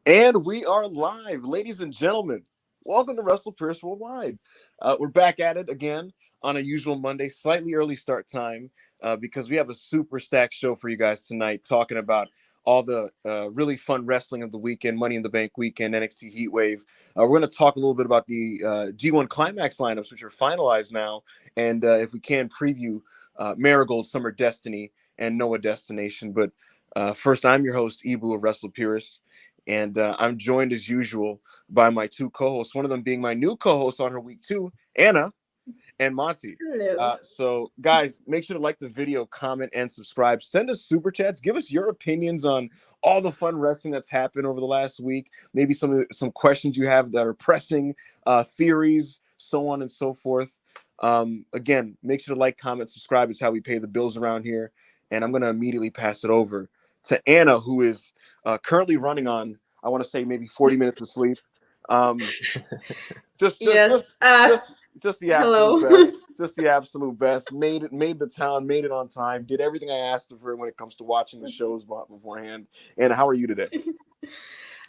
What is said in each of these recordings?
And we are live, ladies and gentlemen. Welcome to WrestlePurists Worldwide. We're back at it again on a usual Monday, slightly early start time, because we have a super stacked show for you guys tonight, talking about all the really fun wrestling of the weekend, Money in the Bank weekend, NXT Heatwave. We're going to talk a little bit about the G1 Climax lineups, which are finalized now, and if we can, preview Marigold, Summer Destiny, and Noah Destination. But first, I'm your host, Ibu of WrestlePurists. And I'm joined as usual by my two co-hosts, one of them being my new co-host on her week 2, Anna and Monty. Hello. So guys, make sure to like the video, comment, and subscribe. Send us super chats. Give us your opinions on all the fun wrestling that's happened over the last week. Maybe some questions you have that are pressing, theories, so on and so forth. Again, make sure to like, comment, subscribe. It's how we pay the bills around here. And I'm going to immediately pass it over to Anna, who is currently running on, I want to say, maybe 40 minutes of sleep. Just the absolute best. Just the absolute best. Made the town, made it on time, did everything I asked of her when it comes to watching the shows beforehand. Anna, how are you today?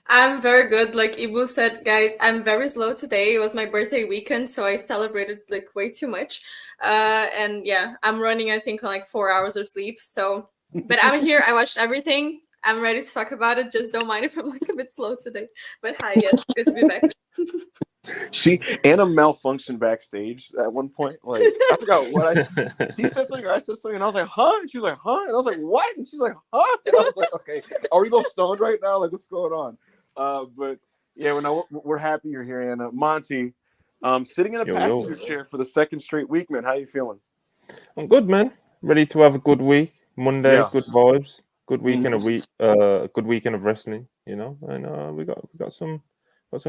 I'm very good. Like Ibu said, guys, I'm very slow today. It was my birthday weekend, so I celebrated like way too much. And yeah, I'm running, I think, on like 4 hours of sleep. So, but I'm here. I watched everything. I'm ready to talk about it. Just don't mind if I'm like a bit slow today. But hi, yes, good to be back. Anna malfunctioned backstage at one point. Like, I forgot what she said something or I said something, and I was like, huh? And she was like, huh? And I was like, what? And she's like, huh? And I was like, okay, are we both stoned right now? Like, what's going on? But yeah, we're happy you're here, Anna. Monty, sitting in a passenger chair for the second straight week, man. How you feeling? I'm good, man. Ready to have a good week. Monday, Yeah. good vibes, good Mhm. weekend of good weekend of wrestling, you know, and we got some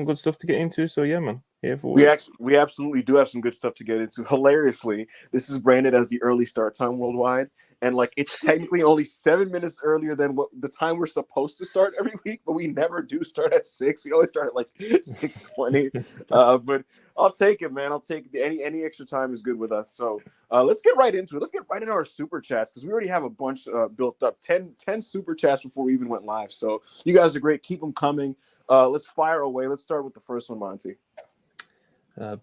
good stuff to get into. So yeah, man, here for it. We absolutely do have some good stuff to get into. Hilariously, this is branded as the early start time worldwide, and like it's technically only 7 minutes earlier than what the time we're supposed to start every week, but we never do start at 6. We always start at like 6:20. But I'll take it, man. I'll take it. Any extra time is good with us. So let's get right into it. Let's get right into our super chats because we already have a bunch built up. 10 super chats before we even went live. So you guys are great. Keep them coming. Let's fire away. Let's start with the first one, Monty.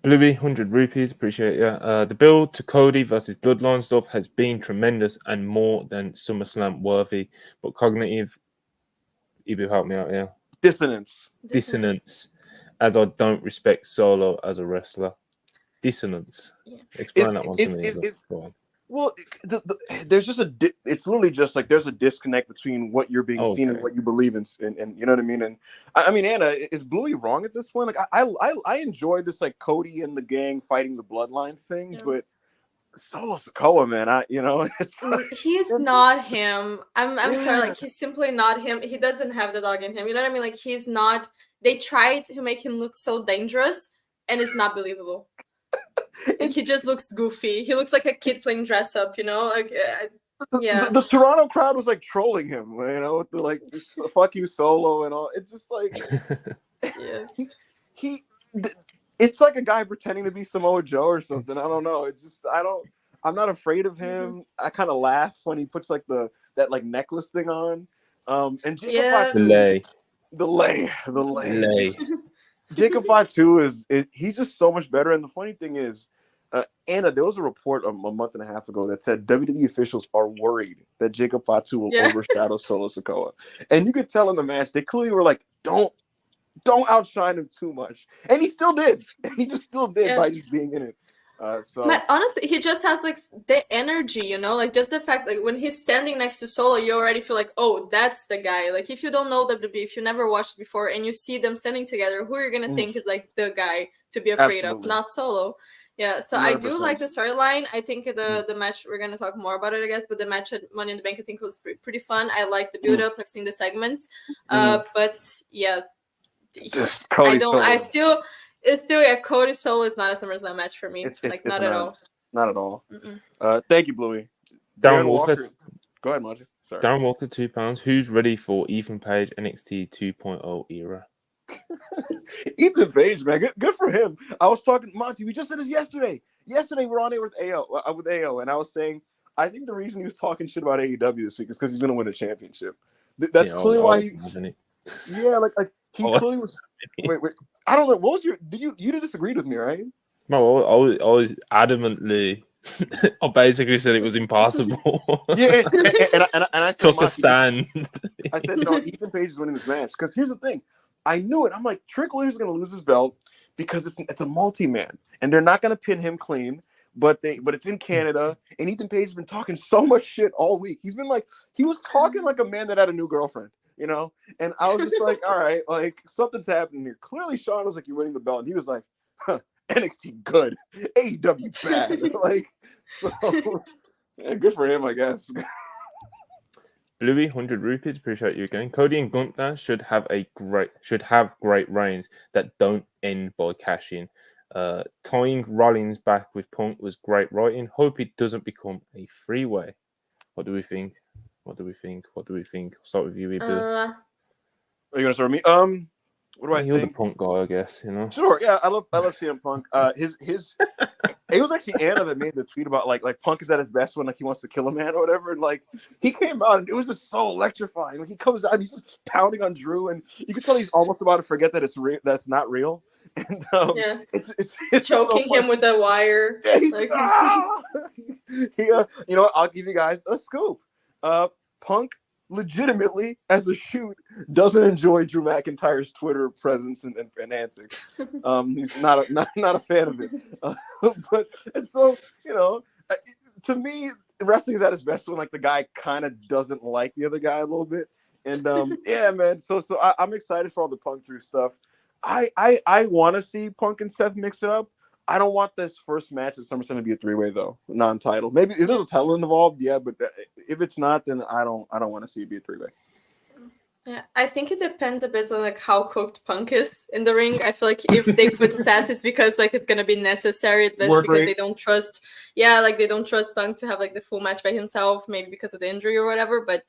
Bluey, 100 rupees, appreciate it. The build to Cody versus Bloodline stuff has been tremendous and more than SummerSlam worthy, but cognitive, Ibu, help me out here. Dissonance, as I don't respect Solo as a wrestler. Dissonance. Yeah. Explain that one to me. Go on. Well, there's just it's literally just like there's a disconnect between what you're being seen and what you believe in, and you know what I mean. And I mean, Anna, is Bluey wrong at this point? Like, I enjoy this like Cody and the gang fighting the Bloodline thing, but Solo Sikoa, man, it's like, he's not him. I'm sorry, like he's simply not him. He doesn't have the dog in him. You know what I mean? Like he's not. They tried to make him look so dangerous, and it's not believable. Like, he just looks goofy. He looks like a kid playing dress up, you know? Like, yeah. The Toronto crowd was like trolling him, you know, with the like "fuck you, Solo" and all. It's just like, yeah, it's like a guy pretending to be Samoa Joe or something. I don't know. It's just I'm not afraid of him. Mm-hmm. I kind of laugh when he puts like that like necklace thing on. And Jacob the lay. Jacob Fatu he's just so much better. And the funny thing is, Anna, there was a report a month and a half ago that said WWE officials are worried that Jacob Fatu will overshadow Solo Sikoa. And you could tell in the match, they clearly were like, don't outshine him too much. And he still did. And he just still did by just being in it. But honestly, he just has like the energy, you know, like just the fact like when he's standing next to Solo, you already feel like, oh, that's the guy. Like if you don't know WWE, if you never watched before, and you see them standing together, who you're gonna think is like the guy to be afraid of, not Solo. Yeah, so 100%. I do like the storyline. I think the match, we're gonna talk more about it, I guess, but the match at Money in the Bank, I think was pretty fun. I like the build up. I've seen the segments, but yeah, Cody Solo is not a SummerSlam match for me. It's not at all. Not at all. Thank you, Bluey. Darren Walker. Go ahead, Monty. Sorry. Darren Walker, £2. Who's ready for Ethan Page NXT 2.0 era? Ethan Page, man, good for him. I was talking, Monty. We just did this yesterday. Yesterday, we're on air with AO, and I was saying, I think the reason he was talking shit about AEW this week is because he's going to win a championship. That's clearly why he. Yeah, like he clearly was. Wait. I don't know. What was you disagreed with me, right? No, I was adamantly. I basically said it was impossible. Yeah, and I took a stand. I said no. Ethan Page is winning this match because here's the thing. I knew it. I'm like, Trick Williams is going to lose his belt because it's a multi-man, and they're not going to pin him clean. But it's in Canada, and Ethan Page has been talking so much shit all week. He was talking like a man that had a new girlfriend, you know? And I was just like, all right, like something's happening here. Clearly Sean was like, you're winning the belt. And he was like, NXT good, AEW bad. Like, so yeah, good for him, I guess. Bluey, 100 rupees. Appreciate you again. Cody and Gunther should have great reigns that don't end by cashing. Tying Rollins back with Punk was great writing. Hope it doesn't become a freeway. What do we think? I'll start with you, Bill. Are you gonna start with me? What do I think? You're the Punk guy, I guess. You know. Sure. Yeah, I love CM Punk. It was actually Anna that made the tweet about like Punk is at his best when like he wants to kill a man or whatever. And like he came out and it was just so electrifying. Like he comes out and he's just pounding on Drew, and you can tell he's almost about to forget that it's real. That's not real. And it's choking so him with a wire. Yeah, he's like, you know, I'll give you guys a scoop. Punk legitimately, as a shoot, doesn't enjoy Drew McIntyre's Twitter presence and antics. He's not a fan of it. But and so, you know, to me, wrestling is at its best when like the guy kind of doesn't like the other guy a little bit. And yeah, man. So I'm excited for all the Punk Drew stuff. I want to see Punk and Seth mix it up. I don't want this first match at SummerSlam to be a 3-way though, non-title. Maybe if there's a title involved, yeah, but if it's not, then I don't want to see it be a 3-way. Yeah, I think it depends a bit on like how cooked Punk is in the ring. I feel like if they put Seth, it's because like it's gonna be necessary. That's because they don't trust. Yeah, like they don't trust Punk to have like the full match by himself, maybe because of the injury or whatever. But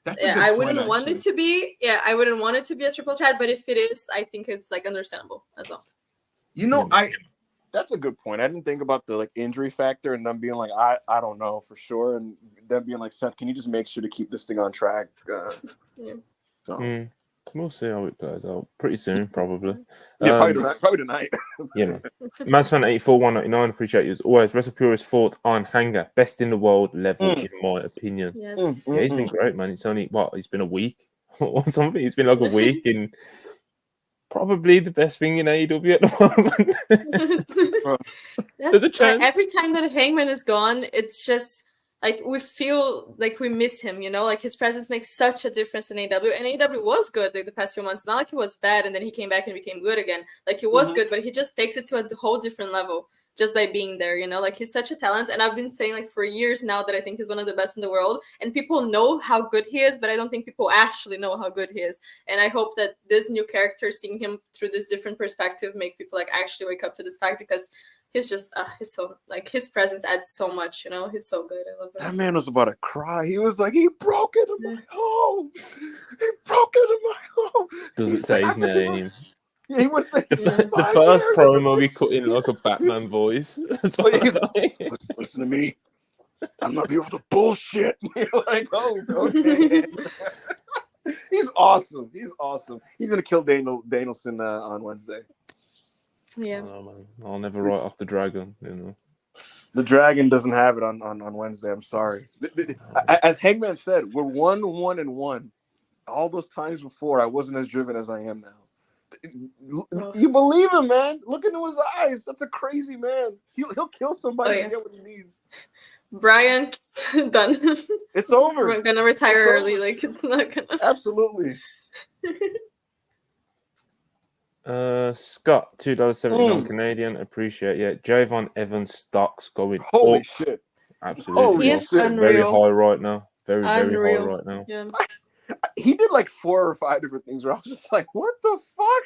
I wouldn't want it to be. Yeah, I wouldn't want it to be a triple threat. But if it is, I think it's like understandable as well. You know, that's a good point. I didn't think about the like injury factor and them being like, I don't know for sure, and them being like, Seth, can you just make sure to keep this thing on track? Yeah. So we'll see how it plays out pretty soon, probably. Yeah, probably tonight. You know, Mansfan 84 199. Appreciate you as always. WrestlePurists thoughts on Hanger, best in the world level in my opinion. Yes. Yeah, he's been great, man. It's only it's been a week or something. It's been like a week and. Probably the best thing in AEW at the moment. Every time that Hangman is gone, it's just like we feel like we miss him, you know, like his presence makes such a difference in AEW. And AEW was good like the past few months. Not like he was bad and then he came back and became good again. Like he was good, but he just takes it to a whole different level just by being there, you know, like he's such a talent. And I've been saying like for years now that I think he's one of the best in the world, and people know how good he is, but I don't think people actually know how good he is. And I hope that this new character, seeing him through this different perspective, make people like actually wake up to this fact, because he's just he's so like his presence adds so much, you know. He's so good. I love it. That man was about to cry. He was like, he broke into my home. He broke into my home. Doesn't say his name. He would say the first promo we cut in like a Batman voice. Listen to me. I'm not here for the bullshit. You're like, oh, okay. He's awesome. He's gonna kill Danielson on Wednesday. Yeah. Oh, man. I'll never write off the dragon. You know. The dragon doesn't have it on Wednesday. I'm sorry. As Hangman said, we're 1-1-1. All those times before, I wasn't as driven as I am now. You believe him, man. Look into his eyes. That's a crazy man. He'll kill somebody to get what he needs. Brian, done. It's over. We're gonna retire early. Like it's not gonna. Absolutely. Scott, $2.79 Canadian. Appreciate it. Javon Evans stocks going. Holy shit! Absolutely, he is unreal. Very high right now. Very high right now. Yeah. He did like 4 or 5 different things where I was just like, what the fuck?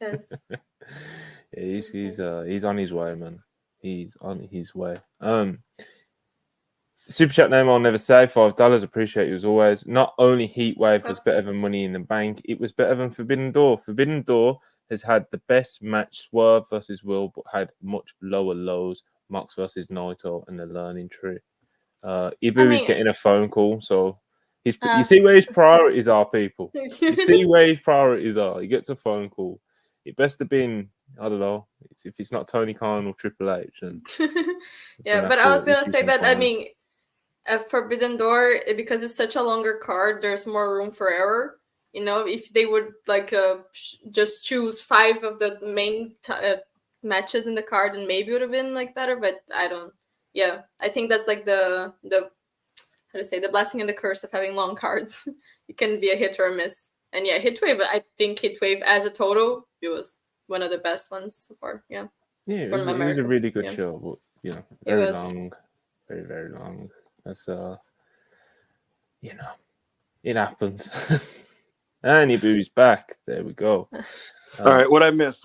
Yes. Yeah, he's on his way, man. He's on his way. Super chat name I'll never say, $5. Appreciate you as always. Not only Heatwave was better than Money in the Bank, it was better than Forbidden Door. Forbidden Door has had the best match, Swerve versus Will, but had much lower lows. Mox versus Naito and the learning tree. Ibu is getting a phone call, so you see where his priorities are, people. You see where his priorities are. He gets a phone call. It best have been, I don't know, if it's not Tony Khan or Triple H. And yeah, but I was gonna say that I mean, at Forbidden Door, because it's such a longer card, there's more room for error. You know, if they would like just choose 5 of the main matches in the card, and maybe it would have been like better. But I don't. Yeah, I think that's like the how to say, the blessing and the curse of having long cards. It can be a hit or a miss. And yeah, Heatwave, I think Heatwave as a total, it was one of the best ones so far. Yeah. Yeah, it was a really good show, but you know, very long, very, very long. That's you know, it happens. And Ibu's back. There we go. All right, what I missed?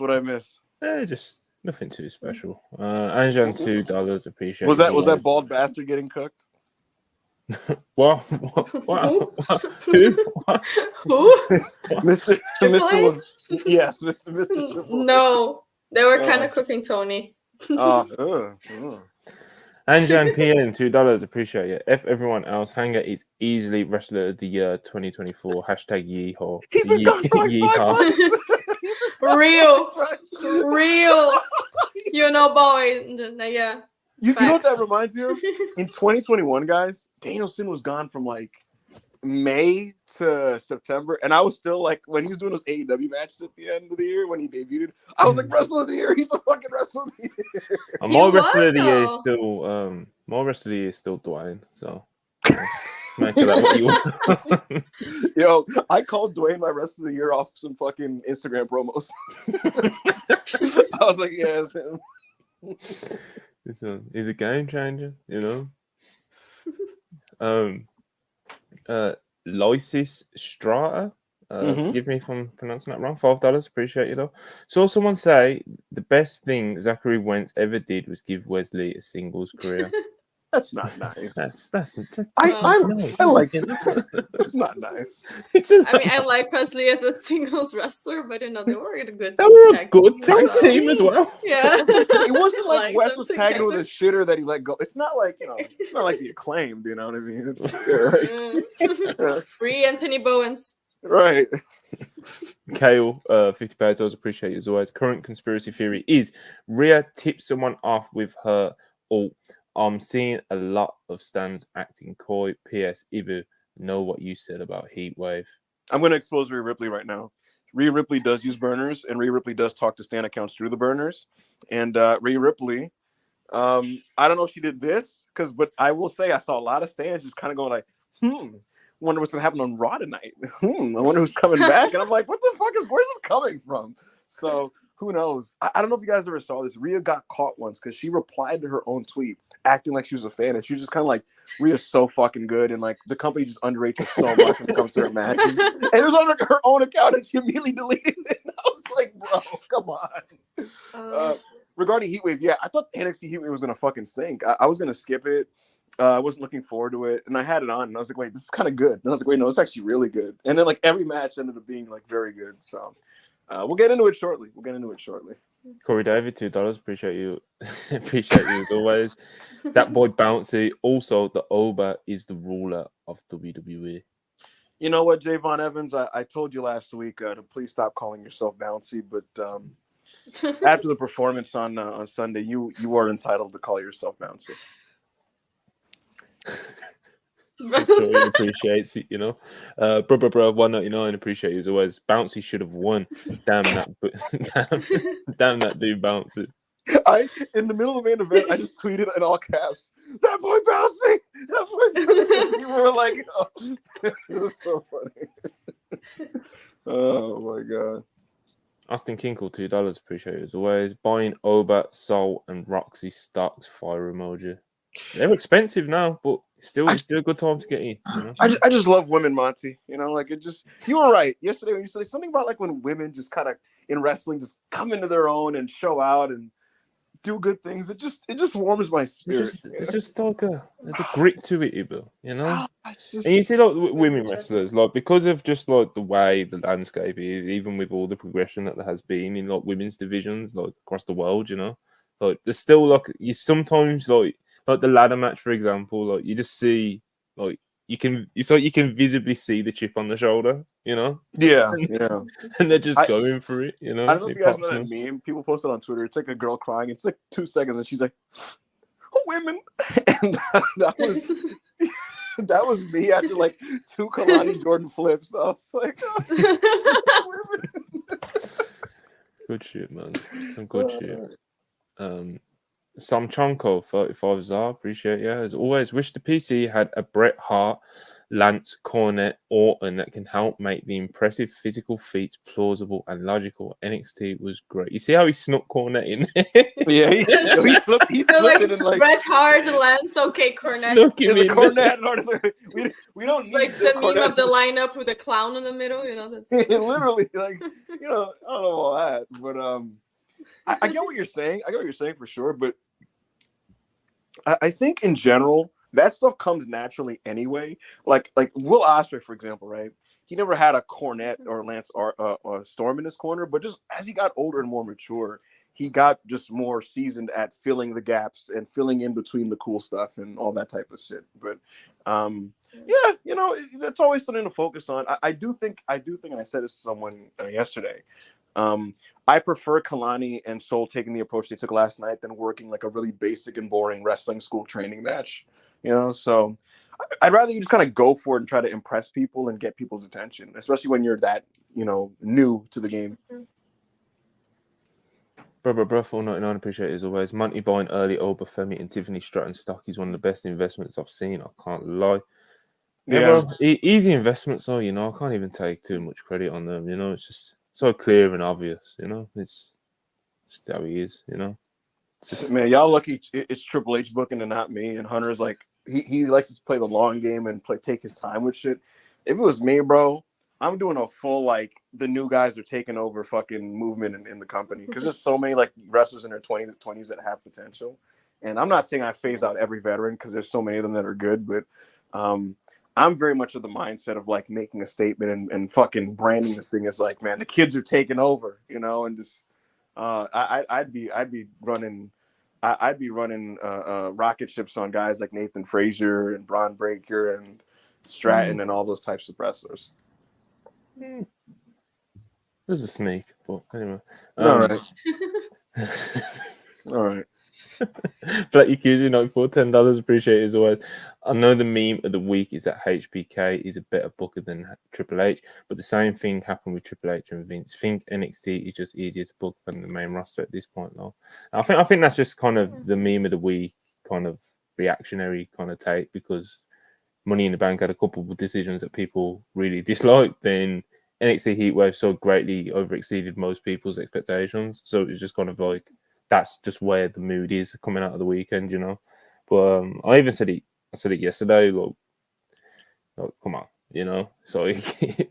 Just nothing too special. Anjan $2, appreciate. Was that bald bastard getting cooked? What? Who? Mr. Yes, Mr. Triple. No, they were kind of cooking Tony. Anjan PN $2, appreciate it. F everyone else. Hanger is easily Wrestler of the Year 2024. #Yeehaw. He's been gone for like 5 months. Real. You know, boy. Yeah. You know what that reminds me of? In 2021, guys, Danielson was gone from like May to September, and I was still like, when he was doing those AEW matches at the end of the year when he debuted, I was like, Wrestler of the Year, he's the fucking Wrestler of the Year. My Wrestler of the Year is still Dwayne. So Make of that what you want. Yo, I called Dwayne my rest of the year off some fucking Instagram promos. I was like, yeah, it's him. He's a game changer, you know. Lysis Strata. Forgive me if I'm pronouncing that wrong. $5, appreciate you though. Saw someone say the best thing Zachary Wentz ever did was give Wesley a singles career. That's not nice. That's I like it. That's not nice. It's just I mean, I like Wesley as a singles wrestler, but they were a good. they were a tag good team tag as well. team as well. Yeah, It wasn't like Like Wes them was tagging with a together. shitter that he let go. It's not like, it's not like the Acclaimed, you know what I mean? It's right. Free Anthony Bowens. Right. Kale, £50. I appreciate you as always. Current conspiracy theory is Rhea tipped someone off with her ult. I'm seeing a lot of stands acting coy. P.S. Ibu, know what you said about Heatwave. I'm going to expose Rhea Ripley right now. Rhea Ripley does use burners, and Rhea Ripley does talk to Stan accounts through the burners. And Rhea Ripley, I don't know if she did this, but I will say I saw a lot of stands just kind of going like, wonder what's going to happen on Raw tonight. I wonder who's coming back. And I'm like, where's this coming from? So who knows? I don't know if you guys ever saw this. Rhea got caught once because she replied to her own tweet acting like she was a fan. And she was just kind of like, Rhea's so fucking good. And like the company just underrates her so much when it comes to her matches. And it was on her own account and she immediately deleted it. And I was like, bro, come on. Regarding Heatwave, yeah, I thought NXT Heatwave was going to fucking stink. I was going to skip it. I wasn't looking forward to it. And I had it on and I was like, wait, this is kind of good. And I was like, wait, no, it's actually really good. And then like every match ended up being like very good. So we'll get into it shortly. Corey David, $2. Appreciate you. Appreciate you as always. That boy Bouncy. Also, the Oba is the ruler of WWE. You know what, Javon Evans? I told you last week to please stop calling yourself Bouncy, but after the performance on Sunday, you are entitled to call yourself Bouncy. I'm sure he appreciates it, you know. Bro, $1.99. Appreciate you as always. Bouncy should have won. Damn that dude Bouncy. In the middle of the main event, I just tweeted in all caps, "That boy Bouncy!" That boy Bouncy. People were like, "Oh, it was so funny." Oh my god. Austin Kinkle, $2. Appreciate you as always. Buying Oba, Soul, and Roxy stocks. Fire emoji. They're expensive now, but still a good time to get in. You know? I just love women, Monty. You know, like it just. You were right yesterday when you said something about like when women just kind of in wrestling just come into their own and show out and do good things. It just warms my spirit. There's just like there's a grit to it, Ibu, you know. And And you see, like women wrestlers, like because of just like the way the landscape is, even with all the progression that there has been in like women's divisions, like across the world, you know, like there's still like you sometimes like the ladder match, for example, like you just see like it's like you can visibly see the chip on the shoulder, you know. Yeah. And they're just going for it, you know. I don't know if you guys know that meme. People post it on Twitter. It's like a girl crying. It's like 2 seconds, and she's like, "Oh, women!" And that was me after like 2 Kalani Jordan flips. I was like, "Oh, women!" Good shit, man. Some good shit. Sam Chonko, 35 Zar, appreciate you. As always, wish the PC had a Bret Hart, Lance, Cornette, Orton that can help make the impressive physical feats plausible and logical. NXT was great. You see how he snuck Cornette in there? Yeah, he flipped like, it in like Bret Hart, Lance, okay, Cornette. Snuck him in. Cornette. We don't It's need like the meme Cornette. of the lineup with a clown in the middle, you know. That's literally like I don't know all that, but I get what you're saying. I get what you're saying for sure, but I think in general that stuff comes naturally anyway. Like Will Ospreay, for example, right? He never had a Cornette or Lance or Storm in his corner, but just as he got older and more mature, he got just more seasoned at filling the gaps and filling in between the cool stuff and all that type of shit. But yeah, you know, that's always something to focus on. I do think, and I said this to someone yesterday. I prefer Kalani and Soul taking the approach they took last night than working like a really basic and boring wrestling school training match. You know, so I'd rather you just kind of go for it and try to impress people and get people's attention, especially when you're that, you know, new to the game. Bro, $4.99, appreciate it as always. Monty buying early Oba Femi and Tiffany Stratton stock is one of the best investments I've seen. I can't lie. Yeah, Yeah. bro. Easy investments, though. I can't even take too much credit on them. It's just so clear and obvious. It's just how he is. It's just Man, y'all lucky it's Triple H booking and not me. And Hunter's like he likes to play the long game and take his time with shit. If it was me, bro, I'm doing a full like the new guys are taking over fucking movement in the company because there's so many like wrestlers in their 20s that have potential. And I'm not saying I phase out every veteran because there's so many of them that are good, but I'm very much of the mindset of like making a statement and fucking branding this thing as like, man, the kids are taking over, and just I'd be running rocket ships on guys like Nathan Frazier and Bron Breakker and Stratton and all those types of wrestlers. There's a sneak, but anyway. All right. All right. Black Yakuza 94, $10. Appreciate it as always. I know the meme of the week is that HBK is a better booker than Triple H, but the same thing happened with Triple H and Vince. I think NXT is just easier to book than the main roster at this point now. I think that's just kind of the meme of the week, kind of reactionary kind of take, because Money in the Bank had a couple of decisions that people really disliked. Then NXT Heatwave so greatly overexceeded most people's expectations, so it was just kind of like, that's just where the mood is coming out of the weekend, But I even said it. I said it yesterday. Like come on, So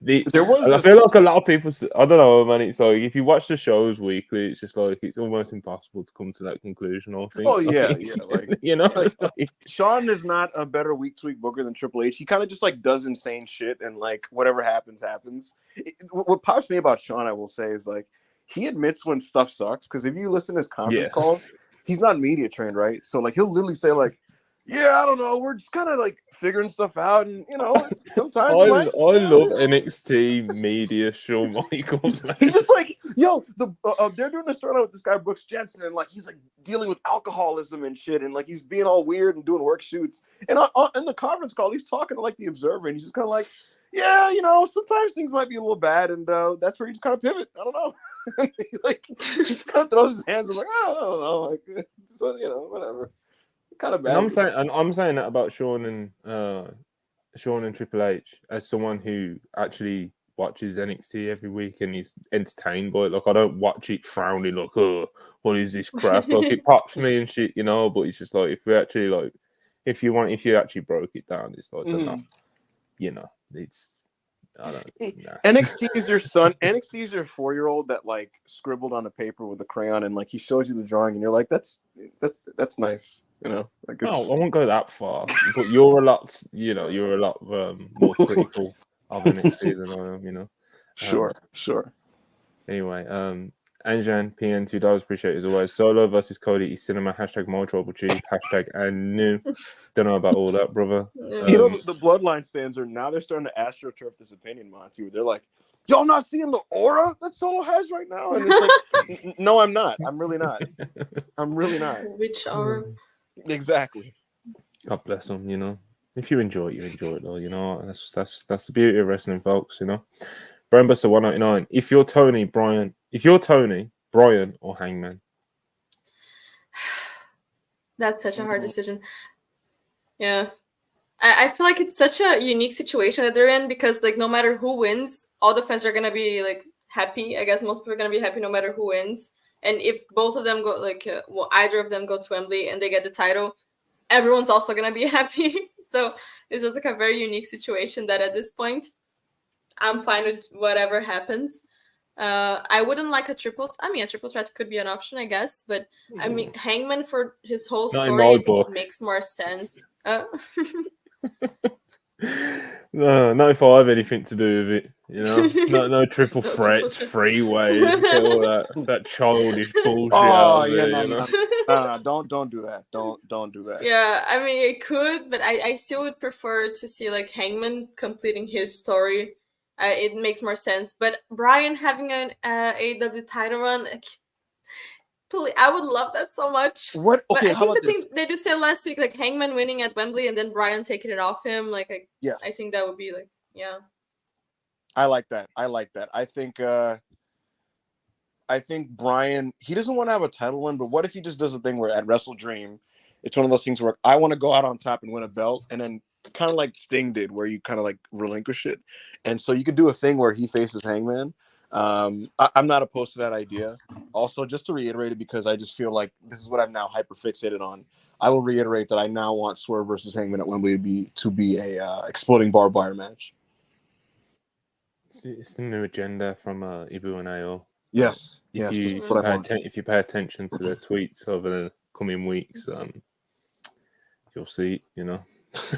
there was. I feel like a lot of people. I don't know, man. It's like if you watch the shows weekly, it's just like it's almost impossible to come to that conclusion. I think. Oh yeah, like Like, Sean is not a better week-to-week booker than Triple H. He kind of just like does insane shit and like whatever happens. What pops me about Sean, I will say, is like, he admits when stuff sucks, because if you listen to his conference calls, he's not media trained, right? So like he'll literally say like, "Yeah, I don't know, we're just kind of like figuring stuff out," and sometimes I love NXT media Shawn Michaels. Man. He's just like, yo, they're doing a storyline with this guy Brooks Jensen, and like he's like dealing with alcoholism and shit, and like he's being all weird and doing work shoots. And in the conference call, he's talking to like the Observer, and he's just kind of like, yeah, sometimes things might be a little bad, and that's where you just kind of pivot. I don't know. Like he kind of throws his hands and like, I don't know, like, so whatever. Kind of bad. And I'm saying that about Sean and Triple H as someone who actually watches NXT every week and is entertained by it. Like I don't watch it frowning like, oh, what is this crap? Like it pops me and shit, But it's just like if you actually broke it down, it's like it's. I don't know. NXT is your son. NXT is your 4-year-old that like scribbled on a paper with a crayon and like he shows you the drawing and you're like, that's nice. Like I won't go that far, but you're a lot more critical of NXT than I am, Sure. Anyway, Anjan PN $2, appreciate it as always. Solo versus Cody is cinema, # my tribal chief, # and new. Don't know about all that, brother. The Bloodline stands they're starting to astroturf this opinion, Monty, where they're like, y'all not seeing the aura that Solo has right now? And it's like, no, I'm not. I'm really not. Which aura? Exactly. God bless them, If you enjoy it, you enjoy it, though, That's the beauty of wrestling, folks, Brainbuster 199. If you're Tony, Brian or Hangman? That's such a hard decision. Yeah. I feel like it's such a unique situation that they're in, because like no matter who wins, all the fans are gonna be like happy. I guess most people are gonna be happy no matter who wins. And if both of them go either of them go to Wembley and they get the title, everyone's also gonna be happy. So it's just like a very unique situation that at this point, I'm fine with whatever happens. I wouldn't like a triple threat could be an option, I guess. But I mean, Hangman for his whole story, I think it makes more sense. No, not if I have anything to do with it, no triple threats, freeways, all that childish bullshit. Oh yeah, don't do that. Don't do that. Yeah, I mean it could, but I still would prefer to see like Hangman completing his story. It makes more sense. But Brian having an AEW title run, I would love that so much. What? Okay, but I think the thing they just said last week, like Hangman winning at Wembley and then Brian taking it off him, yes. I think that would be like, yeah. I like that. I think Brian, he doesn't want to have a title win, but what if he just does a thing where at Wrestle Dream, it's one of those things where I want to go out on top and win a belt, and then kind of like Sting did, where you kind of like relinquish it, and so you could do a thing where he faces Hangman. I'm not opposed to that idea. Also, just to reiterate it, because I just feel like this is what I'm now hyper fixated on. I will reiterate that I now want Swerve versus Hangman at Wembley to be a exploding barbed wire match. It's the new agenda from Ibu and AO. Yes, If you pay attention to their tweets over the coming weeks, you'll see.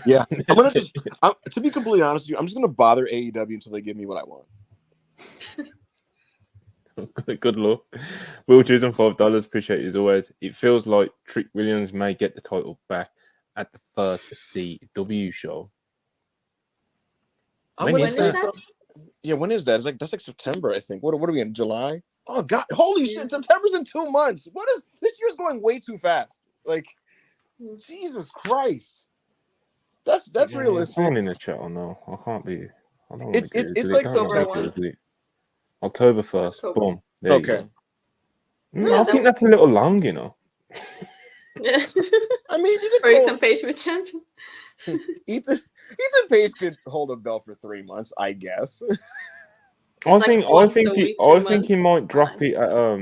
Yeah, I'm gonna to be completely honest with you, I'm just gonna bother AEW until they give me what I want. Good luck. Will choose on $5. Appreciate you as always. It feels like Trick Williams may get the title back at the first CW show. When is that? Yeah, when is that? That's like September, I think. What are we in, July? Oh God, holy shit! September's in 2 months. What is this year's going way too fast? Like, Jesus Christ. That's realistic. Someone in the chat, no, I can't be. I don't want to it's like October 1st. Boom. There okay. I think that's a little long, Yeah. I mean, Ethan Page with champion. Ethan Page could hold a belt for 3 months, I guess. I think he might drop it at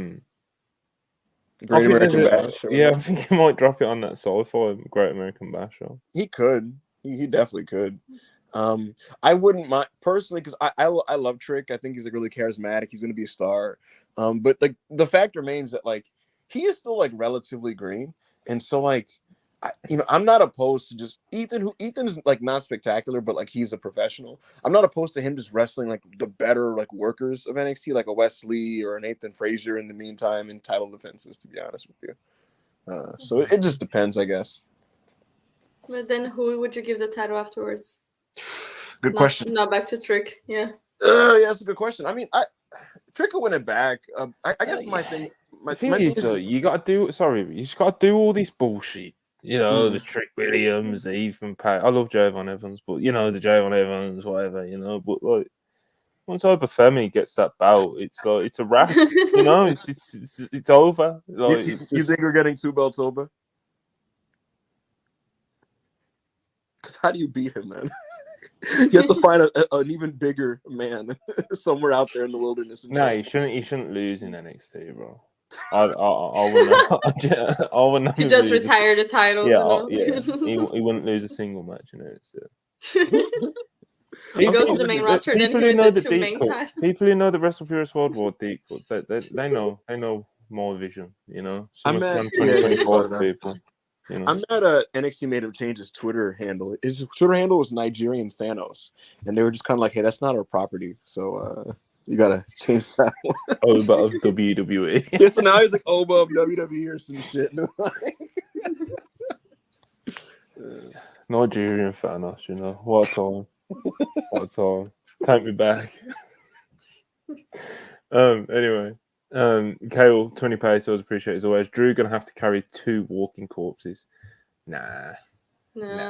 Great American Bash. Yeah, I think he might drop it on that Sci-Fi Great American Bash show. He could. He definitely could. I wouldn't mind personally, because I love Trick. I think he's like really charismatic. He's gonna be a star. But like the fact remains that like he is still like relatively green, and so like I'm not opposed to just Ethan's like not spectacular, but like he's a professional. I'm not opposed to him just wrestling like the better like workers of NXT, like a Wesley or an Nathan Frazier in the meantime in title defenses. To be honest with you, so it just depends, I guess. But then, who would you give the title afterwards? Good question. Not back to Trick. Yeah. Yeah, that's a good question. I mean, Trick will win it back. I guess my thing is, you gotta do. Sorry, you just gotta do all this bullshit. The Trick Williams, the Ethan Page. I love Javon Evans, but the Javon Evans, whatever. But like once Oba Femi gets that bout, it's like it's a wrap. It's over. Like, you think we're getting 2 belts over? Because how do you beat him, man? You have to find an even bigger man somewhere out there in the wilderness. No, he shouldn't lose in NXT, bro. I wouldn't. He just retired the titles. He wouldn't lose a single match in NXT. He goes to the main roster, then he wins the 2 main titles. People who know the WrestlePurists World War deep cuts, they know more vision. I'm at 2024 people. I'm at NXT made him change his Twitter handle. His Twitter handle was Nigerian Thanos, and they were just kind of like, "Hey, that's not our property, so you gotta change that one." Oba of WWE. Yeah, so now he's like Oba of WWE or some shit. Nigerian Thanos, what a time! What a time! Take me back. Anyway. Kale, 20 pesos, appreciate it as always. Drew gonna have to carry 2 walking corpses. Nah.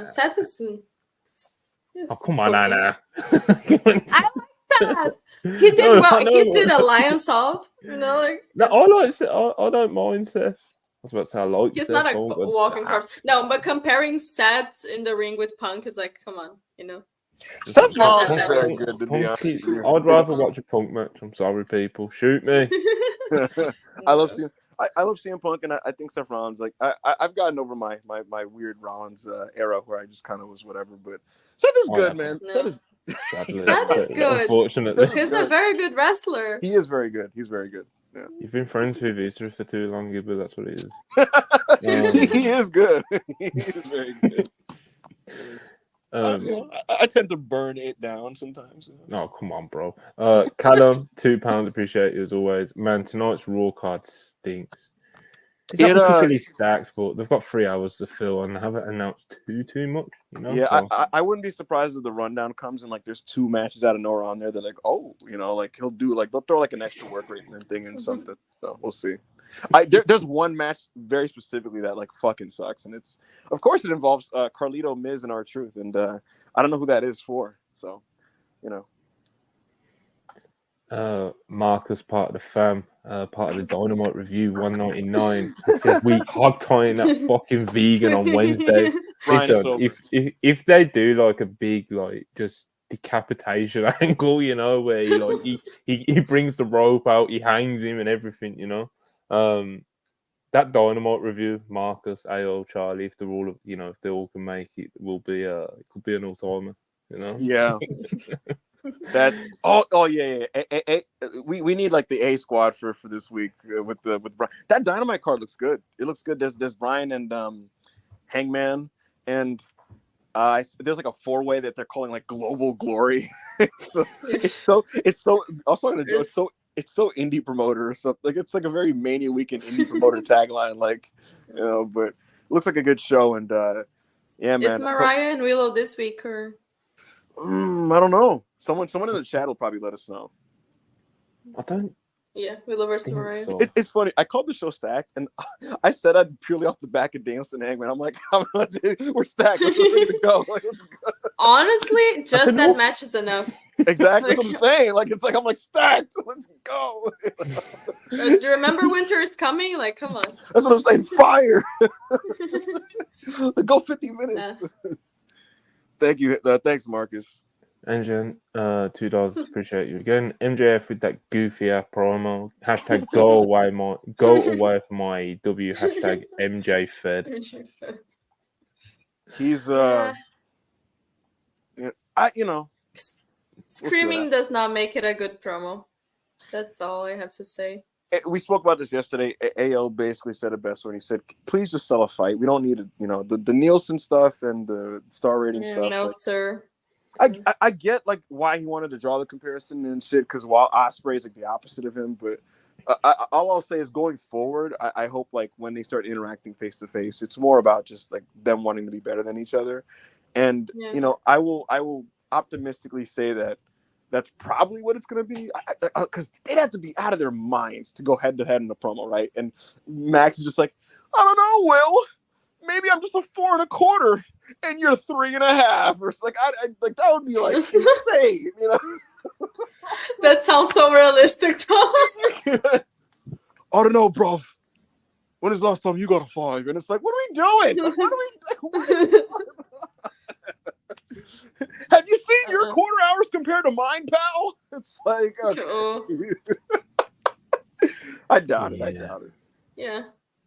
Seth is oh, come on, Anna. I like that. He did well. He did a lion salt. Like. No, I don't mind Seth. I was about to say I like. He's Seth, not a walking corpse. No, but comparing Seth in the ring with Punk is like, come on, Seth Rollins is very good, to be honest. I'd rather watch a Punk match. I'm sorry, people. Shoot me. I love CM Punk, and I think Seth Rollins. Like I've gotten over my weird Rollins era where I just kind of was whatever. But Seth is good, man. No. Seth is good. Unfortunately, he's a very good wrestler. He is very good. He's very good. Yeah. You've been friends with Visa for too long, but that's what he is. He is good. He is very good. I tend to burn it down sometimes. Oh, come on, bro. Callum, £2, appreciate you as always. Man, tonight's Raw card stinks. It's not particularly stacked, but they've got 3 hours to fill and haven't announced too much. Yeah, so. I wouldn't be surprised if the rundown comes and like there's 2 matches out of nowhere on there. They're like, like he'll do like they'll throw like an extra work rate and thing and something. So we'll see. There's one match very specifically that like fucking sucks, and it's of course it involves Carlito, Miz, and R-Truth, and I don't know who that is for. So, Marcus, part of the fam, part of the Dynamite Review 199. He says we hog tying that fucking vegan on Wednesday. Brian is Listen, over. if they do like a big like just decapitation angle, you know, where he brings the rope out, he hangs him and everything, you know. That Dynamite Review, Marcus, AO, Charlie, if they're all, you know, if they all can make it, will be it could be an all-timer, you know. Yeah. That yeah. We need like the A squad for this week with Brian. That Dynamite card looks good. It looks good. There's Brian and Hangman and there's like a 4-way that they're calling like Global Glory. So it's so also gonna joke. It's so indie promoter or something. Like it's like a very Mania Weekend indie promoter tagline. Like, you know, but it looks like a good show. And yeah, man. Is Mariah and Willow this week or? I don't know. Someone in the chat will probably let us know. I don't. Yeah, Willow versus think Mariah. so. It's funny. I called the show stacked, and I said I'd purely off the back of Danielson and Hangman. I'm like, we're stacked. Let's go. Like, let's go. Honestly, just that match is enough. Exactly what I'm saying. Like it's like I'm like stacked. Let's go. Do you remember Winter is coming? Like, come on. That's what I'm saying. Fire. Go 50 minutes. Nah. Thank you. Thanks, Marcus. Engine, $2. Appreciate you again. MJF with that goofy ass promo. Hashtag go away from my AEW. Hashtag MJ Fed. He's Screaming does not make it a good promo. That's all I have to say. We spoke about this yesterday. AO basically said it best when he said, "Please just sell a fight. We don't need it. You know, the Nielsen stuff and the star rating stuff." No, sir. I get like why he wanted to draw the comparison and shit, because while Ospreay is like the opposite of him, but all I'll say is going forward, I hope like when they start interacting face to face, it's more about just like them wanting to be better than each other. And you know, I will optimistically say that that's probably what it's going to be, because they'd have to be out of their minds to go head to head in the promo, right? And Max is just like, I don't know, Will. Maybe I'm just a 4 1/4, and you're 3 1/2, or like I like that would be like insane, you know. That sounds so realistic, Tom. I don't know, bro. When is the last time you got a 5? And it's like, what are we doing? Like, what are we doing? Have you seen your quarter hours compared to mine, pal? It's like, okay. I doubt it. Yeah.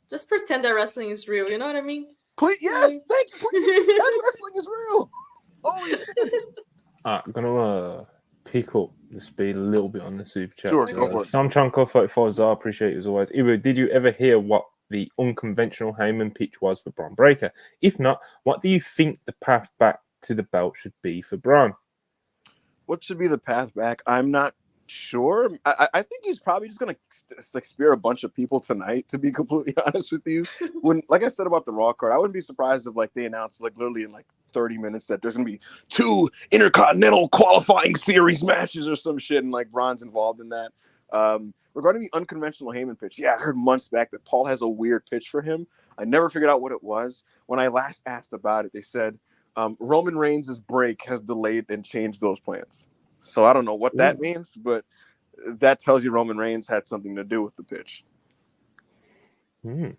Just pretend that wrestling is real. You know what I mean? Please, yes, thank you. Please. That wrestling is real. Holy shit. I'm gonna pick up the speed a little bit on the super chat. Sure, go for it. Sam Chanko 34 Zar, appreciate you as always. Ibu, did you ever hear what the unconventional Heyman pitch was for Bron Breakker? If not, what do you think the path back to the belt should be for Bron? What should be the path back? I'm not sure. I think he's probably just gonna like spear a bunch of people tonight, to be completely honest with you. When, like I said about the Raw card, I wouldn't be surprised if like they announced like literally in like 30 minutes that there's gonna be 2 Intercontinental qualifying series matches or some shit, and like Bron's involved in that. Regarding the unconventional Heyman pitch, yeah, I heard months back that Paul has a weird pitch for him. I never figured out what it was. When I last asked about it, they said Roman Reigns' break has delayed and changed those plans. So I don't know what that means, but that tells you Roman Reigns had something to do with the pitch. Night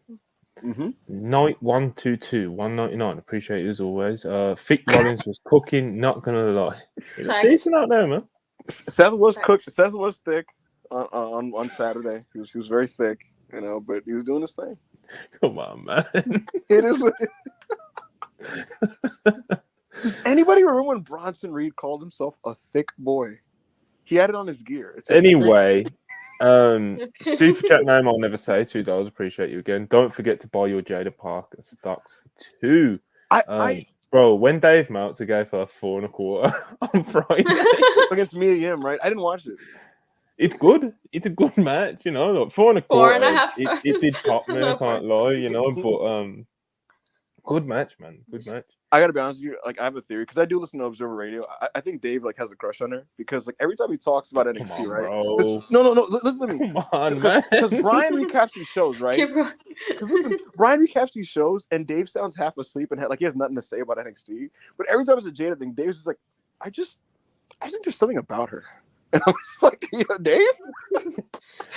122 199. Appreciate you as always. Thick Rollins was cooking. Not gonna lie, decent out there, man. Seth was cooked. Seth was thick on Saturday. He was very thick, you know, but he was doing his thing. Come on, man. It is. Does anybody remember when Bronson Reed called himself a thick boy? He had it on his gear. Anyway, super chat name I'll never say, $2. Appreciate you again. Don't forget to buy your Jada Parker stocks too. Bro, when Dave Meltzer gave her 4 1/4 on Friday against Mia Yim, right? I didn't watch it. It's good. It's a good match, you know. Like 4 1/4. 4.5 stars. It did top me. I can't lie, you know. But good match, man. Good match. I gotta be honest with you. Like, I have a theory because I do listen to Observer Radio. I think Dave like has a crush on her because like every time he talks about NXT, right? Bro. No. Listen to me. Come on, man. Because Brian recaps these shows, right? Because listen, Brian recaps these shows, and Dave sounds half asleep and like he has nothing to say about NXT. But every time it's a Jada thing, Dave's just like, I just think there's something about her. And I was like, "Yo, Dave,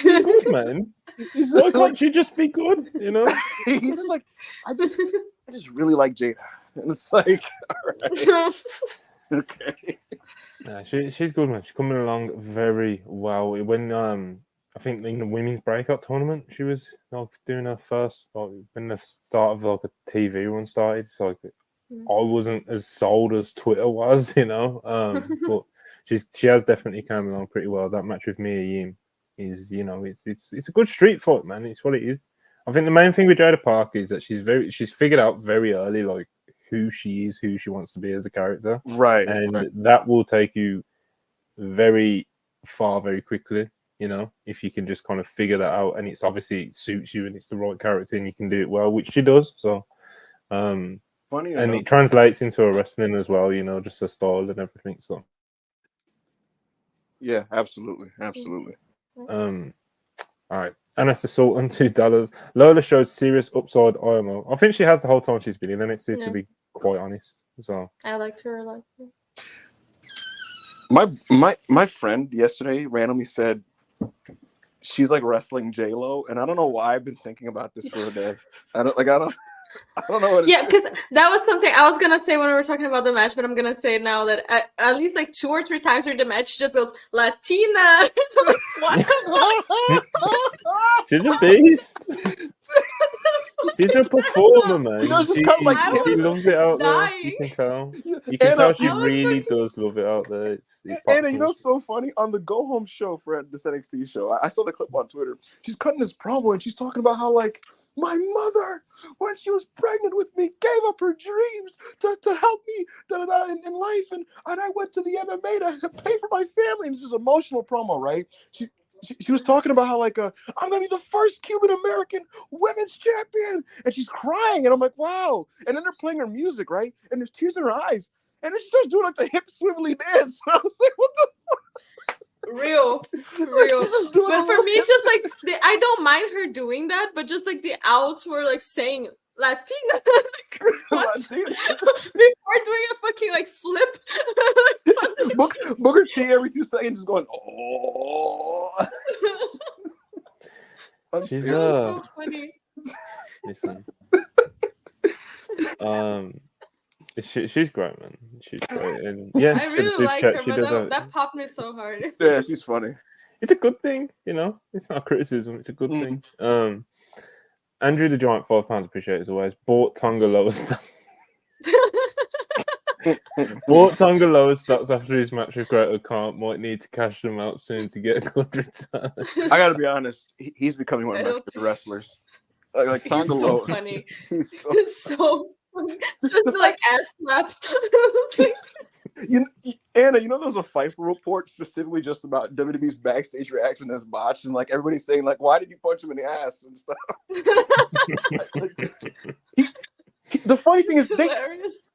Good man. he's Why like, can't you just be good? You know. he's just like, I just really like Jada." And it's like, all right, okay. Nah, she's good, man. She's coming along very well. When I think in the women's breakout tournament, she was like doing her first, like when the start of like a TV run started. It's like I wasn't as sold as Twitter was, you know. But she has definitely come along pretty well. That match with Mia Yim is, you know, it's a good street fight, man. It's what it is. I think the main thing with Jada Parker is that she's figured out very early like who she is, who she wants to be as a character. Right. And that will take you very far very quickly, you know, if you can just kind of figure that out, and it's obviously it suits you and it's the right character and you can do it well, which she does. So Funny and enough, it translates into her wrestling as well, you know, just her style and everything. So yeah, absolutely. all right. And that's the Sultan, $2. Lola showed serious upside IMO. I think she has the whole time she's been in NXT, to be quite honest. So I liked her a lot. My friend yesterday randomly said she's like wrestling J-Lo, and I don't know why I've been thinking about this for a day. I don't know what it is. Yeah, because that was something I was gonna say when we were talking about the match, but I'm gonna say it now that at least like 2 or 3 times during the match, she just goes Latina. Like, what? she's a beast. She's a performer, man. You know, it's just kind of like she loves it out there. dying. You can tell. You can tell she really does love it out there. Anna, you know what's so funny? On the Go Home show for this NXT show, I saw the clip on Twitter. She's cutting this promo and she's talking about how, like, my mother, when she was pregnant with me, gave up her dreams to help me in life. And I went to the MMA to pay for my family. And it's this emotional promo, right? She was talking about how, like, I'm going to be the first Cuban-American women's champion. And she's crying. And I'm like, wow. And then they're playing her music, right? And there's tears in her eyes. And then she starts doing, like, the hip swivelly dance. And I was like, what the fuck? Real. But for me, it's just like, I don't mind her doing that, but just, like, the outs were, like, saying Latina. Like, what? Latina. Before doing a fucking, like, flip. Booker T every 2 seconds is going, oh. She's so funny. Listen. She's great, man. She's great. And yeah, I really like her, but that popped me so hard. Yeah, she's funny. It's a good thing, you know. It's not a criticism. It's a good thing. Andrew the Giant, £5, appreciate it as always. Bought Tonga lowest stocks. Bought Tonga lowest stocks after his match with Great Khan. Might need to cash them out soon to get a good return. I gotta be honest, he's becoming one of my favorite wrestlers. Like Tonga He's so funny. He's so funny. Just like ass slaps. Anna, you know there was a FIFA report specifically just about WWE's backstage reaction as botched, and like everybody's saying like, why did you punch him in the ass and stuff? The funny thing is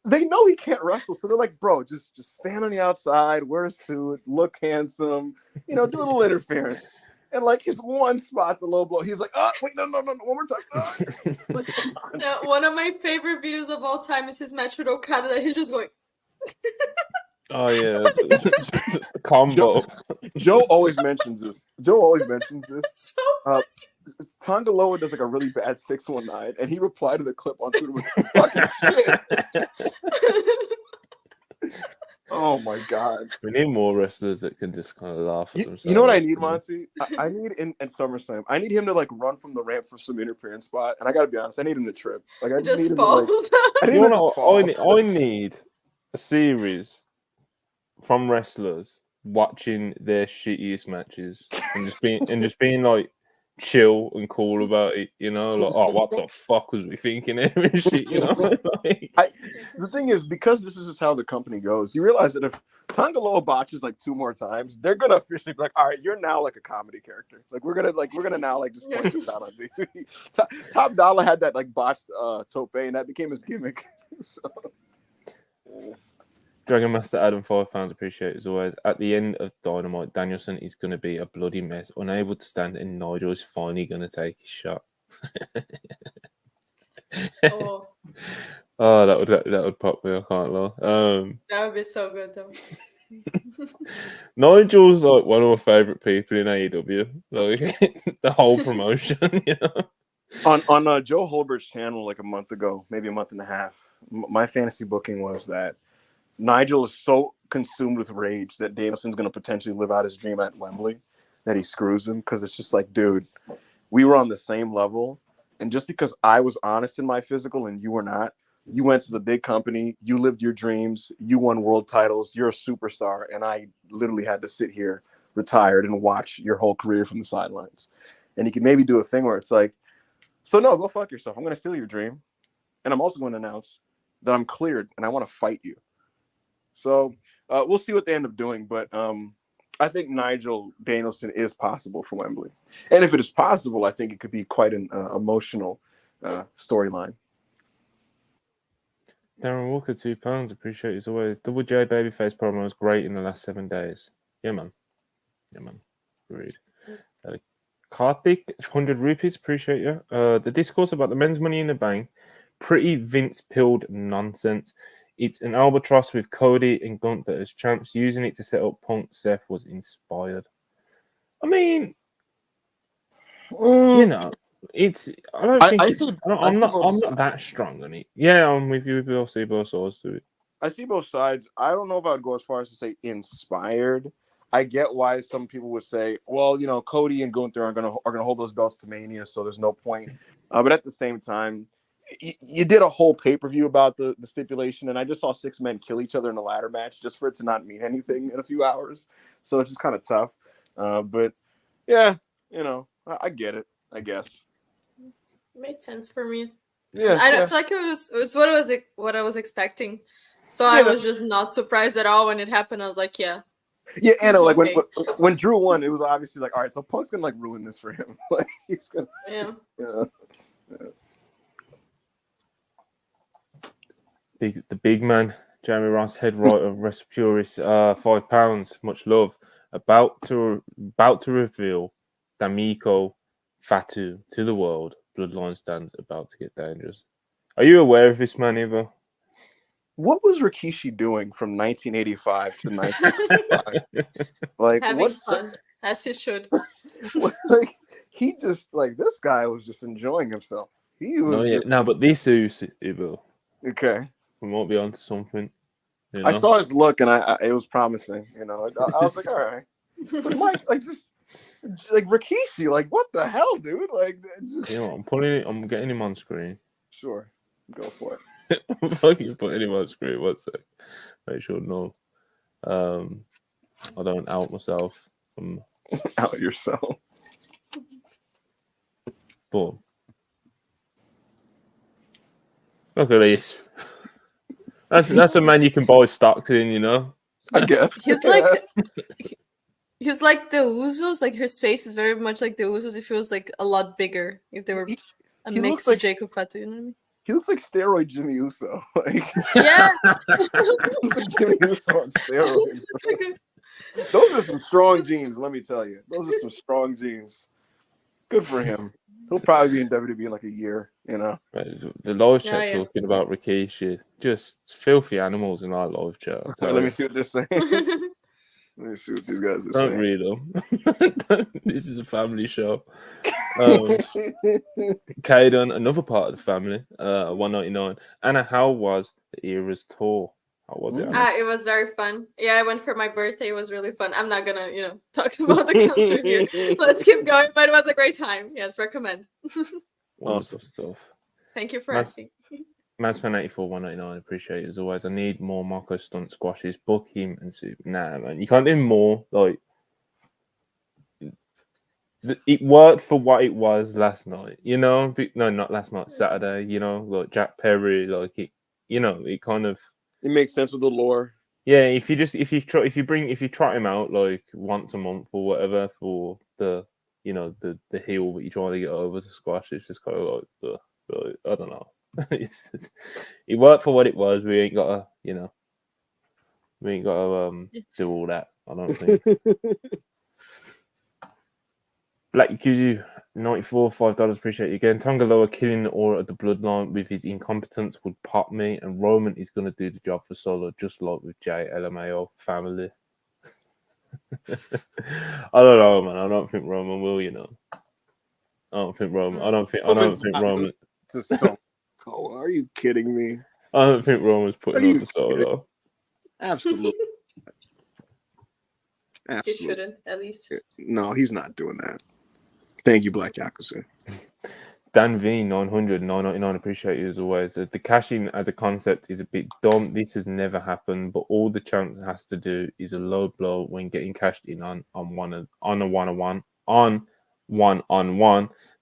they know he can't wrestle, so they're like, bro, just stand on the outside, wear a suit, look handsome, you know, do a little interference. And like his one spot, the low blow, he's like, wait, no, one more time. It's like, one of my favorite videos of all time is his match with Okada that he's just going. Oh yeah, the combo. Joe always mentions this. So Tonga Loa does like a really bad 619, and he replied to the clip on Twitter with fucking shit. Oh my god. We need more wrestlers that can just kind of laugh at themselves. You know what I need, Monty? I need in SummerSlam. I need him to like run from the ramp for some interference spot, and I gotta be honest, I need him to trip. Like I just need him to like. I need a series from wrestlers watching their shittiest matches and just being like chill and cool about it, you know, like, oh, what the fuck was we thinking of and shit, you know? Like, the thing is, because this is just how the company goes, you realize that if Tonga Loa botches like 2 more times, they're gonna officially be like, all right, you're now like a comedy character. Like we're gonna now like just point this out on TV. Top Dollar had that like botched tope, and that became his gimmick. So. Dragon Master Adam, £5, appreciate it as always. At the end of Dynamite, Danielson is going to be a bloody mess, unable to stand, and Nigel is finally going to take his shot. Oh, that would pop me. I can't lie. that would be so good though. Nigel's like one of my favorite people in AEW. Like the whole promotion, you know. On Joe Holbert's channel like a month ago, maybe a month and a half, my fantasy booking was that Nigel is so consumed with rage that Danielson's going to potentially live out his dream at Wembley that he screws him, because it's just like, dude, we were on the same level, and just because I was honest in my physical and you were not, you went to the big company, you lived your dreams, you won world titles, you're a superstar, and I literally had to sit here retired and watch your whole career from the sidelines. And he could maybe do a thing where it's like, so no, go fuck yourself. I'm going to steal your dream, and I'm also going to announce that I'm cleared and I want to fight you. So we'll see what they end up doing, but I think Nigel Danielson is possible for Wembley. And if it is possible, I think it could be quite an emotional storyline. Darren Walker, £2. Appreciate it as always. Double J babyface promo was great in the last 7 days. Yeah, man. Agreed. Karthik, 100 rupees. Appreciate you. The discourse about the men's Money in the Bank, pretty Vince pilled nonsense. It's an albatross with Cody and Gunther as champs. Using it to set up Punk Seth was inspired. I mean, you know, it's. I don't think I'm not that strong on it. Yeah, I'm with you. We'll see both sides to it. I see both sides. I don't know if I would go as far as to say inspired. I get why some people would say, well, you know, Cody and Gunther are gonna hold those belts to Mania, so there's no point. But at the same time, you did a whole pay-per-view about the stipulation, and I just saw 6 men kill each other in a ladder match just for it to not mean anything in a few hours. So it's just kind of tough. But yeah, you know, I get it, I guess. Made sense for me. Yeah, I don't feel like it was what I was expecting. So I was just not surprised at all when it happened. I was like, yeah. Yeah, and like when Drew won, it was obviously like, all right, so Punk's gonna like ruin this for him. Like he's gonna. Yeah. The big man, Jeremy Ross, head writer of WrestlePurists, £5. Much love. About to reveal D'Amico Fatu to the world. Bloodline stands about to get dangerous. Are you aware of this man, Eva? What was Rikishi doing from 1985 to 1985? Like, having fun, as he should. Like, he just like this guy was just enjoying himself. He was but this is Eva. Okay. We might be onto something. You know? I saw his look, and it was promising. You know, I was like, all right. But Mike, like, just like Rikishi, like, what the hell, dude? Like, just... you know, I'm getting him on screen. Sure, go for it. I'm fucking putting him on screen. One sec. Make sure no. I don't out myself. Out yourself. Boom. Look at this. That's a man you can buy stocks in, you know. I guess he's like the Usos. Like his face is very much like the Usos. If he was like a lot bigger, if they were a mix of Jacob Fatu, you know what I mean? He looks like steroid Jimmy Uso. Like, yeah, he looks like Jimmy Uso on steroids. Those are some strong genes, let me tell you. Those are some strong genes. Good for him. He'll probably be in WWE in like a year, you know. The live chat talking about Rikishi, just filthy animals in our live chat. Let me see what they're saying. Let me see what these guys are saying. Don't read them. This is a family show. Kaden, another part of the family, 199. Anna, how was the Era's tour? How was it, Anna? It was very fun. Yeah, I went for my birthday. It was really fun. I'm not gonna, talk about the concert here. Let's keep going. But it was a great time. Yes, recommend. Awesome stuff. Thank you for asking. Matsfan84 199, appreciate it as always. I need more Marco Stunt squashes. Book him and soup. Nah, man, you can't do more. Like, it worked for what it was last night, you know. No, not last night, Saturday. You know, like Jack Perry, like it. You know, it kind of. It makes sense with the lore. Yeah, if you trot him out like once a month or whatever for the the heel that you're trying to get over to squash, it's just kind of like I don't know. It worked for what it was. We ain't gotta do all that. I don't think. Black Yakuzu 94, $5. Appreciate you again. Tonga Loa killing the aura of the Bloodline with his incompetence would pop me, and Roman is going to do the job for Solo, just like with Jay LMAO family. I don't know, man. I don't think Roman will. I don't think Roman. I don't think Roman. To so. Oh, are you kidding me? I don't think Roman's putting on the Solo. Absolutely. He shouldn't, at least. No, he's not doing that. Thank you, Black Yakuza. Dan V 999 appreciate you as always. The cash-in as a concept is a bit dumb. This has never happened, but all the champ has to do is a low blow when getting cashed in on one-on-one.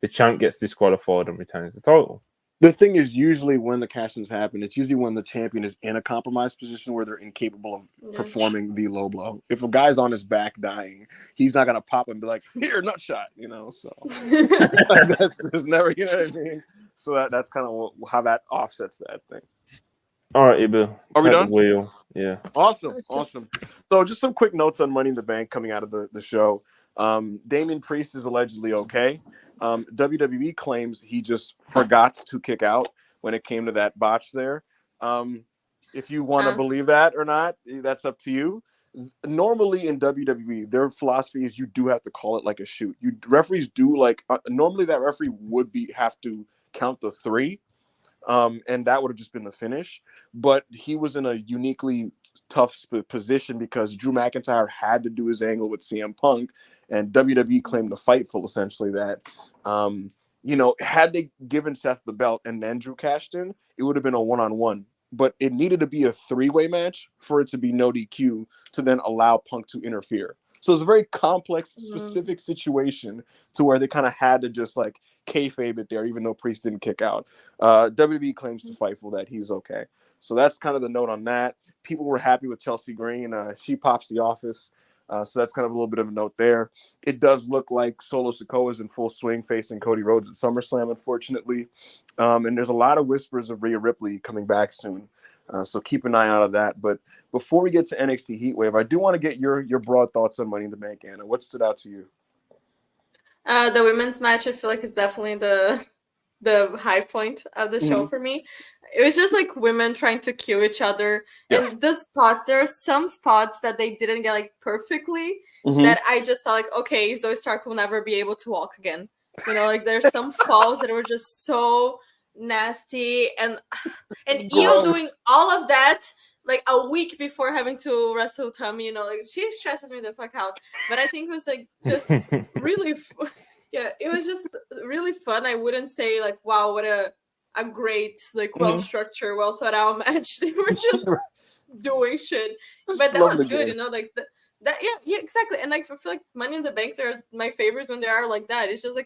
The champ gets disqualified and retains the title. The thing is, usually when the cash-ins happen, it's usually when the champion is in a compromised position where they're incapable of performing the low blow. If a guy's on his back dying, he's not gonna pop and be like, "Here, nut shot," So that's just never, you know what I mean. So that's kind of how that offsets that thing. All right, Ibu. Are we done? Wheel. Yeah. Awesome. So just some quick notes on Money in the Bank coming out of the show. Damian Priest is allegedly okay. WWE claims he just forgot to kick out when it came to that botch there. If you want to believe that or not, that's up to you. Normally in WWE, their philosophy is you do have to call it like a shoot. Referees do normally that referee would have to count the 3, and that would have just been the finish. But he was in a uniquely tough position because Drew McIntyre had to do his angle with CM Punk. And WWE claimed to Fightful essentially that, had they given Seth the belt and then Drew cashed in, it would have been a 1-on-1. But it needed to be a 3-way match for it to be no DQ to then allow Punk to interfere. So it's a very complex, specific situation to where they kind of had to just kayfabe it there, even though Priest didn't kick out. WWE claims to Fightful that he's okay. So that's kind of the note on that. People were happy with Chelsea Green. She pops the office. So that's kind of a little bit of a note there. It does look like Solo Sikoa is in full swing facing Cody Rhodes at SummerSlam, unfortunately. And there's a lot of whispers of Rhea Ripley coming back soon. So keep an eye out of that. But before we get to NXT Heatwave, I do want to get your broad thoughts on Money in the Bank, Anna. What stood out to you? The women's match, I feel like, is definitely the high point of the show for me. It was just women trying to kill each other. Yeah. And there are some spots that they didn't get perfectly that I just thought okay, Zoe Stark will never be able to walk again. There's some falls that were just so nasty, and Io doing all of that a week before having to wrestle Tommy, she stresses me the fuck out. But I think it was just really yeah, it was just really fun. I wouldn't say wow, what a great well structured, well thought out match. They were just doing shit, but that was good. Yeah, exactly. And I feel Money in the Bank, they're my favorites when they are like that. It's just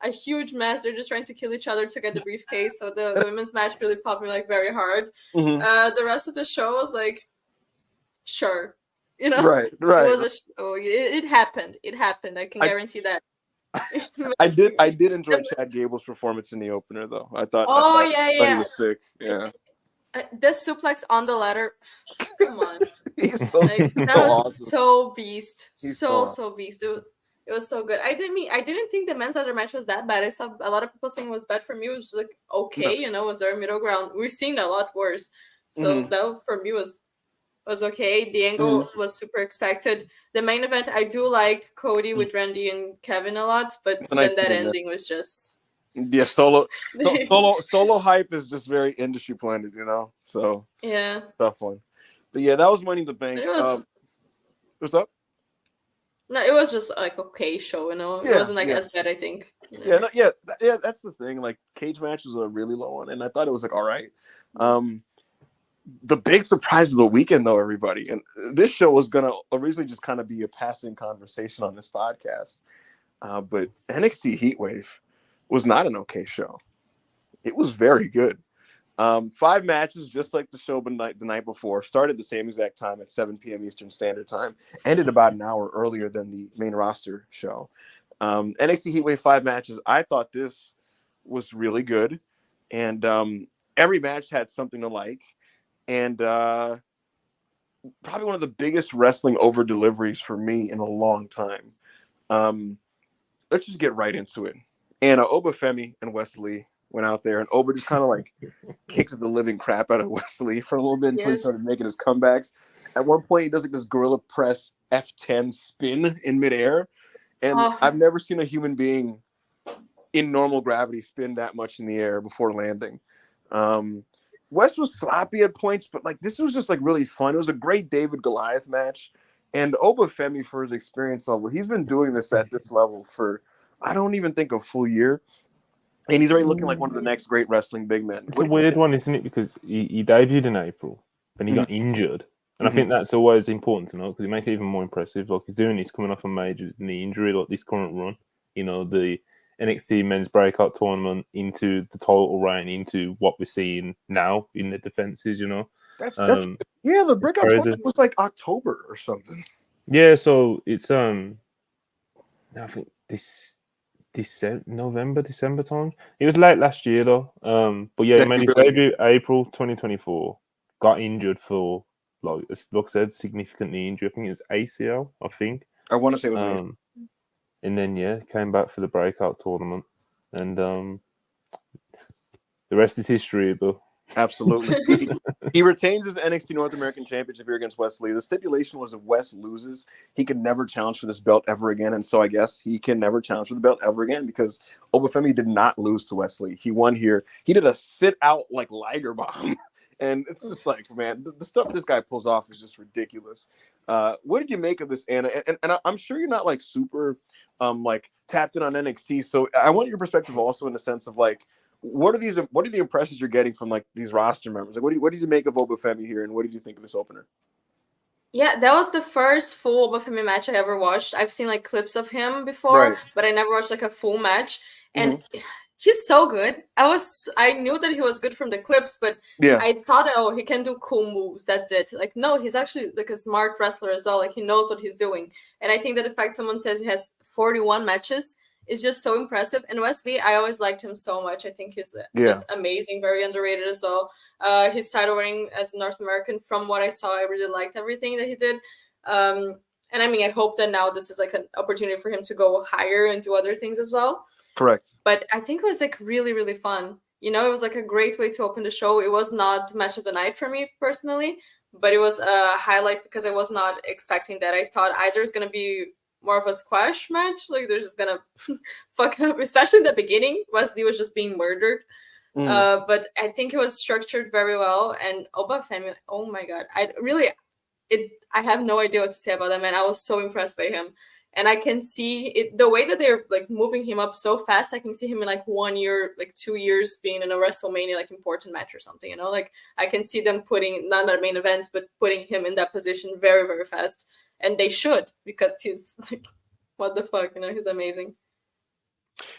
a huge mess. They're just trying to kill each other to get the briefcase. So the women's match really popped me very hard. The rest of the show was sure, right. It was it happened. It happened. I can guarantee that. I did enjoy Chad Gable's performance in the opener, though. I thought he was sick. Yeah. The suplex on the ladder. Come on. He's so that was awesome. So beast. He's so beast. It was so good. I didn't think the men's other match was that bad. I saw a lot of people saying it was bad. For me, it was just okay, was there a middle ground? We've seen a lot worse. So that for me was okay. The angle was super expected. The main event, I do like Cody with Randy and Kevin a lot, but then that ending was just solo hype is just very industry planted, So yeah, tough one. But yeah, that was Money in the Bank. What's up? No, it was just okay show, It wasn't as bad, I think. Yeah, that's the thing. Cage match was a really low one, and I thought it was all right. The big surprise of the weekend, though, everybody, and this show was gonna originally just kind of be a passing conversation on this podcast, but NXT Heatwave was not an okay show. It was very good. 5 matches, just like the show the night before, started the same exact time at 7 p.m. Eastern Standard Time, ended about an hour earlier than the main roster show. NXT Heatwave 5 matches. I thought this was really good, and every match had something to like. And probably one of the biggest wrestling over deliveries for me in a long time. Let's just get right into it. And Oba Femi and Wesley went out there, and Oba just kind of kicked the living crap out of Wesley for a little bit until he started making his comebacks. At one point, he does like this gorilla press F10 spin in midair, and Oh, I've never seen a human being in normal gravity spin that much in the air before landing. West was sloppy at points, but like this was just like really fun. It was a great David Goliath match, and Oba Femi for his experience level, he's been doing this at this level for I don't even think a full year, and he's already looking like one of the next great wrestling big men. It's a weird one, isn't it? Because he debuted in April, and he got injured. And I think that's always important to know because it makes it even more impressive. Like he's doing this coming off a major knee injury, like this current run. You know, the NXT men's breakout tournament into the title reign, into what we're seeing now in the defenses. You know, that's the breakout tournament was like October or something. Yeah, so it's I think this November, December time. It was late last year though. But yeah, he made his debut April 2024. Got injured for like I said, significant knee injury. I think it was ACL. I think. I want to say it was ACL. And then came back for the breakout tournament, and the rest is history. But absolutely, he retains his NXT North American Championship here against Wesley. The stipulation was if West loses, he could never challenge for this belt ever again, and so I guess he can never challenge for the belt ever again because Oba Femi did not lose to Wesley. He won here. He did a sit out like Liger bomb. And it's just like, man, the stuff this guy pulls off is just ridiculous. What did you make of this, Anna? And I'm sure you're not like super like tapped in on NXT. So I want your perspective also in the sense of like, what are the impressions you're getting from like these roster members? Like, what did you make of Oba Femi here, and what did you think of this opener? Yeah, that was the first full Oba Femi match I ever watched. I've seen like clips of him before, but I never watched like a full match. And he's so good. I knew that he was good from the clips, but I thought, oh, he can do cool moves. That's it. Like, no, he's actually like a smart wrestler as well. Like he knows what he's doing. And I think that the fact someone said he has 41 matches is just so impressive. And Wesley, I always liked him so much. I think he's just amazing, very underrated as well. His title reign as North American, from what I saw, I really liked everything that he did. And I mean, I hope that now this is like an opportunity for him to go higher and do other things as well. Correct. But I think it was like really, really fun. You know, it was like a great way to open the show. It was not match of the night for me personally, but it was a highlight because I was not expecting that. I thought either it's going to be more of a squash match, like they're just going to fuck up, especially in the beginning. Wesley was just being murdered. But I think it was structured very well. And Oba Femi, oh my God. I have no idea what to say about that man. I was so impressed by him. And I can see it, the way that they're like moving him up so fast. I can see him in like 1 year, like 2 years being in a WrestleMania, like important match or something, you know, like I can see them putting, not the main events, but putting him in that position very, very fast. And they should, because he's like, what the fuck, you know, he's amazing.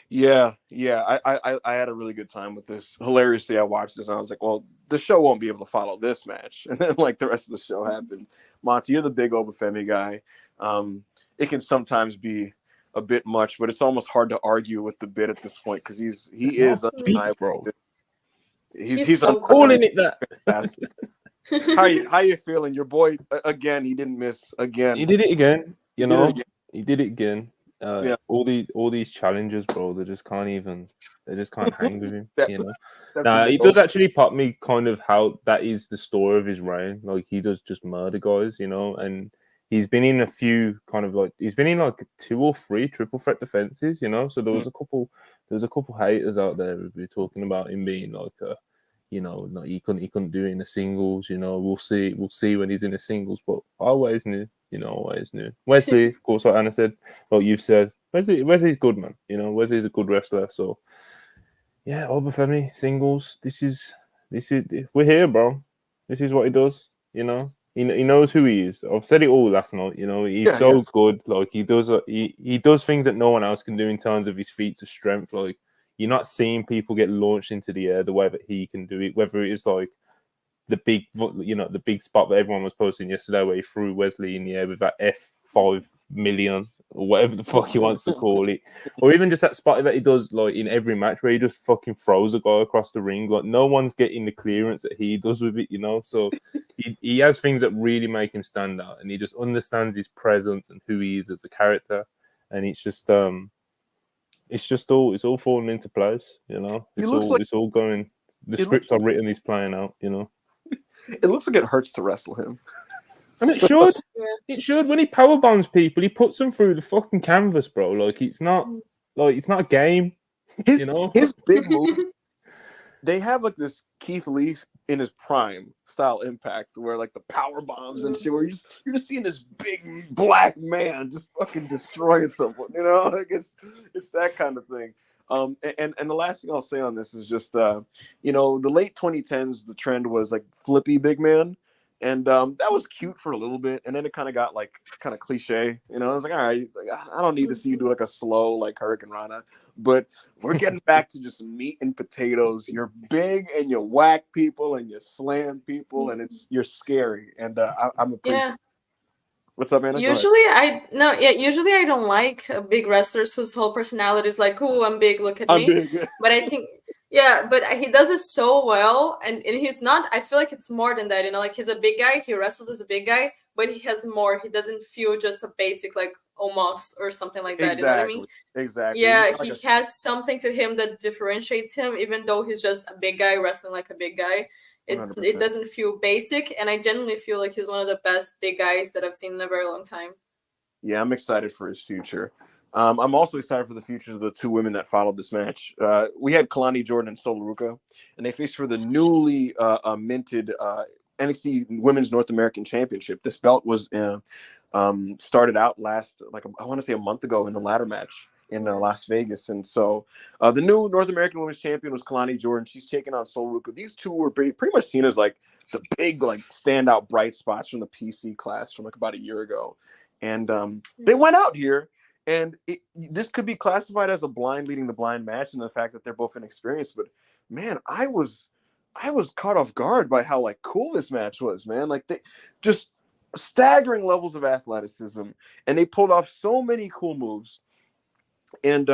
Yeah. I had a really good time with this. Hilariously, I watched this and I was like, well, the show won't be able to follow this match. And then like the rest of the show happened. Monty, you're the big Oba Femi guy. It can sometimes be a bit much, but it's almost hard to argue with the bit at this point because he is undeniable. He's so calling it that. How you feeling? Your boy again? He didn't miss again. He did it again. You know, he did it again. All these challenges, bro. They just can't hang with him. You know, now it does actually pop me kind of how that is the story of his reign. Like he does just murder guys, you know, and he's been in a few kind of like he's been in like 2 or 3 triple threat defenses, you know. So there was a couple haters out there who were talking about him being like you know, no, he couldn't do it in the singles, you know. We'll see when he's in the singles, but I always knew. Wesley, of course, like Anna said, like you've said, Wesley's good, man. You know, Wesley's a good wrestler. So yeah, Oba Femi, singles. This is we're here, bro. This is what he does. You know, he knows who he is. I've said it all last night. You know, he's good. Like he does things that no one else can do in terms of his feats of strength. Like you're not seeing people get launched into the air the way that he can do it. Whether it is like the big spot that everyone was posting yesterday where he threw Wesley in the air with that F5 million or whatever the fuck he wants to call it, or even just that spot that he does like in every match where he just fucking throws a guy across the ring. Like no one's getting the clearance that he does with it, you know. So he has things that really make him stand out, and he just understands his presence and who he is as a character, and it's all falling into place, you know. It's all going. The scripts are written, he's playing out, you know. It looks like it hurts to wrestle him. And it should. Yeah. It should. When he power bombs people, he puts them through the fucking canvas, bro. Like it's not a game. His You know? his big move. They have like this Keith Lee in his prime style Impact, where like the power bombs and shit, where you're just seeing this big black man just fucking destroying someone. You know, like it's that kind of thing. And the last thing I'll say on this is just you know, the late 2010s, the trend was like flippy big man. And that was cute for a little bit, and then it kind of got like kind of cliche, you know. I was like, all right, like, I don't need to see you do like a slow like Hurricane Rana, but we're getting back to just meat and potatoes. You're big and you whack people and you slam people, and you're scary, and I'm appreciative. Yeah. What's up, Anna? Usually I don't like big wrestlers whose whole personality is like, "Oh, I'm big, look at I'm me." big. But I think but he does it so well, and he's not. I feel like it's more than that. You know, like he's a big guy. He wrestles as a big guy, but he has more. He doesn't feel just a basic like Omos or something like that. You know what I mean? Exactly. Yeah, He's not he like has something to him that differentiates him, even though he's just a big guy wrestling like a big guy. a It 100%. doesn't feel basic, and I genuinely feel like he's one of the best big guys that I've seen in a very long time. Yeah, I'm excited for his future. I'm also excited for the futures of the two women that followed this match. We had Kalani Jordan and Sol Ruca, and they faced for the newly minted NXT Women's North American Championship. This belt was started out last, like I want to say a month ago in the ladder match in Las Vegas. And so the new North American Women's Champion was Kalani Jordan. She's taking on Sol Ruca. These two were pretty much seen as like the big, like standout bright spots from the PC class from like about a year ago. And they went out here, and this could be classified as a blind leading the blind match, and the fact that they're both inexperienced. But man, I was caught off guard by how like cool this match was, man. Like they just staggering levels of athleticism, and they pulled off so many cool moves. And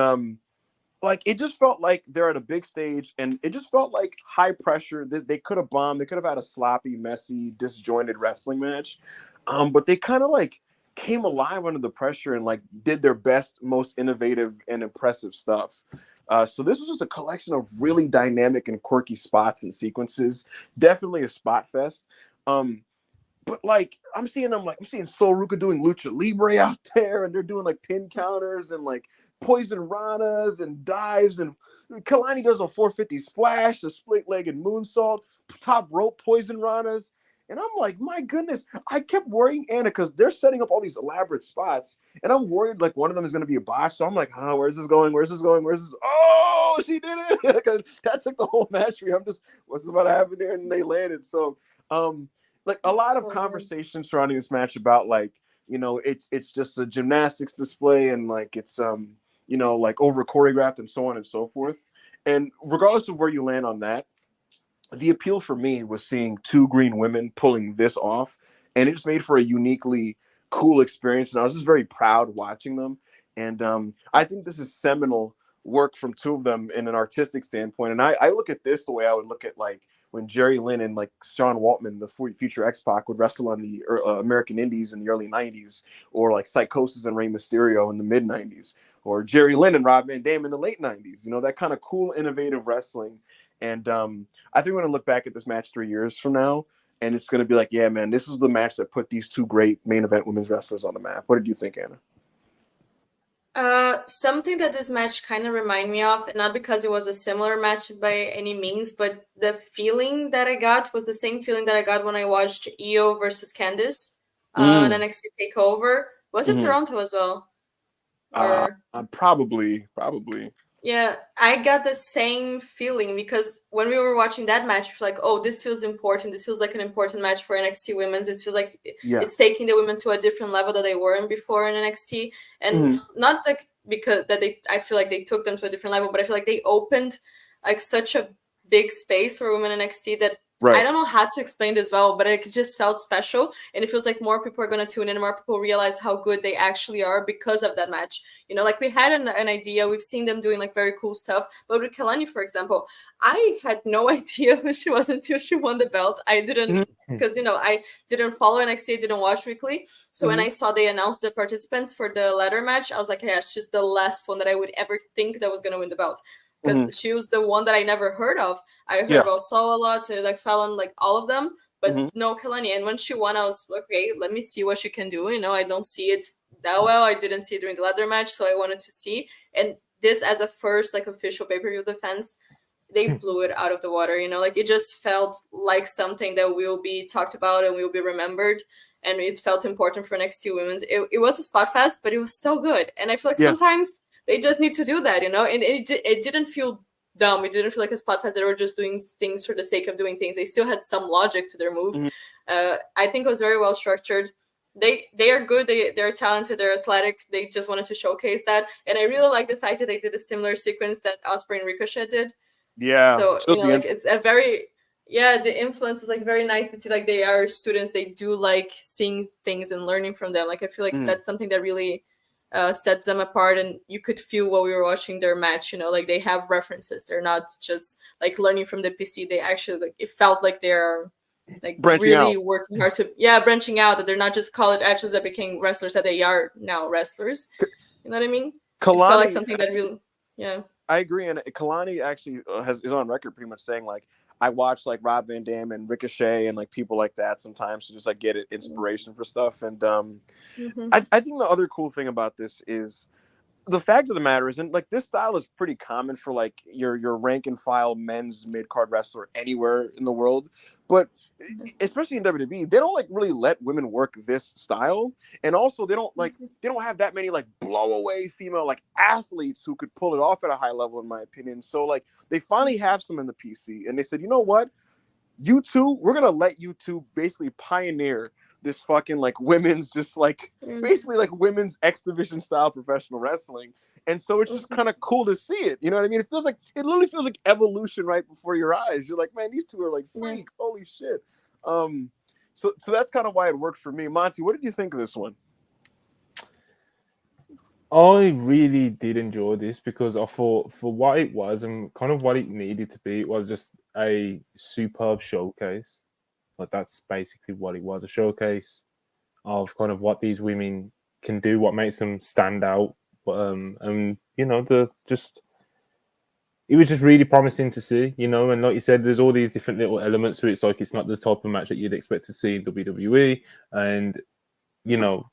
like it just felt like they're at a big stage, and it just felt like high pressure. They could have bombed. They could have had a sloppy, messy, disjointed wrestling match, but they kind of like came alive under the pressure and like did their best, most innovative and impressive stuff. So this was just a collection of really dynamic and quirky spots and sequences. Definitely a spot fest. But like I'm seeing Sol Ruca doing lucha libre out there, and they're doing like pin counters and like poison ranas and dives, and Kalani does a 450 splash, a split-legged moonsault, top rope poison ranas. And I'm like, my goodness, I kept worrying Anna because they're setting up all these elaborate spots, and I'm worried like one of them is going to be a botch. So I'm like, where's this going? Where's this going? Where's this? Oh, she did it! That took the whole match for me. I'm just, what's about to happen there? And they landed. So, like a lot of conversation surrounding this match about like, you know, it's just a gymnastics display, and like it's you know, like over choreographed and so on and so forth. And regardless of where you land on that, the appeal for me was seeing two green women pulling this off, and it just made for a uniquely cool experience. And I was just very proud watching them. And I think this is seminal work from two of them in an artistic standpoint. And I look at this the way I would look at like when Jerry Lynn and like Sean Waltman, the future X-Pac, would wrestle on the American Indies in the early 90s, or like Psychosis and Rey Mysterio in the mid 90s, or Jerry Lynn and Rob Van Dam in the late 90s. You know, that kind of cool, innovative wrestling. And I think we're going to look back at this match 3 years from now, and it's going to be like, yeah, man, this is the match that put these two great main event women's wrestlers on the map. What did you think, Anna? Something that this match kind of remind me of, not because it was a similar match by any means, but the feeling that I got was the same feeling that I got when I watched Io versus Candice on NXT Takeover. Was it Toronto as well? Or Probably. Yeah, I got the same feeling because when we were watching that match, like, oh, this feels important. This feels like an important match for NXT Women's. This feels like it's taking the women to a different level that they weren't before in NXT, and not like because I feel like they took them to a different level, but I feel like they opened like such a big space for women in NXT that. Right. I don't know how to explain this well, but it just felt special, and it feels like more people are going to tune in, and more people realize how good they actually are because of that match. You know, like we had an idea, we've seen them doing like very cool stuff, but with Kalani, for example, I had no idea who she was until she won the belt. I didn't, because, you know, I didn't follow NXT, I didn't watch weekly, so when I saw they announced the participants for the ladder match, I was like, yeah, she's the last one that I would ever think that was going to win the belt. Because she was the one that I never heard of. I heard about Saul a lot, like Fallon, like all of them, but Mhm. no Kalani. And when she won, I was like, okay, let me see what she can do. I don't see it that well. I didn't see it during the ladder match, so I wanted to see. And this as a first official pay-per-view defense, they blew it out of the water. It just felt like something that will be talked about and will be remembered. And it felt important for NXT Women's. It was a spot fest, but it was so good. And I feel like sometimes they just need to do that, and it didn't feel dumb. It didn't feel like a spot fest. They were just doing things for the sake of doing things. They still had some logic to their moves. I think it was very well structured. They are good. They're talented. They're athletic. They just wanted to showcase that. And I really like the fact that they did a similar sequence that Ospreay and Ricochet did. Yeah. So it's a very the influence is very nice to see. They are students. They do like seeing things and learning from them. I feel like that's something that really sets them apart, and you could feel while we were watching their match. They have references. They're not just learning from the PC. They actually it felt like they're branching really out. working hard to branching out. That they're not just college athletes that became wrestlers. That they are now wrestlers. You know what I mean? It felt like something that really I agree, and Kalani actually is on record pretty much saying I watch Rob Van Dam and Ricochet and people like that sometimes to just get inspiration for stuff. And I think the other cool thing about this is the fact of the matter is, and this style is pretty common for your rank and file men's mid card wrestler anywhere in the world, but especially in WWE, they don't really let women work this style, and also they don't they don't have that many blow away female athletes who could pull it off at a high level, in my opinion. So they finally have some in the PC, and they said, you know what, you two, we're gonna let you two basically pioneer this fucking women's basically women's X division style professional wrestling. And so it's just kind of cool to see it. You know what I mean? It literally feels like evolution right before your eyes. You're like, man, these two are freaks. Holy shit. So that's kind of why it worked for me. Monty, what did you think of this one? I really did enjoy this because I thought for what it was and kind of what it needed to be, it was just a superb showcase. That's basically what it was, a showcase of kind of what these women can do, what makes them stand out. And it was just really promising to see, and like you said, there's all these different little elements to it. It's it's not the type of match that you'd expect to see in WWE, and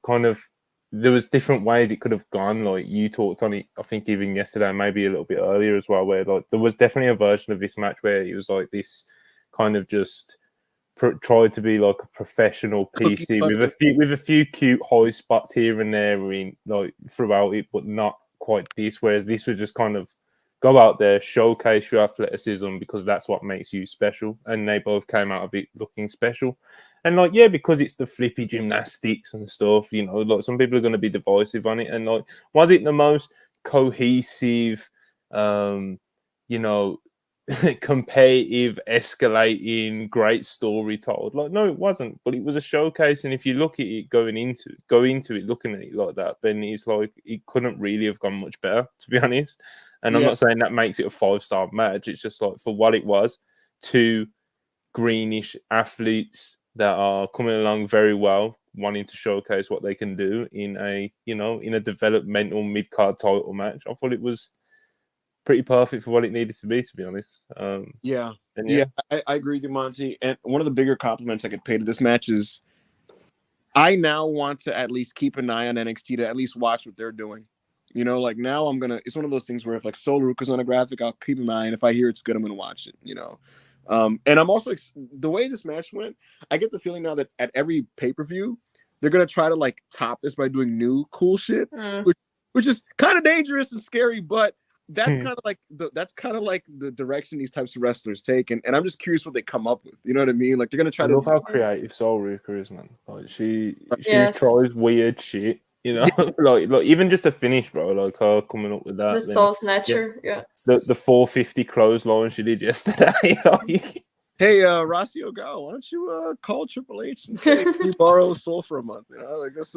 kind of there was different ways it could have gone. You talked on it, I think even yesterday, maybe a little bit earlier as well, where there was definitely a version of this match where it was this kind of just tried to be a professional PC with a few cute high spots here and there in throughout it, but not quite this. Whereas this was just kind of go out there, showcase your athleticism because that's what makes you special. And they both came out of it looking special. And because it's the flippy gymnastics and stuff, some people are going to be divisive on it. And was it the most cohesive, competitive, escalating, great story told? No, it wasn't. But it was a showcase, and if you look at it go into it looking at it like that, then it's it couldn't really have gone much better, to be honest. And I'm not saying that makes it a 5-star match. It's just for what it was, two greenish athletes that are coming along very well, wanting to showcase what they can do in a in a developmental mid-card title match. I thought it was pretty perfect for what it needed to be honest. I agree with you, Monty. And one of the bigger compliments I could pay to this match is I now want to at least keep an eye on NXT to at least watch what they're doing. Now it's one of those things where if Soul Ruka's on a graphic, I'll keep an eye, and if I hear it's good, I'm gonna watch it. And I'm also the way this match went, I get the feeling now that at every pay-per-view they're gonna try to top this by doing new cool shit, which is kind of dangerous and scary, but that's kind of the direction these types of wrestlers take, and I'm just curious what they come up with. You know what I mean? They're gonna try to love how creative Soul Ruka is, man. She tries weird shit. Even just a finish, bro. Her coming up with that. The Soul Snatcher, The 450 clothesline she did yesterday. Hey, Rossio Gal, why don't you call Triple H and say you borrow Soul for a month? This.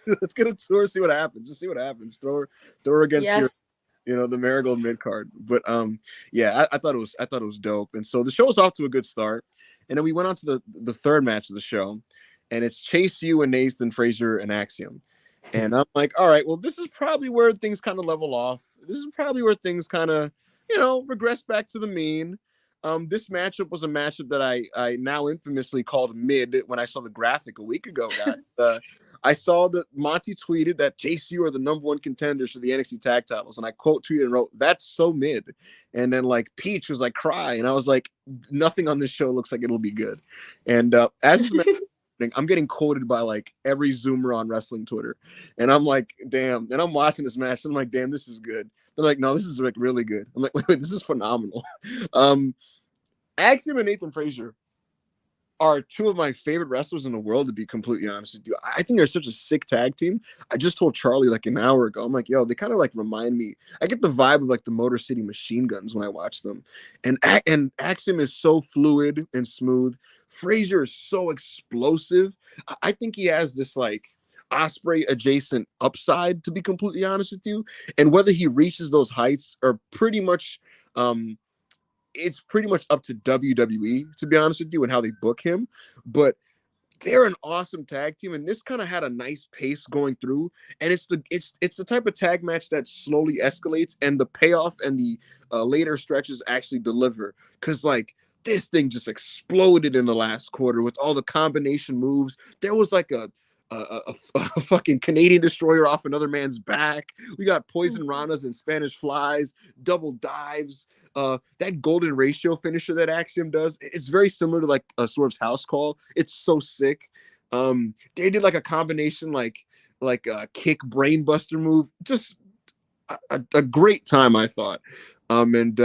Let's get a tour, see what happens. Just see what happens. Throw her against the Marigold mid card. But I thought it was dope. And so the show was off to a good start. And then we went on to the third match of the show. And it's Chase U and Nathan Frazier and Axiom. And I'm like, all right, well, this is probably where things kind of level off. This is probably where things kind of, regress back to the mean. This matchup was a matchup that I now infamously called mid when I saw the graphic a week ago, guys. I saw that Monty tweeted that JCU are the #1 contenders for the NXT tag titles, and I quote tweeted and wrote, "That's so mid." And then like Peach was like, "Cry," and I was like, "Nothing on this show looks like it'll be good." And as the I'm getting quoted by like every Zoomer on wrestling Twitter, and I'm like, "Damn!" And I'm watching this match, and I'm like, "Damn, this is good." They're like, "No, this is like really good." I'm like, "Wait, this is phenomenal." Axiom and Nathan Frazier are two of my favorite wrestlers in the world, to be completely honest with you. I think they're such a sick tag team. I just told Charlie like an hour ago, I'm like, yo, they kind of like remind me. I get the vibe of like the Motor City Machine Guns when I watch them. And Axiom is so fluid and smooth. Frazier is so explosive. I think he has this like Osprey adjacent upside, to be completely honest with you. And whether he reaches those heights are pretty much it's pretty much up to WWE, to be honest with you, and how they book him. But they're an awesome tag team, and this kind of had a nice pace going through. And it's the type of tag match that slowly escalates, and the payoff and the later stretches actually deliver. Because like this thing just exploded in the last quarter with all the combination moves. There was like a fucking Canadian destroyer off another man's back. We got poison ranas and Spanish flies, double dives. That golden ratio finisher that Axiom does, it's very similar to like a Swerve's house call. It's so sick. They did like a combination like a kick brainbuster move. Just a great time, I thought. And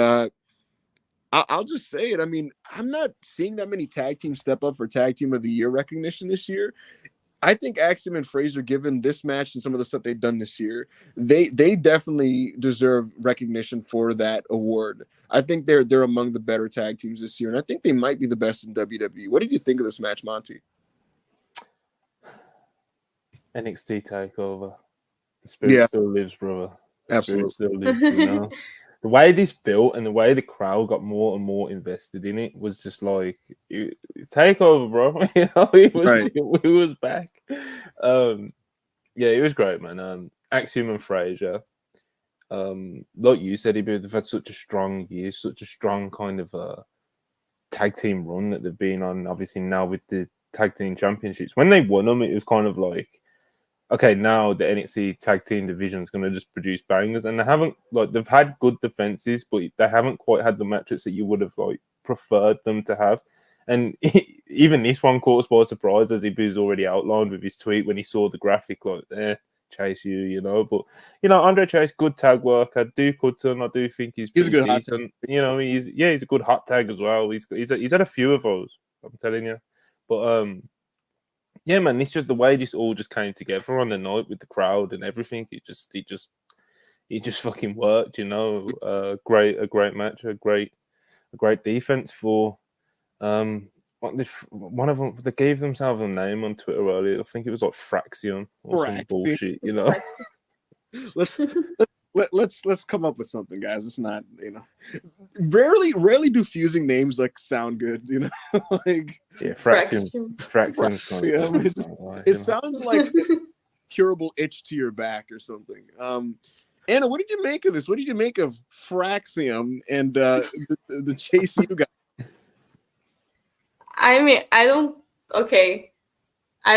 I'll just say it. I mean, I'm not seeing that many tag teams step up for tag team of the year recognition this year. I think Axiom and Frazier, given this match and some of the stuff they've done this year, they definitely deserve recognition for that award. I think they're among the better tag teams this year, and I think they might be the best in WWE. What did you think of this match, Monty? NXT takeover. The spirit still lives, brother. The Absolutely. spirit still lives, you know. The way this built and the way the crowd got more and more invested in it was just like take over, bro. You know, it was back. Yeah, it was great, man. Axiom and Frazier, like you said, they've had such a strong year, such a strong kind of tag team run that they've been on. Obviously now with the tag team championships, when they won them, it was kind of like, okay, now the NXT tag team division is going to just produce bangers, and they've had good defenses, but they haven't quite had the matches that you would have like preferred them to have. And even this one caught us by surprise, as Ibu's already outlined with his tweet when he saw the graphic, like, Chase you know. But you know, Andre Chase, good tag work. I do think he's a good hot decent. You know, he's a good hot tag as well. He's had a few of those, I'm telling you. But yeah, man, it's just the way this all just came together on the night with the crowd and everything. It just fucking worked, you know. A great match, a great defense for one of them. They gave themselves a name on Twitter earlier. I think it was like Fraxion or some bullshit, you know. Let's come up with something, guys. It's not, you know, rarely do fusing names like sound good, you know. Like Fraxion. Yeah, it sounds like a curable itch to your back or something. Anna, what did you make of this? What did you make of Fraxium and the Chase you got? I mean, I don't think I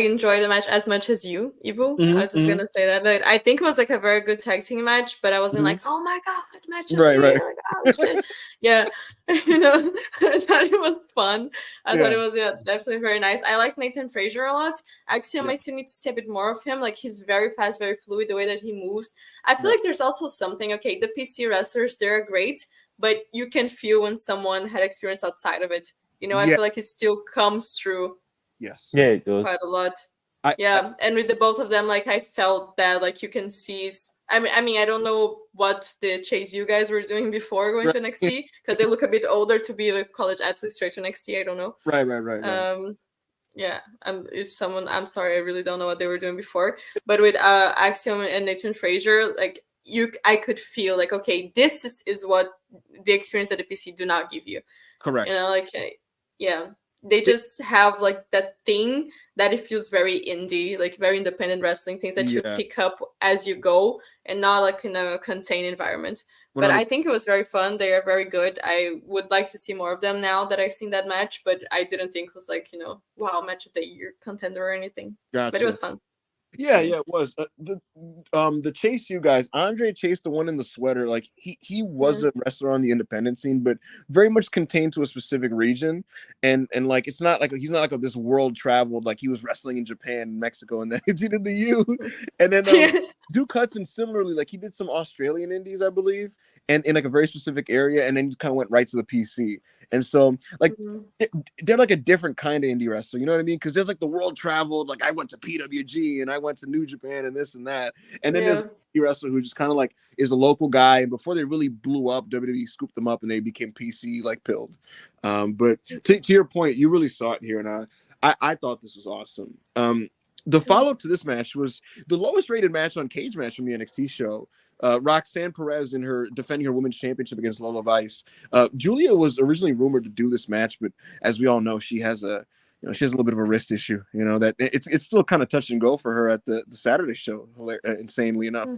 enjoy the match as much as you, Ibu. I'm just gonna say that. Like, I think it was like a very good tag team match, but I wasn't like, oh my god, match of the year. Like, oh shit. Yeah. You know, I thought it was fun. I thought it was definitely very nice. I like Nathan Frazier a lot. Axiom, I still need to see a bit more of him. Like, he's very fast, very fluid, the way that he moves. I feel like there's also something, the PC wrestlers, they're great, but you can feel when someone had experience outside of it. You know, I feel like it still comes through. Yes. Yeah, it does. Quite a lot. And with the both of them, like, I felt that, like, you can see. I mean, I don't know what the Chase you guys were doing before going to NXT, because they look a bit older to be like college athletes straight to NXT. I don't know. Right. Yeah. I'm sorry, I really don't know what they were doing before. But with Axiom and Nathan Frazier, like, I could feel like, okay, this is what the experience that the PC do not give you. Correct. You know, like, they just have like that thing that it feels very indie, like very independent wrestling, things that you pick up as you go and not like in a contained environment. But I think it was very fun. They are very good. I would like to see more of them now that I've seen that match, but I didn't think it was like, wow, match of the year contender or anything. Gotcha. But it was fun. Yeah, it was. The Chase U guys, Andre Chase, the one in the sweater, like he was a wrestler on the independent scene, but very much contained to a specific region. And like it's not like he's not like this world traveled, like he was wrestling in Japan, Mexico, and then he did the U. And then Duke Hudson similarly, like he did some Australian indies, I believe, and in like a very specific area, and then he kind of went right to the PC. And so, like, they're like a different kind of indie wrestler, you know what I mean? Because there's like the world traveled, like I went to PWG and I went to New Japan and this and that. And then there's a indie wrestler who just kind of like is a local guy. And before they really blew up, WWE scooped them up and they became PC like pilled. But to your point, you really saw it here. And I thought this was awesome. The follow-up to this match was the lowest rated match on Cage Match from the NXT show. Roxanne Perez in her defending her women's championship against Lola Vice. Julia was originally rumored to do this match, but as we all know, she has a little bit of a wrist issue. That it's still kind of touch and go for her at the Saturday show. Insanely enough,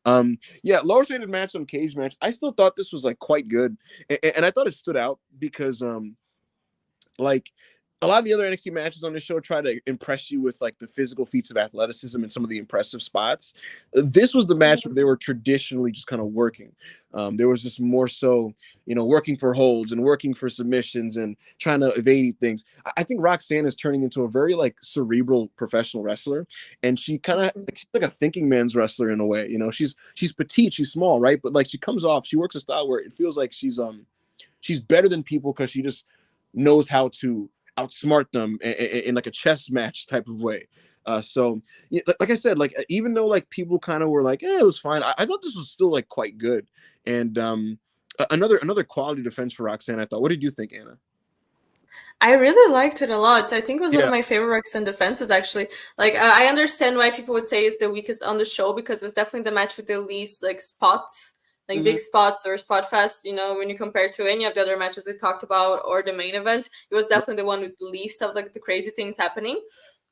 but lowest rated match on Cage Match. I still thought this was like quite good, and I thought it stood out because like a lot of the other NXT matches on this show try to impress you with like the physical feats of athleticism and some of the impressive spots. This was the match where they were traditionally just kind of working. There was just more so, working for holds and working for submissions and trying to evade things. I think Roxanne is turning into a very like cerebral professional wrestler, and she kind of she's like a thinking man's wrestler in a way. She's petite, she's small, right? But like she works a style where it feels like she's better than people because she just knows how to outsmart them in like a chess match type of way. So like I said, like even though like people kind of were like, it was fine, I thought this was still like quite good. And another quality defense for Roxanne, I thought. What did you think, Anna? I really liked it a lot. I think it was one of my favorite Roxanne defenses, actually. Like, I understand why people would say it's the weakest on the show because it was definitely the match with the least like spots. Like big spots or spot fest, when you compare to any of the other matches we talked about or the main event, it was definitely the one with the least of like the crazy things happening.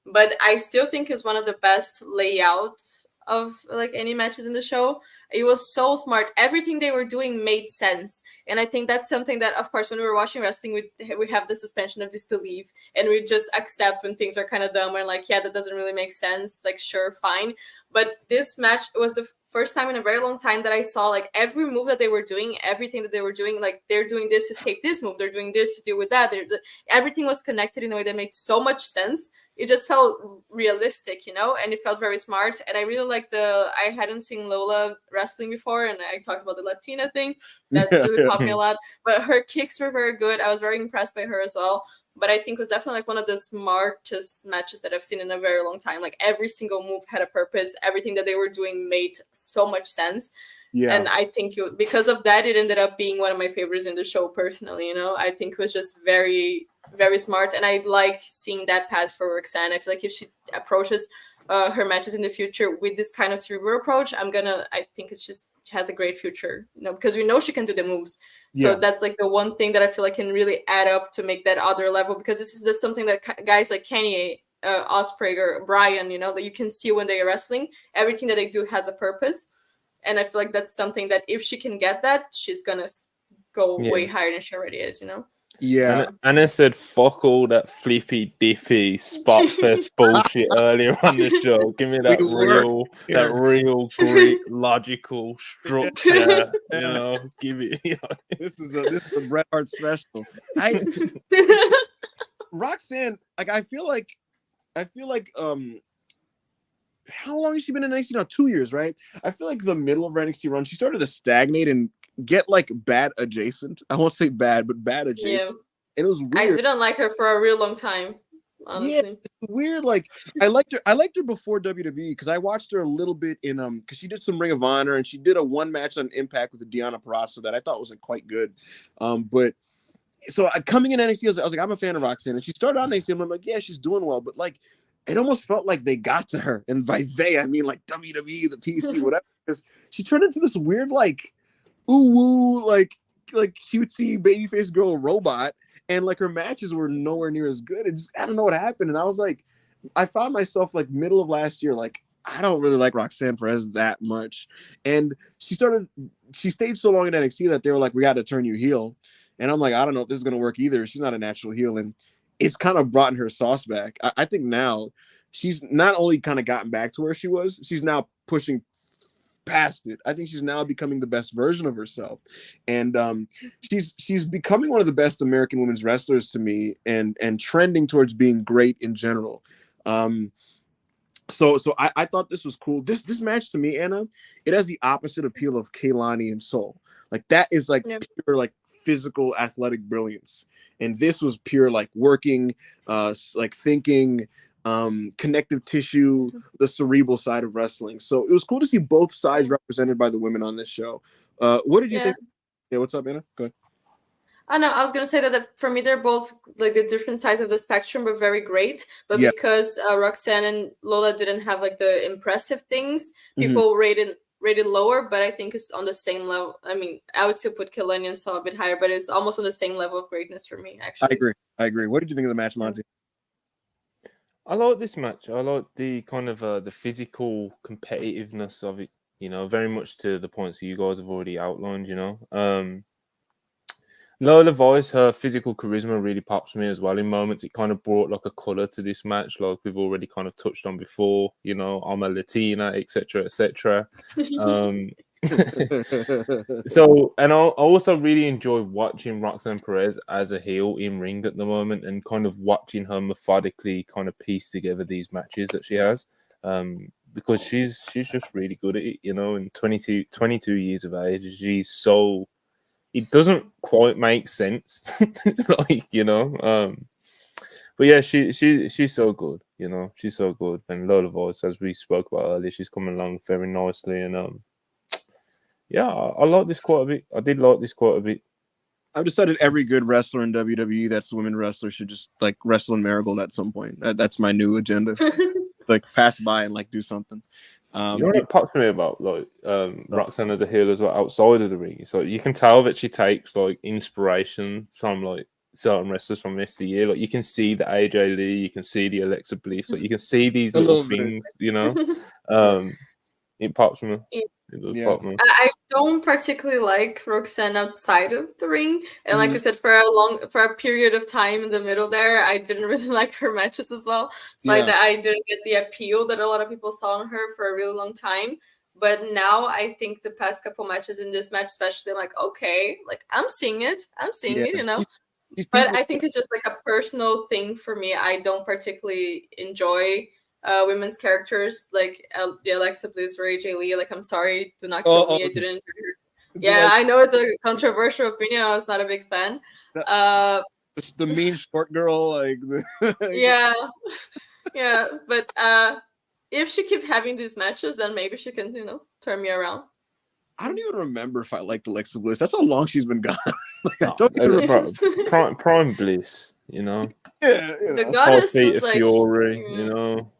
But I still think it's one of the best layouts of like any matches in the show. It was so smart. Everything they were doing made sense. And I think that's something that, of course, when we were watching wrestling, we have the suspension of disbelief and we just accept when things are kind of dumb and like, that doesn't really make sense. Like, sure, fine. But this match was the first time in a very long time that I saw like every move that they were doing, everything that they were doing, like they're doing this to escape this move, they're doing this to deal with that. Everything was connected in a way that made so much sense. It just felt realistic, and it felt very smart. And I really like I hadn't seen Lola wrestling before, and I talked about the Latina thing. That really taught me a lot. But her kicks were very good. I was very impressed by her as well. But I think it was definitely like one of the smartest matches that I've seen in a very long time. Like every single move had a purpose. Everything that they were doing made so much sense. Yeah. And I think because of that, it ended up being one of my favorites in the show personally. I think it was just very, very smart. And I like seeing that path for Roxanne. I feel like if she approaches her matches in the future with this kind of cerebral approach, I think she has a great future, because we know she can do the moves. So that's like the one thing that I feel like can really add up to make that other level, because this is just something that guys like Kenny, Ospreay, or Brian, that you can see when they are wrestling. Everything that they do has a purpose. And I feel like that's something that if she can get that, she's going to go way higher than she already is, Yeah. Anna said, fuck all that flippy dippy spot fest bullshit earlier on the show. Give me that real Greek logical structure. Give it. This is a Bret Hart special. Roxanne, like I feel like how long has she been in NXT now? 2 years, right? I feel like the middle of her NXT run, she started to stagnate and get like bad adjacent. I won't say bad, but bad adjacent. Yeah. And it was weird. I didn't like her for a real long time, honestly. Yeah, it's weird. Like I liked her before WWE because I watched her a little bit in because she did some Ring of Honor and she did a one match on Impact with the Deonna Purrazzo that I thought was like quite good. But so coming in NXT, I was like, I'm a fan of Roxanne, and she started on NXT. And I'm like, yeah, she's doing well, but like it almost felt like they got to her, and by they I mean like WWE, the PC, whatever. Because she turned into this weird like ooh like cutesy babyface girl robot, and like her matches were nowhere near as good. And just I don't know what happened, and I was like, I found myself like middle of last year like I don't really like Roxanne Perez that much. And she stayed so long in NXT that they were like, we got to turn you heel. And I'm like, I don't know if this is going to work either. She's not a natural heel. And it's kind of brought her sauce back. I think now she's not only kind of gotten back to where she was, she's now pushing past it. I think she's now becoming the best version of herself. And she's becoming one of the best American women's wrestlers to me, and trending towards being great in general. So I thought this was cool. This match to me, Anna, it has the opposite appeal of Kaylani and Soul. Like that is like pure like physical athletic brilliance. And this was pure like working, like thinking, connective tissue, the cerebral side of wrestling. So it was cool to see both sides represented by the women on this show. What did you think? Yeah, what's up, Anna? Go ahead. I know. I was gonna say that for me, they're both like the different sides of the spectrum, but very great. But because Roxanne and Lola didn't have like the impressive things, people rated lower. But I think it's on the same level. I mean, I would still put Kelani and Saw a bit higher, but it's almost on the same level of greatness for me. Actually, I agree. What did you think of the match, Monty? I like this match. I like the kind of the physical competitiveness of it. You know, very much to the points that you guys have already outlined. You know. Lola Voice, her physical charisma really pops me as well in moments. It kind of brought like a colour to this match, like we've already kind of touched on before. You know, I'm a Latina, etc., etc. So, and I also really enjoy watching Roxanne Perez as a heel in ring at the moment, and kind of watching her methodically kind of piece together these matches that she has. Because she's just really good at it, you know. And 22 years of age, she's so. It doesn't quite make sense, like, you know. But yeah, she's so good, you know. She's so good. And Lola Voice, as we spoke about earlier, she's coming along very nicely. And yeah, I like this quite a bit. I did like this quite a bit. I've decided every good wrestler in WWE that's a women wrestler should just like wrestle in Marigold at some point. That's my new agenda. Like pass by and like do something. You know what pops me about like Roxanne as a heel as well outside of the ring? So you can tell that she takes like inspiration from like certain wrestlers from yesteryear. Like you can see the AJ Lee, you can see the Alexa Bliss, like you can see these little things, you know. It pops me. It does pop me. I don't particularly like Roxanne outside of the ring, and like I said, for a period of time in the middle there, I didn't really like her matches as well. So I didn't get the appeal that a lot of people saw in her for a really long time. But now I think the past couple matches in this match, especially, I'm like, okay, like I'm seeing it, you know. But I think it's just like a personal thing for me. I don't particularly enjoy women's characters like the Alexa Bliss or AJ Lee. Like, I'm sorry, do not kill me. I didn't enjoy her. Yeah, I know it's a controversial opinion. I was not a big fan. The mean short girl, like yeah. But if she keeps having these matches, then maybe she can, you know, turn me around. I don't even remember if I liked Alexa Bliss. That's how long she's been gone. Like, I don't even remember. Prime Bliss, you know. Yeah, you the know. goddess is like Fury, you know.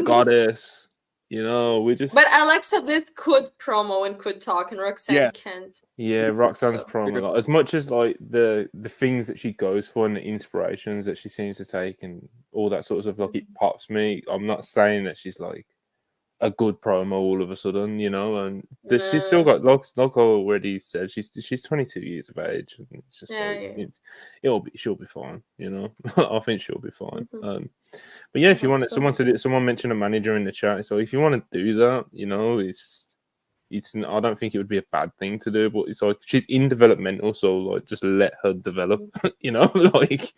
Goddess, you know. We just. But Alexa Bliss could promo and could talk, and Roxanne can't. Yeah, Roxanne's promo. Like, as much as like the things that she goes for and the inspirations that she seems to take and all that sort of stuff, like it pops me. I'm not saying that she's like a good promo all of a sudden, you know, and she's still got like I already said, she's 22 years of age, and it's just she'll be fine, you know. I think she'll be fine. But yeah, if you want someone mentioned a manager in the chat, so if you want to do that, you know, it's I don't think it would be a bad thing to do, but it's like she's in developmental, so like just let her develop, you know, like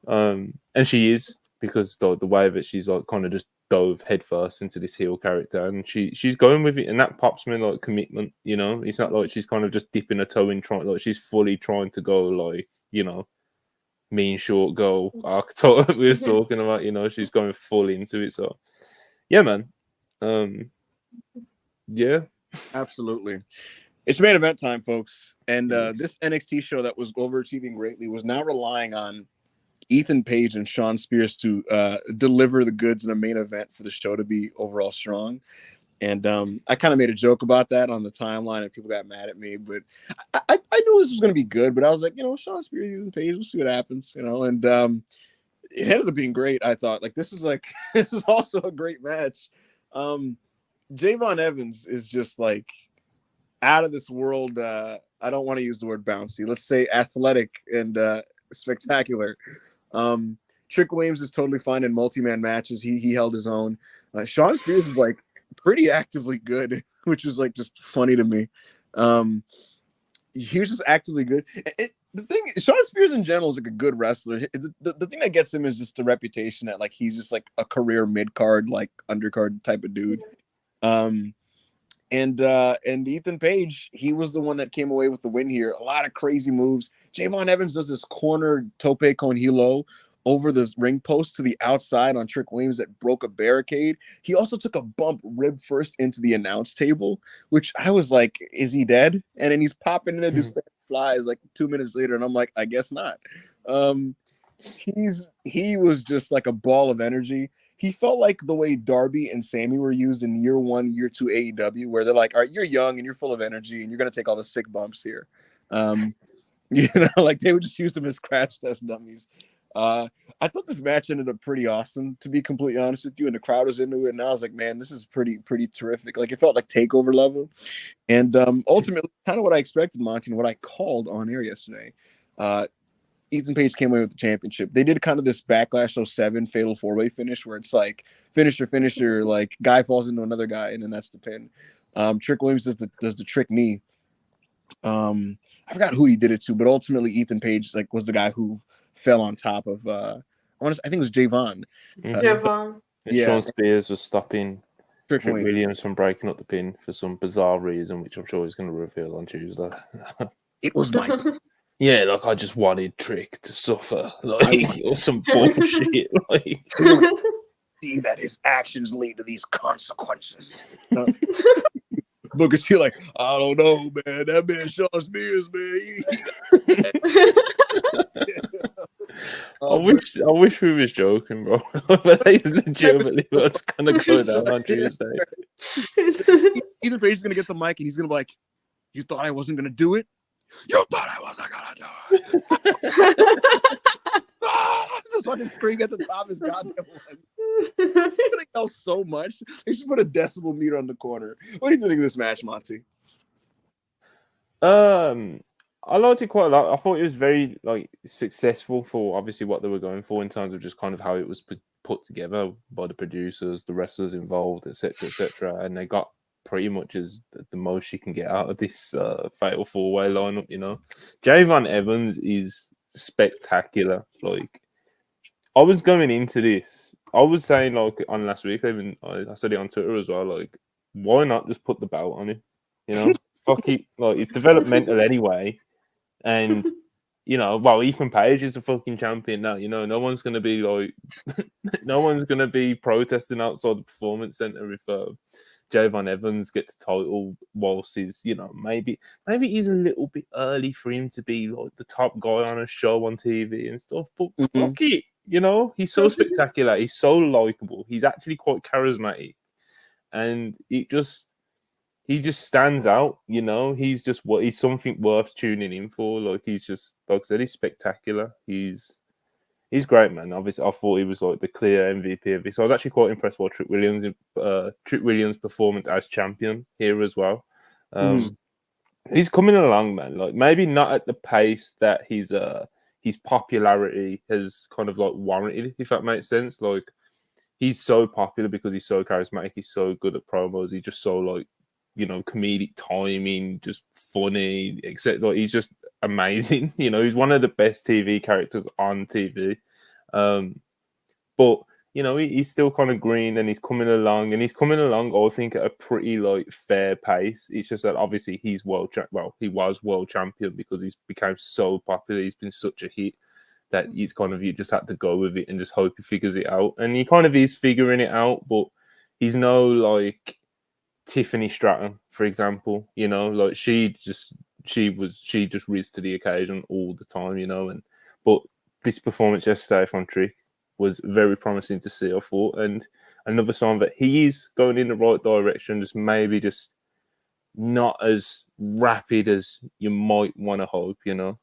and she is, because the way that she's like kind of just dove headfirst into this heel character, and she's going with it, and that pops me like commitment, you know. It's not like she's kind of just dipping her toe in, trying, like she's fully trying to go, like, you know, mean short girl archetype we were talking about, you know. She's going full into it. So yeah, man. Yeah, absolutely. It's main event time, folks, and this NXT show that was overachieving greatly was now relying on Ethan Page and Sean Spears to deliver the goods in a main event for the show to be overall strong. And I kind of made a joke about that on the timeline, and people got mad at me. But I knew this was going to be good. But I was like, you know, Sean Spears, Ethan Page, we'll see what happens, you know. And it ended up being great. I thought, like, this is also a great match. Javon Evans is just like out of this world. I don't want to use the word bouncy. Let's say athletic and spectacular. Trick Williams is totally fine in multi-man matches. He held his own. Sean Spears is like pretty actively good, which is like just funny to me. He was just actively good. The thing, Sean Spears in general is like a good wrestler. The thing that gets him is just the reputation that like he's just like a career mid card, like undercard type of dude. And Ethan Page, he was the one that came away with the win here. A lot of crazy moves. Javon Evans does this corner tope con hilo over the ring post to the outside on Trick Williams that broke a barricade. He also took a bump rib first into the announce table, which I was like, is he dead? And then he's popping in and do flies like 2 minutes later, and I'm like, I guess not. He was just like a ball of energy. He felt like the way Darby and Sammy were used in year 1, year 2 AEW, where they're like, all right, you're young and you're full of energy and you're going to take all the sick bumps here. Like they would just use them as crash test dummies. I thought this match ended up pretty awesome, to be completely honest with you. And the crowd was into it. And I was like, man, this is pretty terrific. Like it felt like takeover level. And ultimately, kind of what I expected, Monty, and what I called on air yesterday. Ethan Page came away with the championship. They did kind of this Backlash 07 fatal 4-way finish where it's like finisher, like guy falls into another guy, and then that's the pin. Trick Williams does the trick knee. I forgot who he did it to, but ultimately Ethan Page like was the guy who fell on top of I think it was Javon. Javon. Sean Spears was stopping Trick Williams from breaking up the pin for some bizarre reason, which I'm sure he's going to reveal on Tuesday. It was my yeah, like I just wanted Trick to suffer, like or some bullshit. Like see that his actions lead to these consequences. Booker T like, I don't know, man. That man Sean Spears, man. I wish we was joking, bro. But he's legitimately what's gonna go down on Tuesday. Either Page is gonna get the mic and he's gonna be like, "You thought I wasn't gonna do it? You thought I wasn't gonna do it." Just fucking screaming at the top of his goddamn lungs. He's gonna yell so much. They should put a decibel meter on the corner. What do you think of this match, Monty? I liked it quite a lot. I thought it was very like successful for obviously what they were going for in terms of just kind of how it was put together by the producers, the wrestlers involved, etc., and they got pretty much as the most you can get out of this fatal 4-way lineup. You know, Javon Evans is spectacular. Like I was going into this, I was saying like on last week, even I said it on Twitter as well. Like, why not just put the belt on him? You know, fuck it. Like it's developmental anyway. And you know, well, Ethan Page is a fucking champion now. You know, no one's gonna be like, no one's gonna be protesting outside the performance center if Javon Evans gets a title whilst he's, you know, maybe he's a little bit early for him to be like the top guy on a show on TV and stuff. But fuck it, you know, he's so spectacular. He's so likable. He's actually quite charismatic, and he just stands out. You know, he's something worth tuning in for. Like he's just, like I said, he's spectacular. He's great, man. Obviously, I thought he was like the clear MVP of this. I was actually quite impressed by Trick Williams' performance as champion here as well. He's coming along, man. Like maybe not at the pace that his popularity has kind of like warranted, if that makes sense. Like he's so popular because he's so charismatic. He's so good at promos. He's just so like, you know, comedic timing, just funny, except like he's just amazing. You know, he's one of the best TV characters on TV. But you know, he's still kind of green and he's coming along, I think, at a pretty like fair pace. It's just that obviously he was world champion because he's become so popular. He's been such a hit that he's kind of, you just had to go with it and just hope he figures it out. And he kind of is figuring it out, but he's no like Tiffany Stratton, for example. You know, like she just rose to the occasion all the time, you know. But this performance yesterday from Trick was very promising to see, I thought, and another sign that he is going in the right direction, just maybe just not as rapid as you might want to hope, you know.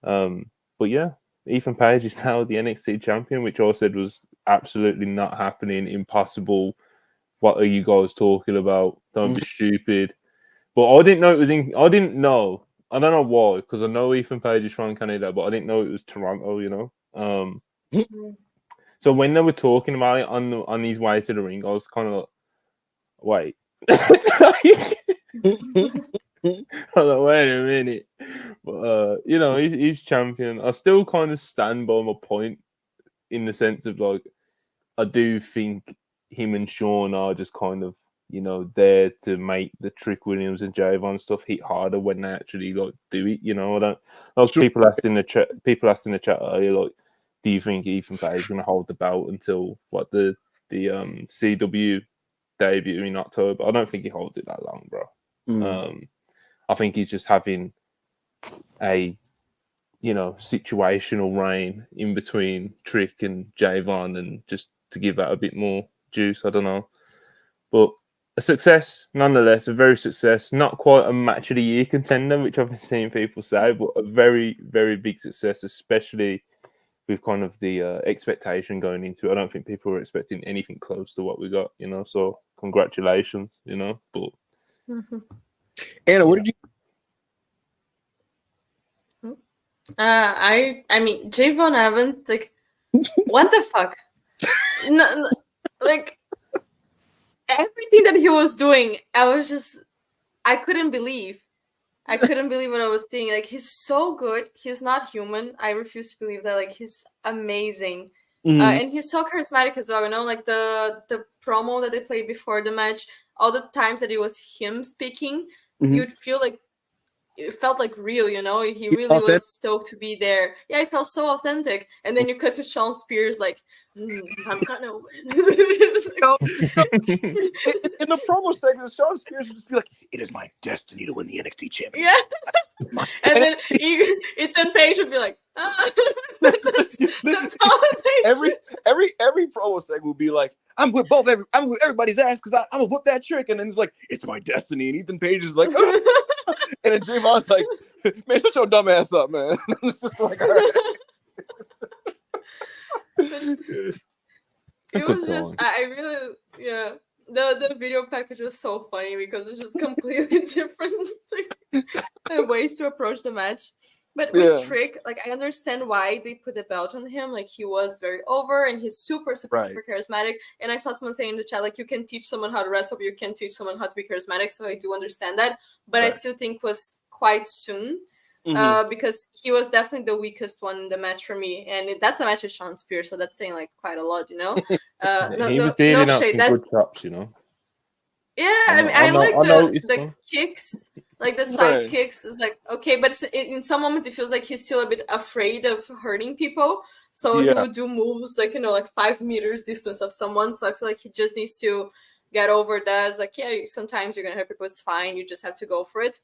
But yeah, Ethan Page is now the NXT champion, which I said was absolutely not happening, impossible, what are you guys talking about? Don't be stupid. But I didn't know it was in. I didn't know. I don't know why, because I know Ethan Page is from Canada, but I didn't know it was Toronto. So when they were talking about it on his way to the ring, I was kind of like, wait. I was like, wait a minute. But he's champion. I still kind of stand by my point in the sense of like, I do think him and Sean are just kind of, there to make the Trick Williams and Javon stuff hit harder when they actually like do it. I don't. Like people asked in the chat. People asked in the chat earlier, like, do you think Ethan Page is going to hold the belt until what the CW debut in October? I don't think he holds it that long, bro. I think he's just having a situational reign in between Trick and Javon, and just to give that a bit more juice. I don't know, but a success nonetheless. A very success. Not quite a match of the year contender, which I've been seeing people say, but a very, very big success, especially with kind of the expectation going into it. I don't think people were expecting anything close to what we got, so congratulations, but Anna, what did you I mean Javon Evans, like, what the fuck? No, like, everything that he was doing, I couldn't believe what I was seeing. Like, he's so good. He's not human. I refuse to believe that. Like, he's amazing. And he's so charismatic as well. Like the promo that they played before the match, all the times that it was him speaking, you'd feel like it felt like real, he really was stoked to be there. Yeah, it felt so authentic. And then you cut to Sean Spears like, I'm gonna win. in the promo segment, Sean Spears would just be like, "It is my destiny to win the NXT championship." Yeah. And then Ethan Page would be like, that's all every promo segment would be like, I'm with everybody's ass because I'm gonna whip that trick, and then it's like, it's my destiny, and Ethan Page is like, oh. And then Javon's like, man, shut your dumb ass up, man. It's just like, all right. It was just, I really, yeah. The video package was so funny because it's just completely different ways to approach the match. But with Trick, like, I understand why they put the belt on him. Like, he was very over, and he's super charismatic. And I saw someone saying in the chat, like, you can teach someone how to wrestle, but you can teach someone how to be charismatic. So I do understand that. But I still think was quite soon. Because he was definitely the weakest one in the match for me. And that's a match with Sean Spears, so that's saying, like, quite a lot, he was dealing out some good chops, Yeah, I like the kicks, like the side kicks is like, okay, but in some moments it feels like he's still a bit afraid of hurting people. So he would do moves like, like 5 meters distance of someone. So I feel like he just needs to get over that. It's like, yeah, sometimes you're going to hurt people. It's fine. You just have to go for it.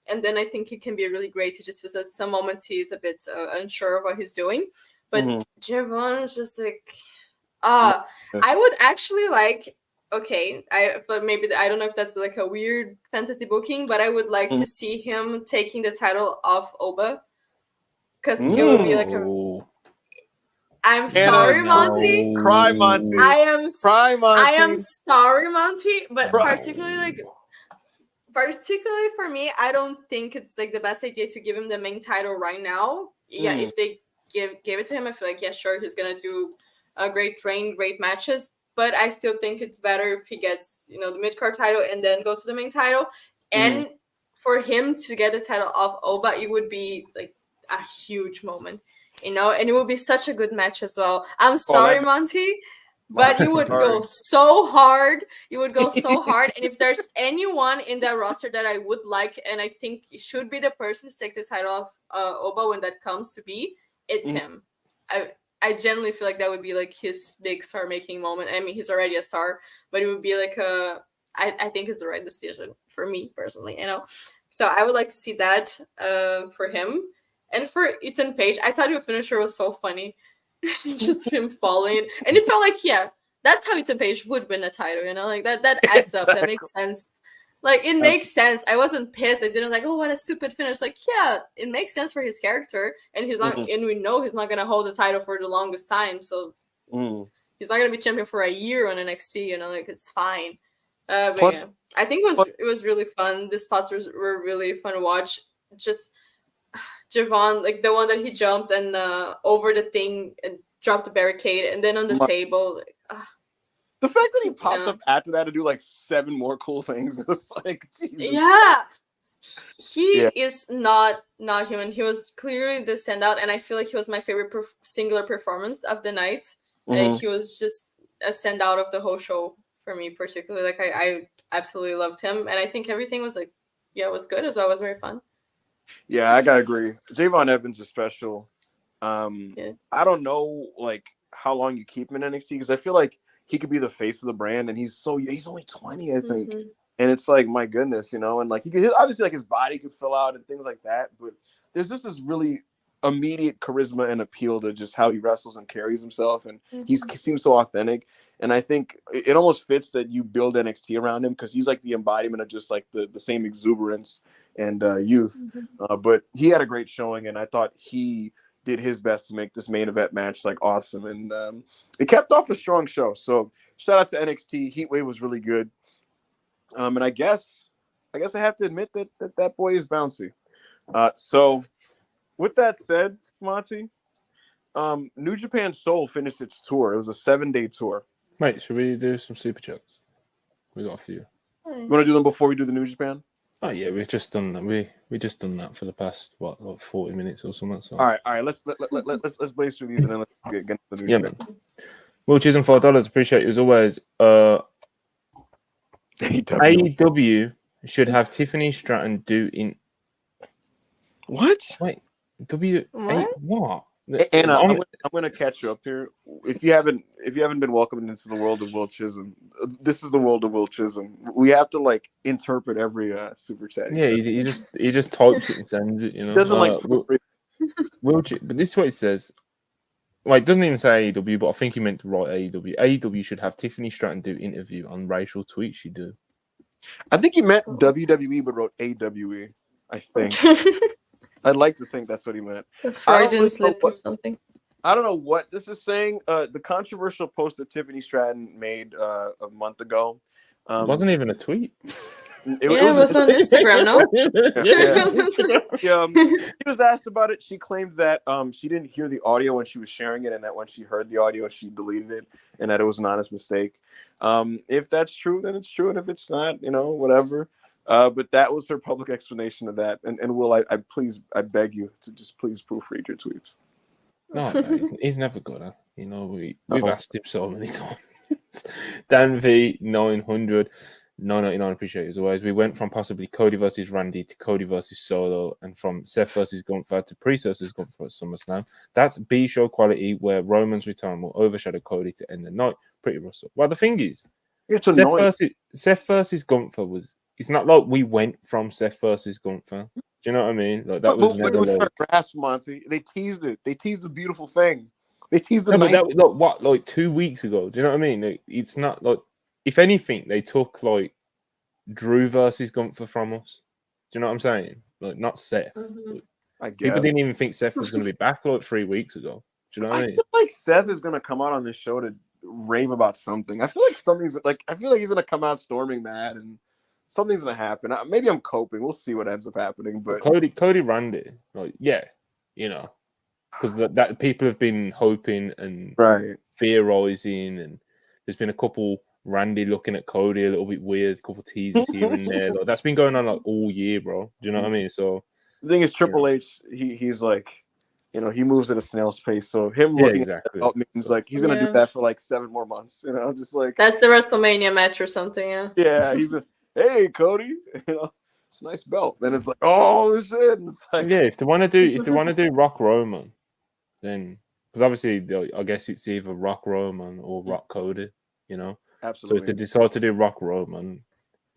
And then I think it can be really great. He just feels that some moments he's a bit unsure of what he's doing. But Javon is just like, I would actually like, but maybe I don't know if that's like a weird fantasy booking, but I would like to see him taking the title off Oba, because it would be like I'm sorry, Monty. Cry, Monty. I am sorry, Monty, but Cry. particularly for me, I don't think it's like the best idea to give him the main title right now. Yeah, if they gave it to him, I feel like, yeah, sure, he's gonna do a great reign, great matches. But I still think it's better if he gets, the mid-card title and then go to the main title. And for him to get the title off Oba, it would be like a huge moment, and it would be such a good match as well. I'm sorry, Monty, but you would go so hard. You would go so hard. And if there's anyone in that roster that I would like, and I think it should be the person to take the title off Oba when that comes to be, it's him. I genuinely feel like that would be like his big star making moment. I mean, he's already a star, but it would be like I think it's the right decision for me personally, So I would like to see that for him. And for Ethan Page, I thought your finisher was so funny. Just him falling. And it felt like, yeah, that's how Ethan Page would win a title, like that adds up. That makes sense. Like, it makes sense. I wasn't pissed. I didn't like, oh, what a stupid finish. Like, yeah, it makes sense for his character, and he's not, and we know he's not gonna hold the title for the longest time. So he's not gonna be champion for a year on NXT. You know, like it's fine. But Plus- yeah, I think it was really fun. The spots were really fun to watch. Just Javon, like the one that he jumped and over the thing and dropped the barricade, and then on the table. Like, the fact that he popped Yeah. up after that to do like 7 more cool things was like, Jesus. yeah, he is not human. He was clearly the standout, and I feel like he was my favorite singular performance of the night. Mhm. He was just a standout of the whole show for me, particularly. Like I absolutely loved him, and I think everything was like, yeah, it was good as well. It was very fun. Yeah, I gotta agree. Javon Evans is special. Yeah. I don't know like how long you keep him in NXT because I feel like he could be the face of the brand, and he's only 20, I think. Mhm. And it's like, my goodness, you know, and like he could obviously like his body could fill out and things like that, but there's just this really immediate charisma and appeal to just how he wrestles and carries himself, and he seems so authentic. And I think it almost fits that you build NXT around him because he's like the embodiment of just like the same exuberance and youth. But he had a great showing, and I thought he did his best to make this main event match like awesome, and it kept off a strong show. So shout out to NXT. Heatwave was really good, and I guess I have to admit that boy is bouncy. So with that said, Monty, New Japan Soul finished its tour. It was a 7-day tour. Mate, should we do some super chats? We got a few. You want to do them before we do the New Japan? Oh yeah, we've just done that. We just done that for the past like 40 minutes or something. So. All right. Let's blaze through these and then let's get into the New Japan. Man. Will Chisholm $5. Appreciate you as always. AEW should have Tiffany Stratton do in. What? Wait, what? Anna, I'm going to catch you up here. If you haven't been welcomed into the world of Will Chisholm, this is the world of Will Chisholm. We have to like interpret every super chat. Yeah, he just types it and sends it. You know, doesn't Will, but this is what it says. Well, it doesn't even say AEW, but I think he meant to write AEW. AEW should have Tiffany Stratton do interview on racial tweets she do. I think he meant WWE, but wrote AWE. I think. I'd like to think that's what he meant. A Freudian slip or something. I don't know what this is saying. The controversial post that Tiffany Stratton made a month ago. It wasn't even a tweet. It was on Instagram, no? She was asked about it. She claimed that she didn't hear the audio when she was sharing it, and that when she heard the audio, she deleted it, and that it was an honest mistake. If that's true, then it's true, and if it's not, whatever. But that was her public explanation of that. And Will, I beg you to just please proofread your tweets. No, he's never gonna. We've asked him so many times. Dan V 900 999. Appreciate it as always. We went from possibly Cody versus Randy to Cody versus Solo, and from Seth versus Gunther to Priest versus Gunther at SummerSlam. That's B show quality where Roman's return will overshadow Cody to end the night. Pretty Russell. Well, the thing is, Seth versus Gunther was. It's not like we went from Seth versus Gunther. Do you know what I mean? Like that was never like grasp, Monty. They teased it. They teased the beautiful thing. They teased the. No, but that was like 2 weeks ago. Do you know what I mean? Like, it's not like, if anything, they took like Drew versus Gunther from us. Do you know what I'm saying? Like not Seth. I guess people didn't even think Seth was going to be back like 3 weeks ago. Do you know what I mean? I feel like Seth is going to come out on this show to rave about something. I feel like I feel like he's going to come out storming mad and. Something's gonna happen. Maybe I'm coping. We'll see what ends up happening. But Cody Randy, like because that people have been hoping and theorizing, and there's been a couple Randy looking at Cody a little bit weird, a couple teasers here and there. Like, that's been going on like all year, bro. Do you know what I mean? So the thing is, Triple H, he's like, he moves at a snail's pace. So him looking at that means like he's gonna do that for like 7 more months. Just like that's the WrestleMania match or something. Yeah, he's a. Hey Cody, it's a nice belt. Then it's like, oh, this is it. And it's like, if they want to do Rock Roman, then because obviously I guess it's either Rock Roman or Rock Cody, Absolutely. So if they decide to do Rock Roman,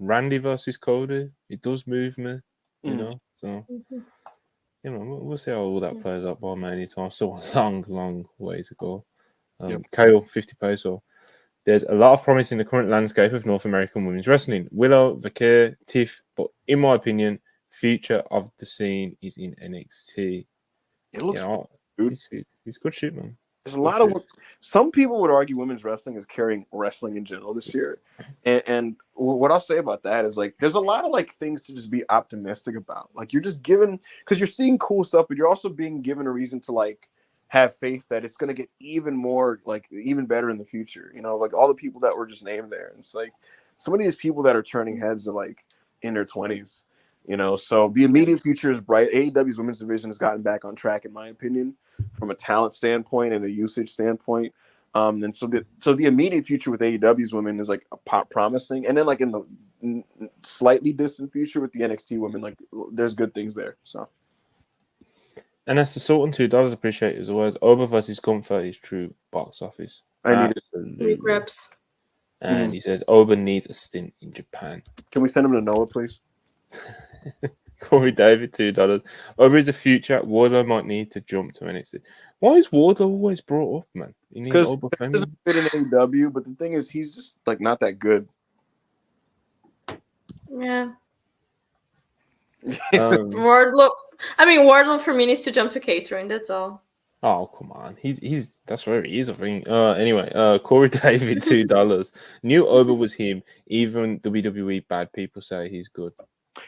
Randy versus Cody, it does move me, So we'll see how all that plays out by many times. Still a long way to go. Kale 50 peso. There's a lot of promise in the current landscape of North American women's wrestling. Willow, Vakir, Tiff, but in my opinion, future of the scene is in NXT. It looks it's good shit, man. There's a lot of some people would argue women's wrestling is carrying wrestling in general this year, and what I'll say about that is like there's a lot of like things to just be optimistic about. Like you're just given because you're seeing cool stuff, but you're also being given a reason to like have faith that it's gonna get even more like even better in the future. You know, like all the people that were just named there. And it's like some of these people that are turning heads are like in their 20s. You know, so the immediate future is bright. AEW's women's division has gotten back on track, in my opinion, from a talent standpoint and a usage standpoint. And so the immediate future with AEW's women is like a pop promising, and then like in the slightly distant future with the NXT women, like there's good things there. So, and that's the sort of $2 appreciate as always. Oba versus Gunther is true box office. I need regrets. And he says Oba needs a stint in Japan. Can we send him to Noah, please? Corey David, $2. Oba is the future. Wardlow might need to jump to NXT. Why is Wardlow always brought up, man? He needs Oba Femi. He doesn't fit in AEW, but the thing is, he's just like not that good. Yeah. Wardlow for me needs to jump to catering. That's all. Oh come on, he's that's where he is. I think. Anyway, Corey David, $2. Knew Oba was him. Even WWE bad people say he's good.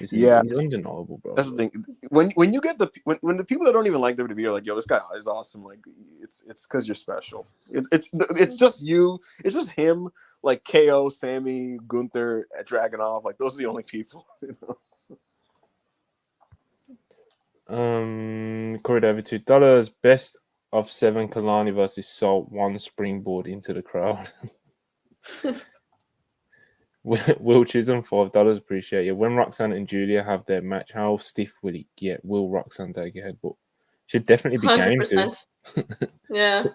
He's undeniable, bro. That's the thing. When you get when the people that don't even like WWE are like, "Yo, this guy is awesome," like it's because you're special. It's just you. It's just him. Like KO, Sammy, Gunther, Dragunov. Like those are the only people. You know? Corey David, $2. Best of 7 Kalani versus Salt, 1 springboard into the crowd. Will Chisholm, $5. Appreciate you. When Roxanne and Julia have their match, how stiff will it get? Will Roxanne take a headbutt? Should definitely be 100%. Yeah,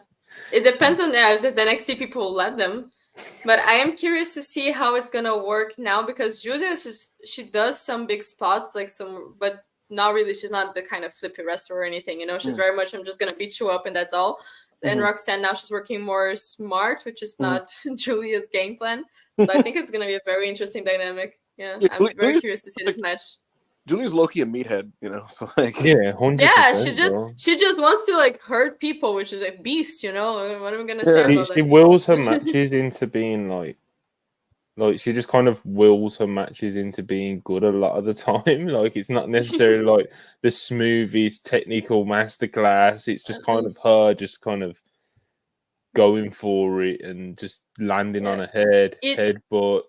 it depends on if the NXT people will let them. But I am curious to see how it's gonna work now because Julia she does some big spots but not really. She's not the kind of flippy wrestler or anything. You know, she's very much I'm just gonna beat you up and that's all. And Roxanne now she's working more smart, which is not Julia's game plan. So I think it's gonna be a very interesting dynamic. Yeah, I'm very curious to see this match. Julia's low-key a meathead, you know. So like, 100%. Yeah, she just wants to like hurt people, which is a beast, you know. What am I gonna say about that? She wills her matches into being like she just kind of wills her matches into being good a lot of the time. Like it's not necessarily like the smoothest technical masterclass. It's just kind of her just kind of going for it and just landing on a headbutt.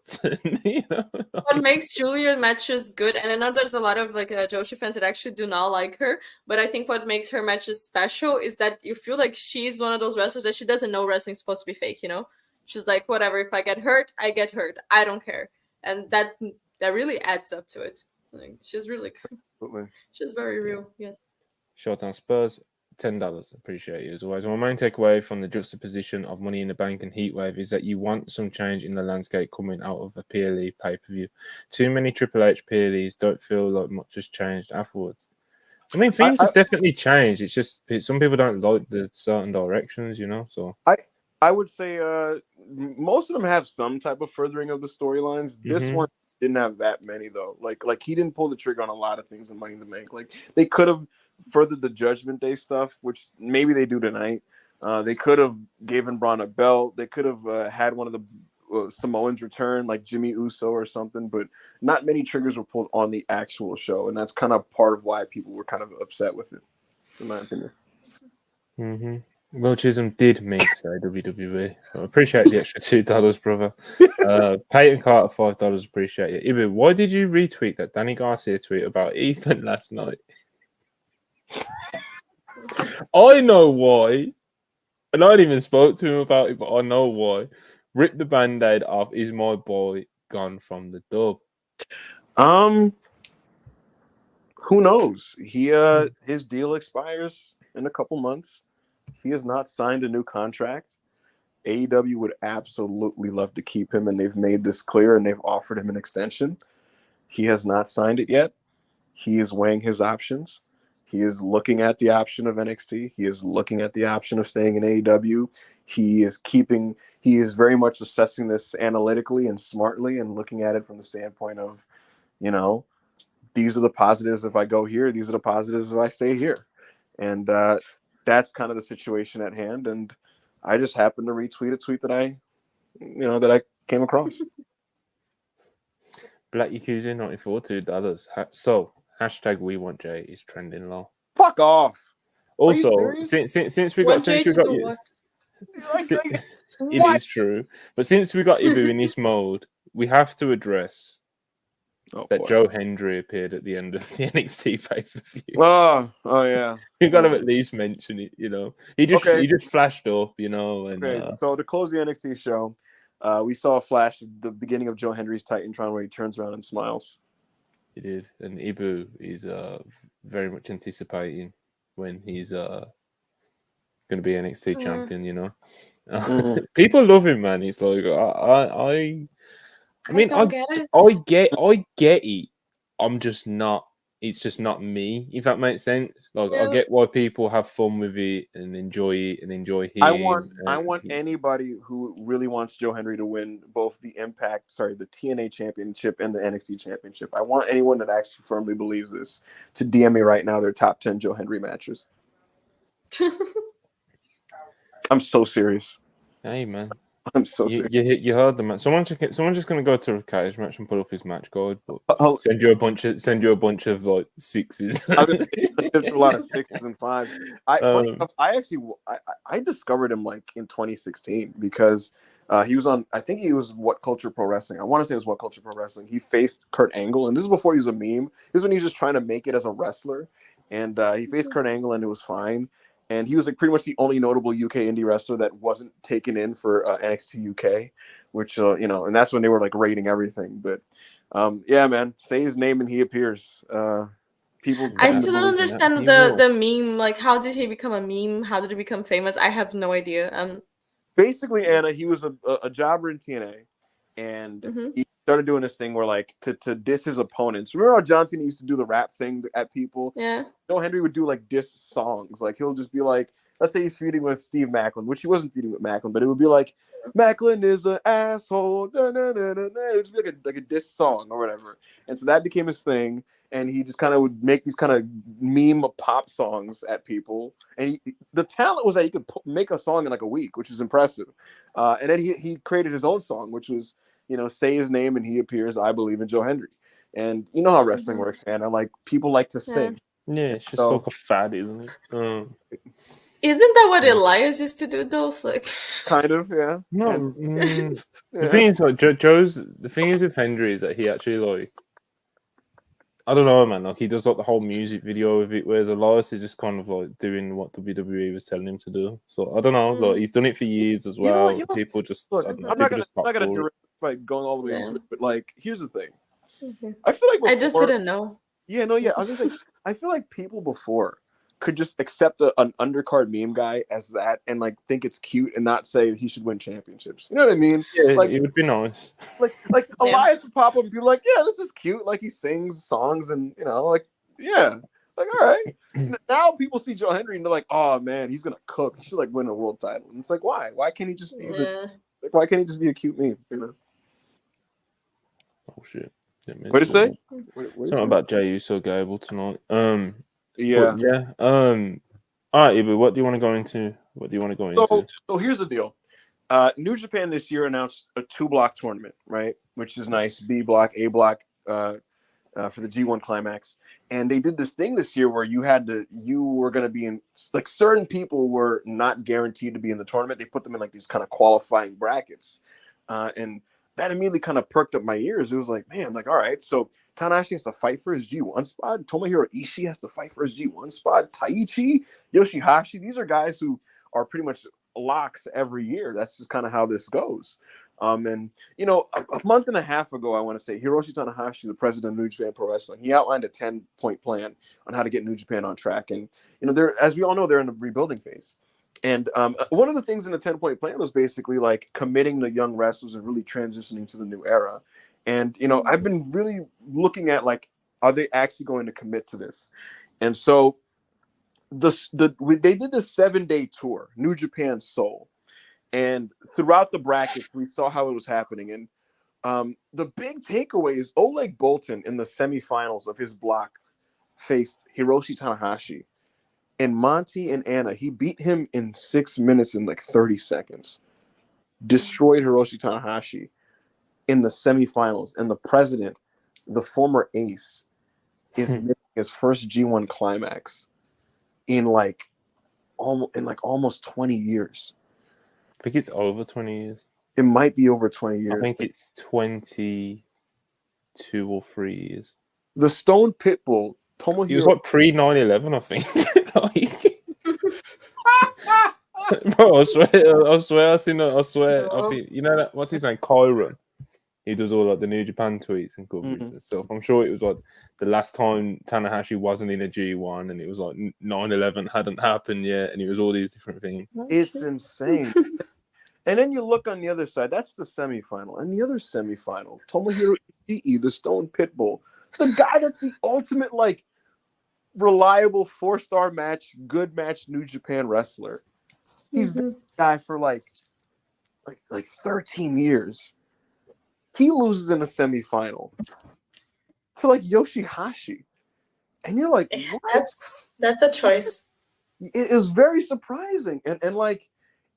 You know? What makes Julia matches good, and I know there's a lot of like Joshi fans that actually do not like her, but I think what makes her matches special is that you feel like she's one of those wrestlers that she doesn't know wrestling's supposed to be fake, you know? She's like, whatever, if I get hurt, I get hurt. I don't care. And that really adds up to it. Like, she's really good. She's very real, yes. Showtime Spurs, $10. Appreciate you as always. My main takeaway from the juxtaposition of Money in the Bank and Heatwave is that you want some change in the landscape coming out of a PLE pay-per-view. Too many Triple H PLEs don't feel like much has changed afterwards. I mean, things have definitely changed. It's just some people don't like the certain directions, you know. So I would say most of them have some type of furthering of the storylines. This one didn't have that many though. Like he didn't pull the trigger on a lot of things in Money in the Bank. Like they could have furthered the Judgment Day stuff, which maybe they do tonight. They could have given Braun a belt. They could have had one of the Samoans return, like Jimmy Uso or something. But not many triggers were pulled on the actual show, and that's kind of part of why people were kind of upset with it, in my opinion. Will Chisholm did mean to say WWE. I appreciate the extra $2, brother. Peyton Carter, $5. Appreciate you. Ibu, why did you retweet that Danny Garcia tweet about Ethan last night? I know why. And I didn't even spoke to him about it, but I know why. Rip the Band-Aid off. Is my boy gone from the dub? Who knows? His deal expires in a couple months. He has not signed a new contract. AEW would absolutely love to keep him, and they've made this clear, and they've offered him an extension. He has not signed it yet. He is weighing his options. He is looking at the option of NXT. He is looking at the option of staying in AEW. He is very much assessing this analytically and smartly and looking at it from the standpoint of, you know, these are the positives if I go here. These are the positives if I stay here. And that's kind of the situation at hand. And I just happened to retweet a tweet that I came across. Black Yakuza 94 $2. So hashtag we want Jay is trending low. Fuck off. Are you Also, serious? since we got do you, what? Like, it what? is true. But since we got Ibu in this mode, we have to address that boy. Joe Hendry appeared at the end of the NXT pay-per-view. Oh yeah. You got to at least mention it, He just Okay. he just flashed up, and Okay, so to close the NXT show, we saw a flash of the beginning of Joe Hendry's Titantron where he turns around and smiles. he did, and Ibu is very much anticipating when he's going to be NXT champion. People love him, man. He's like, I get it. I'm just not. It's just not me. If that makes sense. Like, I get why people have fun with it and enjoy it and enjoy him. I want anybody who really wants Joe Hendry to win both the TNA Championship and the NXT Championship. I want anyone that actually firmly believes this to DM me right now their top 10 Joe Hendry matches. I'm so serious. Hey, man. I'm so serious. You heard the man. Someone's just gonna go to Ricard's match and pull up his match guide, but send you a bunch of like sixes. I was a lot of 6s and 5s. I discovered him like in 2016 because he was on. I think he was What Culture Pro Wrestling. I want to say it was What Culture Pro Wrestling. He faced Kurt Angle, and this is before he was a meme. This is when he was just trying to make it as a wrestler, and he faced Kurt Angle, and it was fine. And he was like pretty much the only notable UK indie wrestler that wasn't taken in for NXT UK, which, and that's when they were like rating everything. But yeah, man, say his name and he appears. People. I still don't understand the meme. Like, how did he become a meme? How did he become famous? I have no idea. Basically, Anna, he was a jobber in TNA, and he started doing this thing where like to diss his opponents. Remember how John Cena used to do the rap thing at people? Yeah. Joe Hendry would do like diss songs. Like he'll just be like, let's say he's feuding with Steve Macklin, which he wasn't feuding with Macklin, but it would be like, Macklin is an asshole. Da, da, da, da, da. It would just be like a diss song or whatever. And so that became his thing. And he just kind of would make these kind of meme pop songs at people. And the talent was that he could make a song in like a week, which is impressive. And then he created his own song, which was, say his name and he appears, I believe in Joe Hendry. And you know how wrestling works, man. Like people like to sing. Yeah, it's just like a fad, isn't it? Isn't that what Elias used to do? Those like kind of, yeah. No, the thing is, like the thing is with Hendry is that he actually like, I don't know, man. Like he does like the whole music video of it, whereas Elias is just kind of like doing what WWE was telling him to do. So I don't know. Like he's done it for years as well. People just look. I'm not gonna direct like going all the way into it, but like here's the thing. I feel like I just didn't know. Yeah, no, yeah. I was just like, I feel like people before could just accept an undercard meme guy as that and like think it's cute and not say he should win championships. You know what I mean? Yeah, like, it would be nice. Like Elias would pop up and be like, yeah, this is cute. Like he sings songs and like yeah, like all right. Now people see Joe Hendry and they're like, oh man, he's gonna cook. He should like win a world title. And it's like, why? Why can't he just be why can't he just be a cute meme? Oh shit. What did you say? Something about Jey Uso Gable tonight. Yeah. Yeah. All right, Ibu, what do you want to go into? So here's the deal. New Japan this year announced a 2-block tournament, right? Which is nice. B block, A block, for the G1 Climax. And they did this thing this year where you were going to be in, like certain people were not guaranteed to be in the tournament. They put them in like these kind of qualifying brackets. And that immediately kind of perked up my ears. It was like, man, like, all right, so Tanahashi has to fight for his G1 spot. Tomohiro Ishii has to fight for his G1 spot. Taichi, Yoshihashi, these are guys who are pretty much locks every year. That's just kind of how this goes. And, a month and a half ago, I want to say, Hiroshi Tanahashi, the president of New Japan Pro Wrestling, he outlined a 10-point plan on how to get New Japan on track. And, as we all know, they're in the rebuilding phase. And one of the things in the 10-point plan was basically like committing the young wrestlers and really transitioning to the new era. And, I've been really looking at like, are they actually going to commit to this? And so they did the 7-day tour, New Japan Seoul. And throughout the brackets, we saw how it was happening. And the big takeaway is Oleg Boltin in the semifinals of his block faced Hiroshi Tanahashi. And Monty and Anna, he beat him in 6 minutes and like 30 seconds. Destroyed Hiroshi Tanahashi in the semifinals. And the president, the former ace, is missing his first G1 climax in like almost 20 years. I think it's over 20 years. It might be over 20 years. I think it's 22 or 3 years. The Stone Pitbull, Tomohiro. It was like pre 9/11, I think. Bro, I swear, I think you know that. What's his name? Kyron. He does all like the New Japan tweets and coverage and stuff. I'm sure it was like the last time Tanahashi wasn't in a G1, and it was like 9/11 hadn't happened yet, and it was all these different things. It's insane. And then you look on the other side. That's the semifinal, and the other semifinal, Tomohiro Ishii, the Stone Pitbull, the guy that's the ultimate like reliable 4-star match, good match, New Japan wrestler. He's been a guy for like 13 years. He loses in a semifinal to like Yoshihashi. And you're like, what? That's a choice. It is very surprising. And like,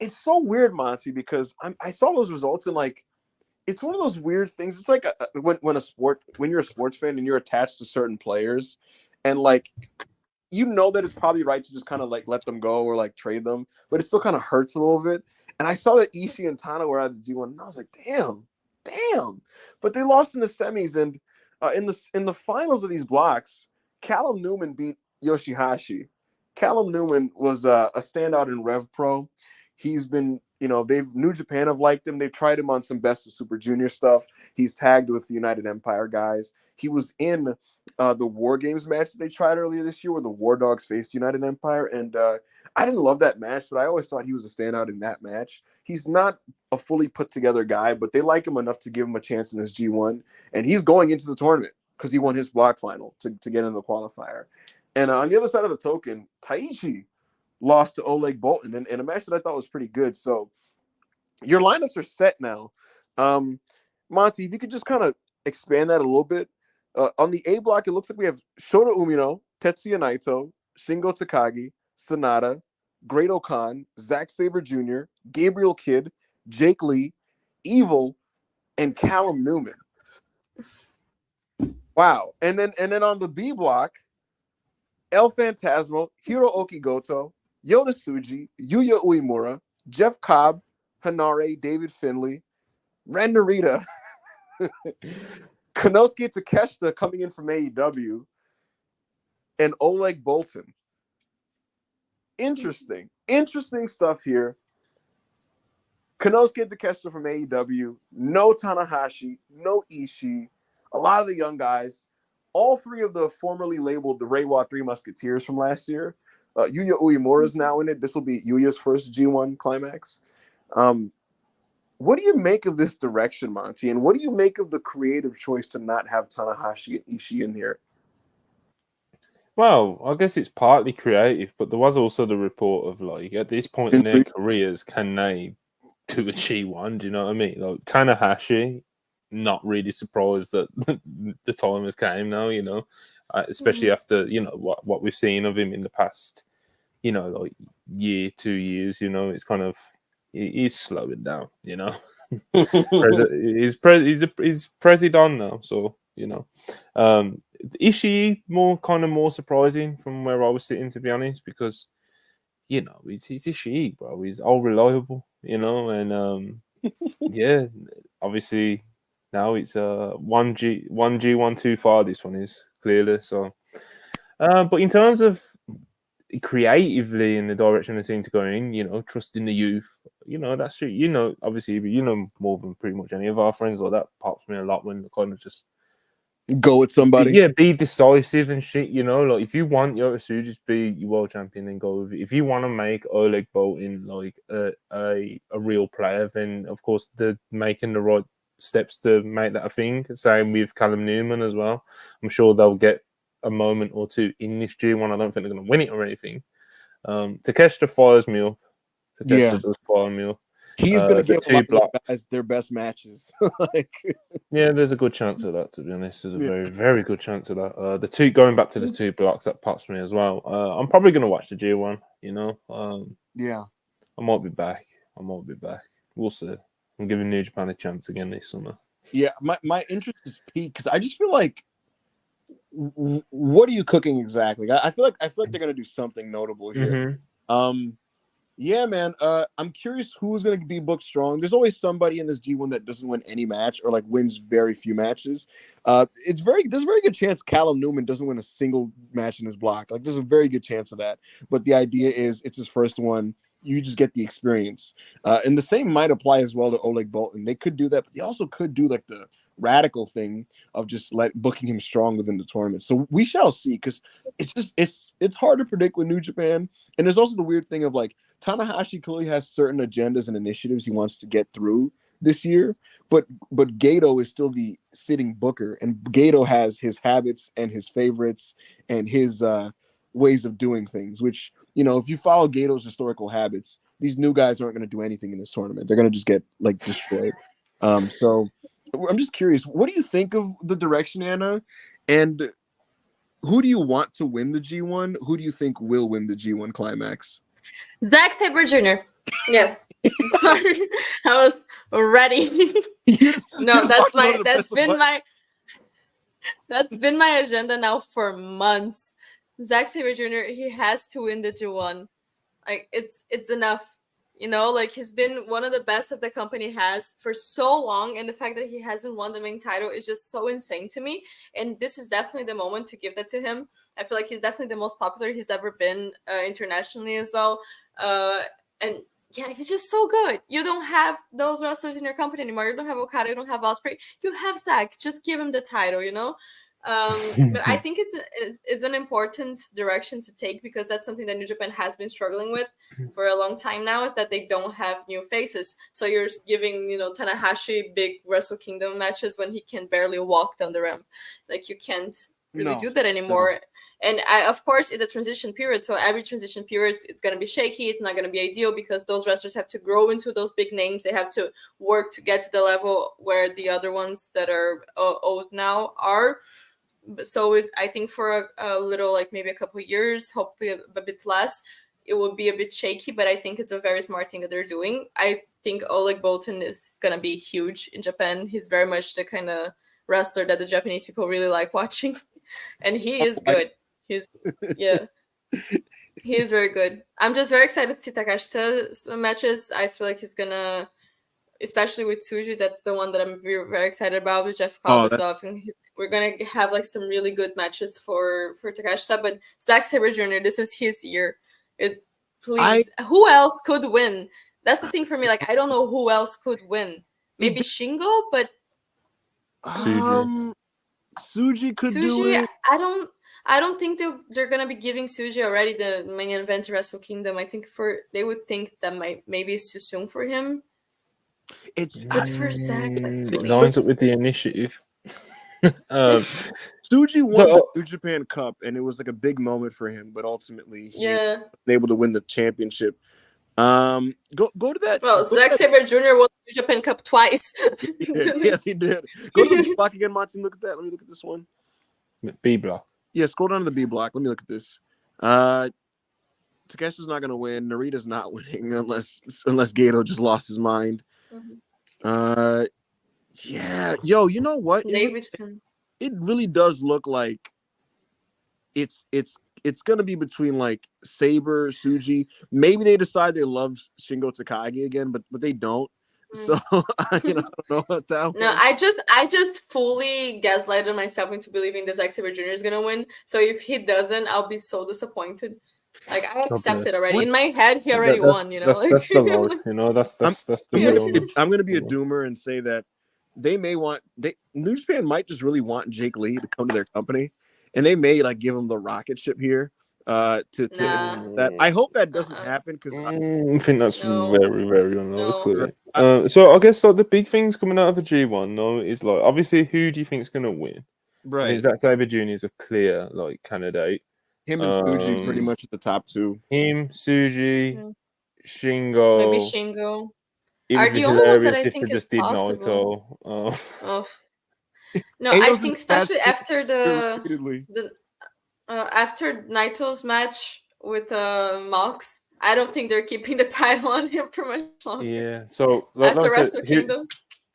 it's so weird, Monty, because I saw those results and like, it's one of those weird things. It's like when you're a sports fan and you're attached to certain players and like, you know that it's probably right to just kind of like let them go or like trade them, but it still kind of hurts a little bit. And I saw that Ishii and Tana were at the G1 and I was like, damn. But they lost in the semis, and in the finals of these blocks, Callum Newman beat Yoshihashi. Callum Newman was a standout in Rev Pro. He's been, New Japan have liked him. They've tried him on some Best of Super Junior stuff. He's tagged with the United Empire guys. He was in the War Games match that they tried earlier this year where the War Dogs faced United Empire. And I didn't love that match, but I always thought he was a standout in that match. He's not a fully put together guy, but they like him enough to give him a chance in his G1. And he's going into the tournament because he won his block final to get in the qualifier. And on the other side of the token, Taichi lost to Oleg Bolton in a match that I thought was pretty good. So your lineups are set now. Monty, if you could just kind of expand that a little bit. On the A block, it looks like we have Shota Umino, Tetsuya Naito, Shingo Takagi, Sonata, Great Okan, Zack Sabre Jr., Gabriel Kidd, Jake Lee, Evil, and Callum Newman. Wow. And then on the B block, El Phantasmo, Hirooki Goto, Yota Tsuji, Yuya Uemura, Jeff Cobb, Hanare, David Finlay, Ren Narita, Konosuke Takeshita coming in from AEW, and Oleg Bolton. Interesting stuff here. Konosuke Takeshita from AEW, no Tanahashi, no Ishii, a lot of the young guys, all three of the formerly labeled the Reiwa Three Musketeers from last year. Yuya Uemura is now in it. This will be Yuya's first G1 climax. What do you make of this direction, Monty? And what do you make of the creative choice to not have Tanahashi and Ishii in here? Well, I guess it's partly creative, but there was also the report of like at this point in their careers, can they do a G1? Do you know what I mean? Like Tanahashi, not really surprised that the time has came now, especially after, what we've seen of him in the past, like year, 2 years, it's kind of, he's slowing down, he's president now, so, Ishii more surprising from where I was sitting, to be honest, because, he's Ishii, bro. He's all reliable, and, yeah, obviously, now it's 1G1 too far. This one is clearly so. But in terms of creatively in the direction they seem to go in, trusting the youth, that's true. Obviously, but more than pretty much any of our friends like that pops me a lot when they kind of just go with somebody. Yeah, be decisive and shit. Like if you want Yota Tsuji to be your world champion, then go with it. If you want to make Oleg Bolton like a real player, then of course they're making the right steps to make that a thing. Same with Callum Newman as well. I'm sure they'll get a moment or two in this G1. I don't think they're going to win it or anything. Takeshita fires me up. Takeshita does fire me up. He's going to The give a two lot of blocks. those guys their best matches. Like, Yeah, there's a good chance of that. To be honest, there's a Yeah. very, very good chance of that. The two going back to the two blocks that pops me as well. I'm probably going to watch the G1. You know, yeah. I might be back. We'll see. I'm giving New Japan a chance again this summer. Yeah, my interest is peaked because I just feel like, what are you cooking exactly? I feel like they're gonna do something notable here. Yeah, man. I'm curious who's gonna be booked strong. There's always somebody in this G1 that doesn't win any match or like wins very few matches. There's a very good chance Callum Newman doesn't win a single match in his block. Like, there's a very good chance of that. But the idea is it's his first one. You just get the experience. And the same might apply as well to Oleg Boltin. They could do that, but they also could do like the radical thing of just booking him strong within the tournament. So we shall see, because it's hard to predict with New Japan. And there's also the weird thing of like Tanahashi clearly has certain agendas and initiatives he wants to get through this year, but Gato is still the sitting booker, and Gato has his habits and his favorites and his ways of doing things, which, you know, if you follow Gato's historical habits, these new guys aren't going to do anything in this tournament. They're going to just get like destroyed. So I'm just curious, what do you think of the direction, Anna? And who do you want to win the G1? Who do you think will win the G1 Climax? Zack Sabre Jr. Yeah. Sorry, I was ready. No, that's been my agenda now for months. Zack Sabre Jr. He has to win the G1. Like, it's enough. You know, like, he's been one of the best that the company has for so long, and the fact that he hasn't won the main title is just so insane to me. And this is definitely the moment to give that to him. I feel like he's definitely the most popular he's ever been internationally as well. And yeah, he's just so good. You don't have those wrestlers in your company anymore. You don't have Okada, you don't have Ospreay. You have Zack. Just give him the title, you know? But I think it's an important direction to take, because that's something that New Japan has been struggling with for a long time now, is that they don't have new faces. So you're giving, you know, Tanahashi big Wrestle Kingdom matches when he can barely walk down the ramp. Like, you can't really do that anymore. No. And of course, it's a transition period. So every transition period, it's going to be shaky. It's not going to be ideal, because those wrestlers have to grow into those big names. They have to work to get to the level where the other ones that are old now are. So I think for a little, like maybe a couple of years, hopefully a bit less, it will be a bit shaky, but I think it's a very smart thing that they're doing. I think Oleg Boltin is going to be huge in Japan. He's very much the kind of wrestler that the Japanese people really like watching. And he is good. He is very good. I'm just very excited to see Takashita's matches. I feel like he's going to, especially with Tsuji, that's the one that I'm very, very excited about, with Jeff Cobb. So I think we're gonna have like some really good matches for Takashita. But Zack Sabre Jr., this is his year. Who else could win? That's the thing for me. Like, I don't know who else could win. Maybe Shingo, but Tsuji could do it. I don't think they're gonna be giving Tsuji already the main event Wrestle Kingdom. I think they would think that maybe it's too soon for him. But for Zack, like, it lines up with the initiative. Tsuji won the New Japan Cup, and it was like a big moment for him. But ultimately, he was able to win the championship. Go to that. Well, Zack Sabre Jr. won the New Japan Cup twice. Yes, he did. Go to the B block again, Monty. Look at that. Let me look at this one. B block. Yeah, scroll down to the B block. Let me look at this. Takeshi's not going to win. Narita's not winning unless Gato just lost his mind. Yeah, yo, you know what? It really does look like it's gonna be between like Sabre, Tsuji. Maybe they decide they love Shingo Takagi again, but they don't. So I don't know about that one. No, I just fully gaslighted myself into believing that Zack Sabre Jr. is gonna win. So if he doesn't, I'll be so disappointed. Like, I accept it already. In my head, he already won, you know. That's the vote, you know. That's the I'm gonna be a doomer and say that they may want New Japan might just really want Jake Lee to come to their company, and they may like give him the rocket ship here. That I hope that doesn't happen, because I think that's very, very unlikely. So I guess like the big things coming out of the G1 though is like, obviously, who do you think is gonna win? Right. I mean, Zack Sabre Jr. is a clear like candidate. Him and Tsuji pretty much at the top two. Him, Tsuji, Shingo. Maybe Shingo. It are would be the only ones that I hilarious if they think is just did possible. Naito. Oh, Oh no, I Ayo's in think a bad especially spot after repeatedly. the after Naito's match with Mox, I don't think they're keeping the title on him for much longer. yeah. So After like I said, Wrestle Kingdom,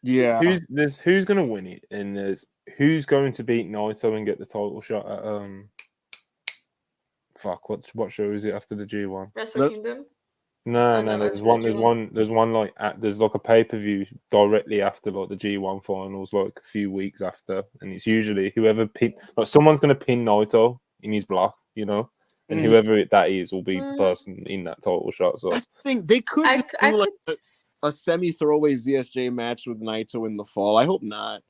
Yeah. who's gonna win it, and there's who's going to beat Naito and get the title shot at fuck, what show is it after the G1? Wrestle Kingdom. No, no, there's after one, the G1. there's one like there's like a pay-per-view directly after like the G1 finals, like a few weeks after, and it's usually whoever pin, like someone's gonna pin Naito in his block, you know, and whoever that is will be the person in that title shot. So I think they could I just I do like could. a semi-throwaway ZSJ match with Naito in the fall. I hope not.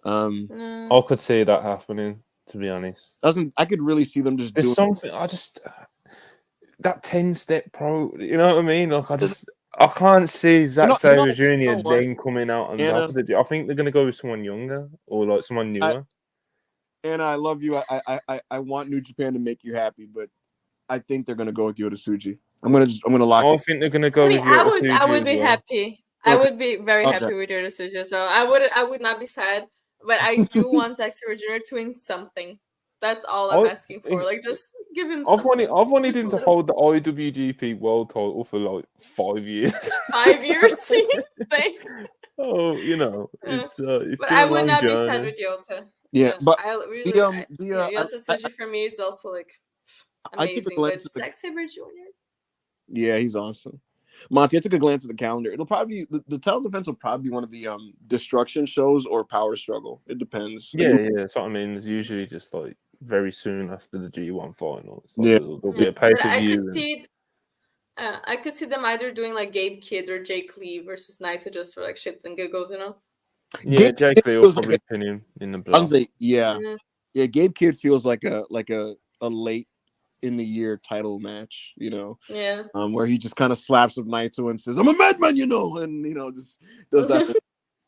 I could see that happening, to be honest. I could really see them just There's doing something I just that 10-step pro, you know what I mean? Like I can't see Zack Sabre Jr. then coming out on top of the. I think they're gonna go with someone younger or like someone newer. Anna, I love you. I want New Japan to make you happy, but I think they're gonna go with Yota Tsuji. I'm gonna lock I it. think they're gonna go with I Yota Tsuji would be as well. happy. I would be very happy with your decision. So I would not be sad. But I do want Zack Sabre Jr. to win something. That's all I'm asking for. Like, just give him something. I've wanted him to hold the IWGP World Title for like 5 years. 5 years? Oh, you know, it's but been I a would long not journey. be sad with Yota. Yeah, but I really Yota Tsuji for me is also like amazing. But Zack Sabre Jr. Yeah, he's awesome. Monty, I took a glance at the calendar. It'll probably be the title defense will probably be one of the destruction shows or power struggle. It depends. Yeah, that's what I mean. It's usually just like very soon after the G1 final. So there'll be a pay-per-view. I could see them either doing like Gabe Kidd or Jake Lee versus Naito just for like shits and giggles, you know? Yeah, Jake Lee will probably pin him in the block. Yeah, Gabe Kidd feels like a late in the year title match, you know? Yeah. Where he just kind of slaps with Naito and says, "I'm a madman," you know, and you know, just does that.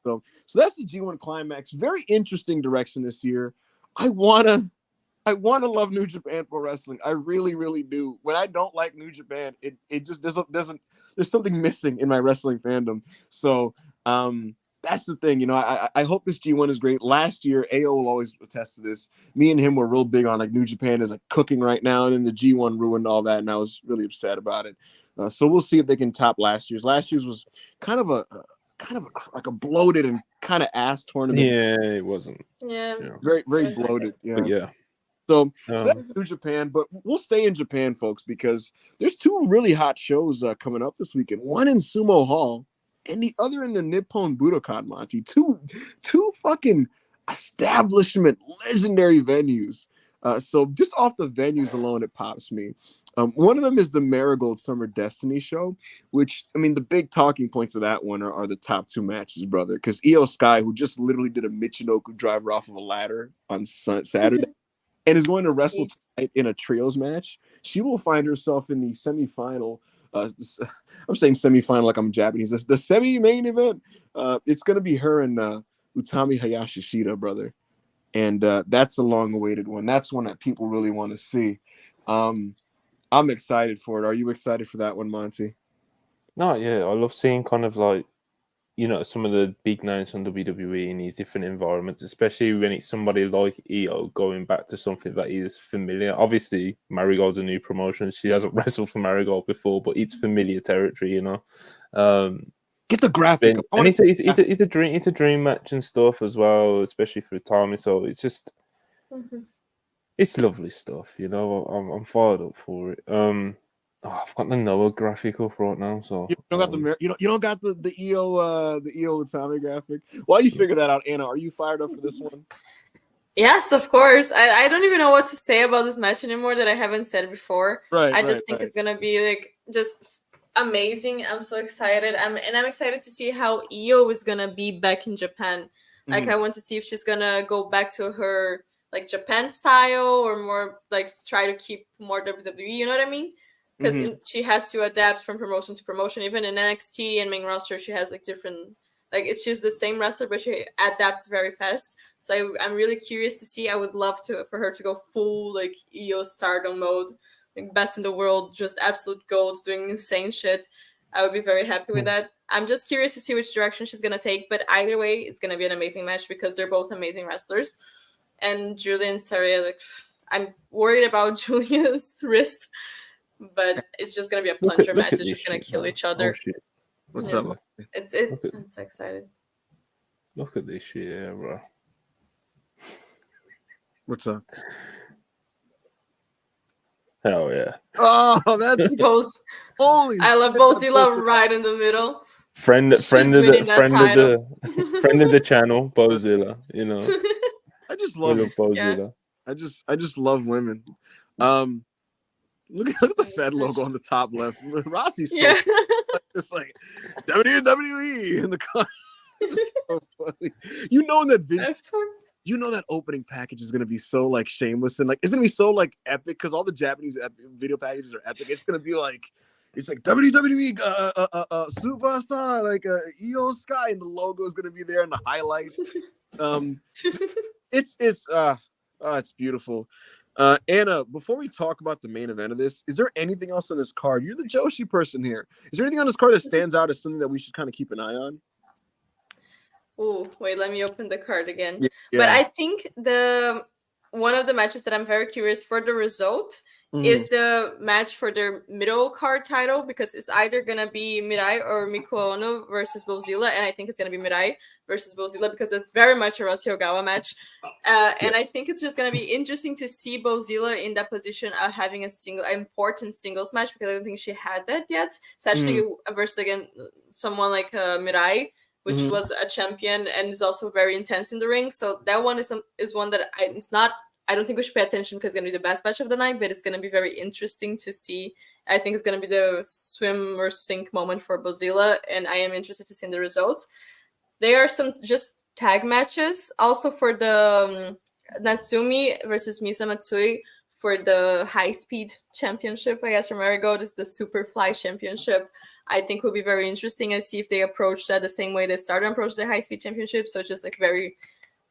So that's the G1 Climax. Very interesting direction this year. I wanna love New Japan Pro Wrestling. I really, really do. When I don't like New Japan, it just doesn't. There's something missing in my wrestling fandom. So that's the thing. You know, I hope this G1 is great. Last year, AO will always attest to this. Me and him were real big on like New Japan is like cooking right now, and then the G1 ruined all that, and I was really upset about it. So we'll see if they can top last year's. Last year's was kind of like a bloated and kind of ass tournament. Yeah, it wasn't. Yeah. Very, very bloated. Yeah. But yeah. So that's New Japan, but we'll stay in Japan, folks, because there's two really hot shows coming up this weekend. One in Sumo Hall, and the other in the Nippon Budokan, Monty. Two fucking establishment, legendary venues. So just off the venues alone, it pops me. One of them is the Marigold Summer Destiny show, which, I mean, the big talking points of that one are the top two matches, brother. Because Io Sky, who just literally did a Michinoku driver off of a ladder on Saturday, and is going to wrestle tonight in a trios match, she will find herself in the semifinal. I'm saying semifinal like I'm Japanese. The semi-main event. It's going to be her and Utami Hayashishita, brother. And that's a long-awaited one. That's one that people really want to see. I'm excited for it. Are you excited for that one, Monty? No, yeah. I love seeing kind of like, you know, some of the big names from WWE in these different environments, especially when it's somebody like Io going back to something that is familiar. Obviously, Marigold's a new promotion. She hasn't wrestled for Marigold before, but it's familiar territory, you know. Get the graphic. And it's a dream match and stuff as well, especially for Tommy. So it's just it's lovely stuff, you know. I'm fired up for it. I've got the Noah graphic up right now, so you don't got the EO Utami graphic. While you figure that out, Anna, are you fired up for this one? Yes, of course. I don't even know what to say about this match anymore that I haven't said before. I just think it's gonna be like just amazing. I'm so excited. I'm excited to see how Io is gonna be back in Japan. Like I want to see if she's gonna go back to her like Japan style or more like try to keep more WWE. You know what I mean? Because she has to adapt from promotion to promotion. Even in NXT and main roster, she has like different, like she's the same wrestler, but she adapts very fast. So I'm really curious to see. I would love for her to go full like Io stardom mode, like best in the world, just absolute gold, doing insane shit. I would be very happy with that. I'm just curious to see which direction she's gonna take, but either way, it's gonna be an amazing match because they're both amazing wrestlers. And Julia and Sarah, like, I'm worried about Julia's wrist, but it's just gonna be a plunger match. It's just gonna kill each other. Oh, shit. What's Yeah. up? I'm so excited. Look at this shit, bro. What's up? Hell yeah. Oh, that's Both. holy. I love shit, both. that's You love so- right in the middle. Friend of winning the that friend of the channel, Bozilla. You know, I just we love love Bozilla. I just love women. Look at the Fed logo on the top left. Rossi's so it's like WWE in the car. So funny. You know that video. You know that opening package is gonna be so like shameless and like it's gonna be so like epic because all the Japanese video packages are epic. It's gonna be like it's like WWE superstar like Io Sky and the logo is gonna be there and the highlights. It's beautiful. Anna, before we talk about the main event of this, is there anything else on this card? You're the Joshi person here. Is there anything on this card that stands out as something that we should kind of keep an eye on? Oh, wait, let me open the card again. Yeah. But I think one of the matches that I'm very curious for the result is the match for the middle card title because it's either going to be Mirai or Miku Ono versus Bozilla, and I think it's going to be Mirai versus Bozilla because that's very much a Rossy Ogawa match. And I think it's just going to be interesting to see Bozilla in that position of having an important singles match because I don't think she had that yet. It's actually versus again someone like Mirai, which was a champion and is also very intense in the ring. So that one is one that I don't think we should pay attention because it's going to be the best match of the night, but it's going to be very interesting to see. I think it's going to be the swim or sink moment for Bozilla, and I am interested to see the results. There are some just tag matches also for the Natsumi versus Misa Matsui for the high-speed championship, I guess, for Marigold is the Superfly championship. I think will be very interesting and see if they approach that the same way they started to approach the high-speed championship. So just like very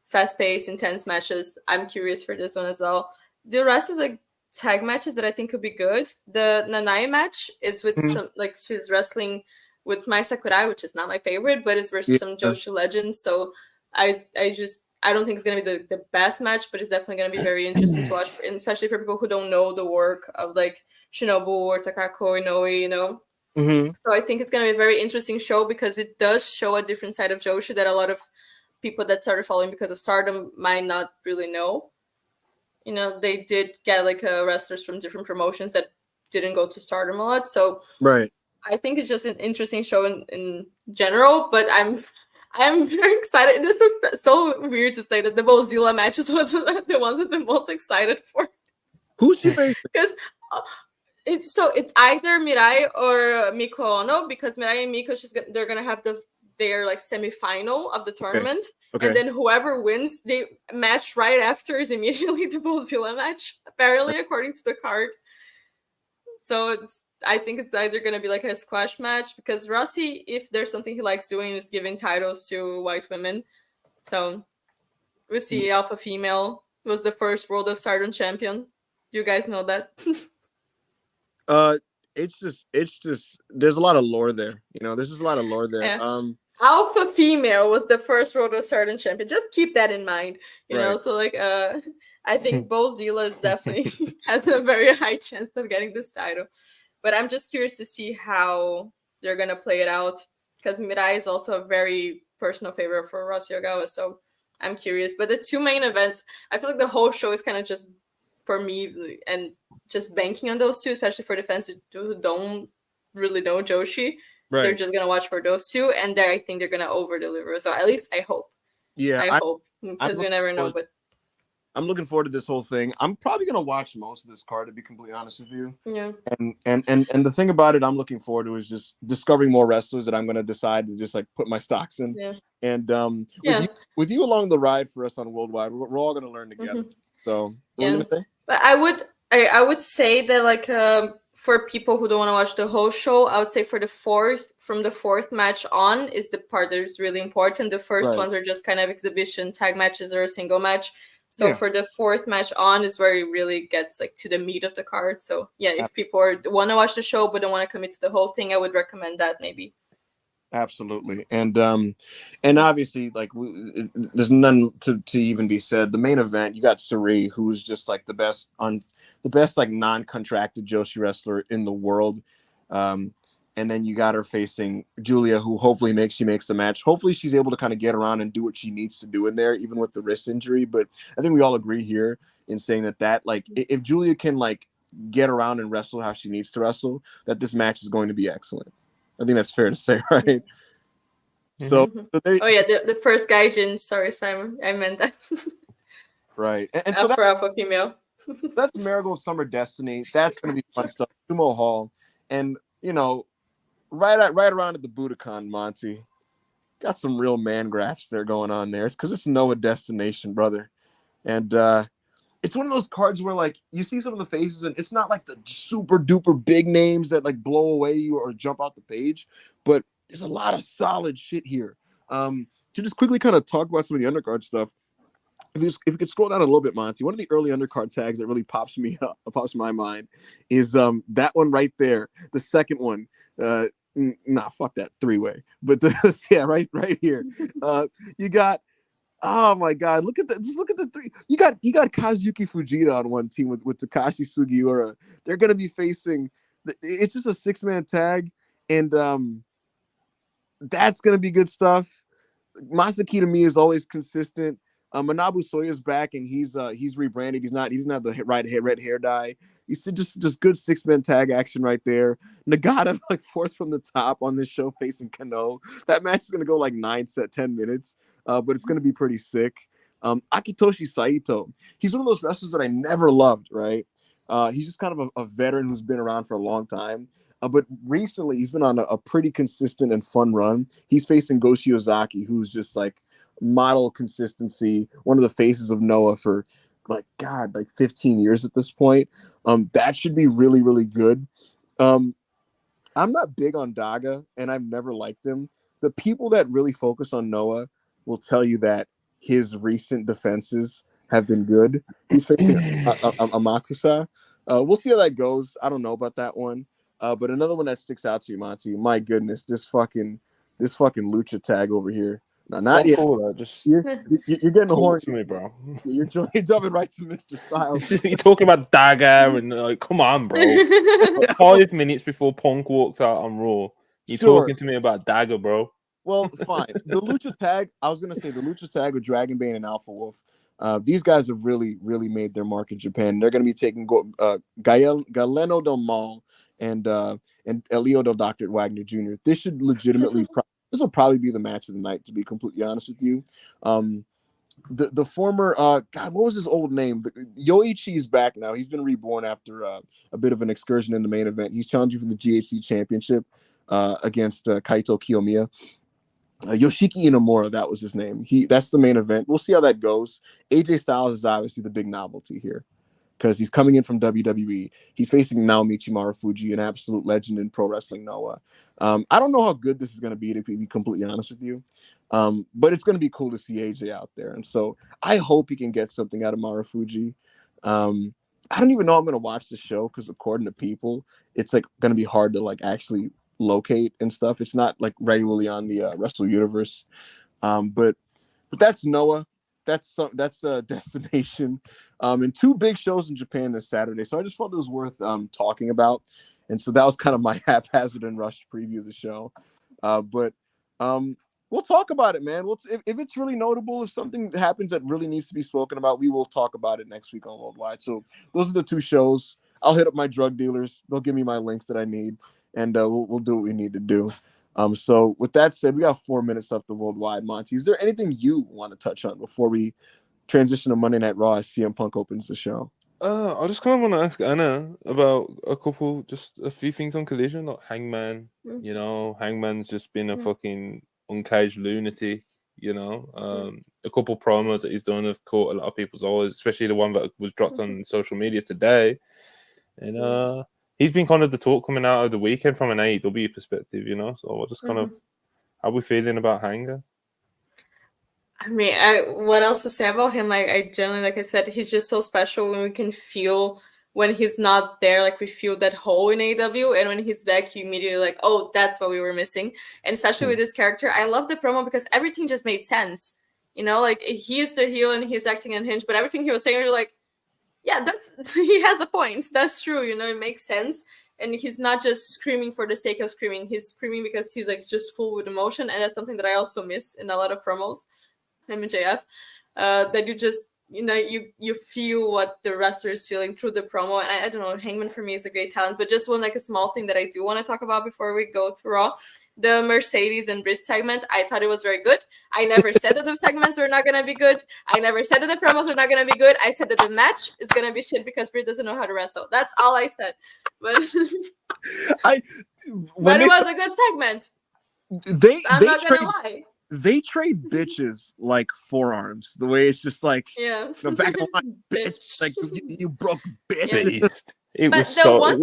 fast-paced, intense matches. I'm curious for this one as well. The rest is like tag matches that I think could be good. The Nanae match is with some like she's wrestling with Mai Sakurai, which is not my favorite, but it's versus some Joshi legends. So I don't think it's gonna be the best match, but it's definitely gonna be very interesting to watch, and especially for people who don't know the work of like Shinobu or Takako Inoue, you know. So I think it's gonna be a very interesting show because it does show a different side of Joshi that a lot of people that started following because of Stardom might not really know. You know, they did get like wrestlers from different promotions that didn't go to Stardom a lot. So right. I think it's just an interesting show in general, but I'm very excited. This is so weird to say that the Bozilla matches was the ones that I'm most excited for. Who's she facing? Because it's either Mirai or Miko Ono because Mirai and Miko they're gonna have their like semi-final of the tournament, and then whoever wins, they match right after is immediately the Bozilla match. Apparently, according to the card. So I think it's either gonna be like a squash match because Rossi, if there's something he likes doing, is giving titles to white women. So we see Alpha Female was the first World of Stardom champion. Do you guys know that? It's just there's a lot of lore there. You know, there's just a lot of lore there. Yeah. Alpha Female was the first World of Stardom champion. Just keep that in mind. You know, so like I think Bozilla is definitely has a very high chance of getting this title. But I'm just curious to see how they're gonna play it out. Because Mirai is also a very personal favorite for Rossy Ogawa. So I'm curious. But the two main events, I feel like the whole show is kind of just for me and just banking on those two, especially for the fans who don't really know Joshi. Right. They're just gonna watch for those two, and I think they're gonna over deliver. So at least I hope. Yeah, I hope because you never know. But I'm looking forward to this whole thing. I'm probably gonna watch most of this card, to be completely honest with you. Yeah. And the thing about it, I'm looking forward to is just discovering more wrestlers that I'm gonna decide to just like put my stocks in. Yeah. And with you along the ride for us on Worldwide, we're all gonna learn together. So what are you gonna say? But I would say that like for people who don't want to watch the whole show, I would say from the fourth match on is the part that is really important. The first ones are just kind of exhibition tag matches or a single match. So Yeah. for the fourth match on is where it really gets like to the meat of the card. So yeah, if people want to watch the show but don't want to commit to the whole thing, I would recommend that maybe. Absolutely, and obviously, like, there's none to even be said. The main event, you got Suri, who's just like the best like non-contracted Joshi wrestler in the world, and then you got her facing Julia, who hopefully makes the match. Hopefully, she's able to kind of get around and do what she needs to do in there, even with the wrist injury. But I think we all agree here in saying that like if Julia can like get around and wrestle how she needs to wrestle, that this match is going to be excellent. I think that's fair to say, right? So, oh yeah, the first gaijin. Sorry, Simon, I meant that. Right, and so for alpha female. That's Marigold Summer Destiny. That's going to be fun stuff. Sumo Hall, and right around at the Budokan, Monty, got some real man graphs there going on there. It's because it's Noah Destination, brother, and it's one of those cards where like you see some of the faces and it's not like the super duper big names that like blow away you or jump out the page, but there's a lot of solid shit here. To just quickly kind of talk about some of the undercard stuff. If you could scroll down a little bit, Monty, one of the early undercard tags that really pops in my mind is that one right there, the second one. Nah, fuck that three-way. But yeah, right here. You got. Oh my God! Look at that! Just look at the three. You got Kazuki Fujita on one team with Takashi Sugiura. They're gonna be facing. It's just a 6-man tag, and that's gonna be good stuff. Masaki to me is always consistent. Manabu Soya's back and he's rebranded. He's not the red hair dye. He's just good 6-man tag action right there. Nagata like fourth from the top on this show facing Kano. That match is gonna go like 10 minutes. But it's going to be pretty sick. Akitoshi Saito, he's one of those wrestlers that I never loved, right? He's just kind of a veteran who's been around for a long time. But recently, he's been on a pretty consistent and fun run. He's facing Go Shiozaki, who's just like model consistency, one of the faces of Noah for like 15 years at this point. That should be really, really good. I'm not big on Daga, and I've never liked him. The people that really focus on Noah will tell you that his recent defenses have been good. He's facing a Makusa. We'll see how that goes. I don't know about that one. But another one that sticks out to you, Monty. My goodness, this fucking lucha tag over here. No, not yet. You're getting horny to me, bro. You're jumping right to Mr. Styles. You're talking about Dagger and like, come on, bro. Like 5 minutes before Punk walks out on Raw, you're talking to me about Dagger, bro. Well, fine. The lucha tag. I was gonna say the lucha tag with Dragon Bane and Alpha Wolf. These guys have really, really made their mark in Japan. They're gonna be taking Galeno Del Mal and Elio Del Dr. Wagner Jr. This should legitimately. This will probably be the match of the night. To be completely honest with you, the former God, what was his old name? Yoichi is back now. He's been reborn after a bit of an excursion in the main event. He's challenging for the GHC Championship against Kaito Kiyomiya. Yoshiki Inamura, that was his name. That's the main event. We'll see how that goes. AJ Styles is obviously the big novelty here because he's coming in from WWE. He's facing Naomichi Marufuji, an absolute legend in pro wrestling Noah. I don't know how good this is going to be completely honest with you, but it's going to be cool to see AJ out there, and so I hope he can get something out of Marufuji. I don't even know I'm going to watch the show because according to people, it's like going to be hard to like actually locate and stuff. It's not like regularly on the Wrestle Universe, but that's Noah. That's Destination, and 2 big shows in Japan this Saturday. So I just felt it was worth talking about, and so that was kind of my haphazard and rushed preview of the show. But we'll talk about it, man. If it's really notable, if something happens that really needs to be spoken about, we will talk about it next week on Worldwide. So those are the 2 shows. I'll hit up my drug dealers. They'll give me my links that I need. And we'll do what we need to do. So with that said, we got 4 minutes left of Worldwide. Monty, is there anything you want to touch on before we transition to Monday Night Raw as CM Punk opens the show? I just kind of want to ask Anna about just a few things on Collision, like Hangman. You know, Hangman's just been a fucking uncaged lunatic. You know, a couple promos that he's done have caught a lot of people's eyes, especially the one that was dropped on social media today. And he's been kind of the talk coming out of the weekend from an AEW perspective, you know. So I just kind of, how are we feeling about Hanger? I mean, what else to say about him? Like, I generally, like I said, he's just so special when we can feel when he's not there, like we feel that hole in AEW, and when he's back, you immediately like, oh, that's what we were missing. And especially with this character, I love the promo because everything just made sense. You know, like he is the heel and he's acting unhinged, but everything he was saying, you're like, yeah, that's he has a point. That's true. You know, it makes sense. And he's not just screaming for the sake of screaming. He's screaming because he's like just full with emotion, and that's something that I also miss in a lot of promos. Him and JF, that you just you feel what the wrestler is feeling through the promo. And I don't know, Hangman for me is a great talent. But just one like a small thing that I do want to talk about before we go to Raw, the Mercedes and Brit segment. I thought it was very good. I never said that the segments were not gonna be good. I never said that the promos were not gonna be good. I said that the match is gonna be shit because Brit doesn't know how to wrestle. That's all I said. But It was a good segment. I'm not gonna lie. They trade bitches like forearms. The way it's just like, back of the line, bitch. Like you broke bitch. Yeah. It was so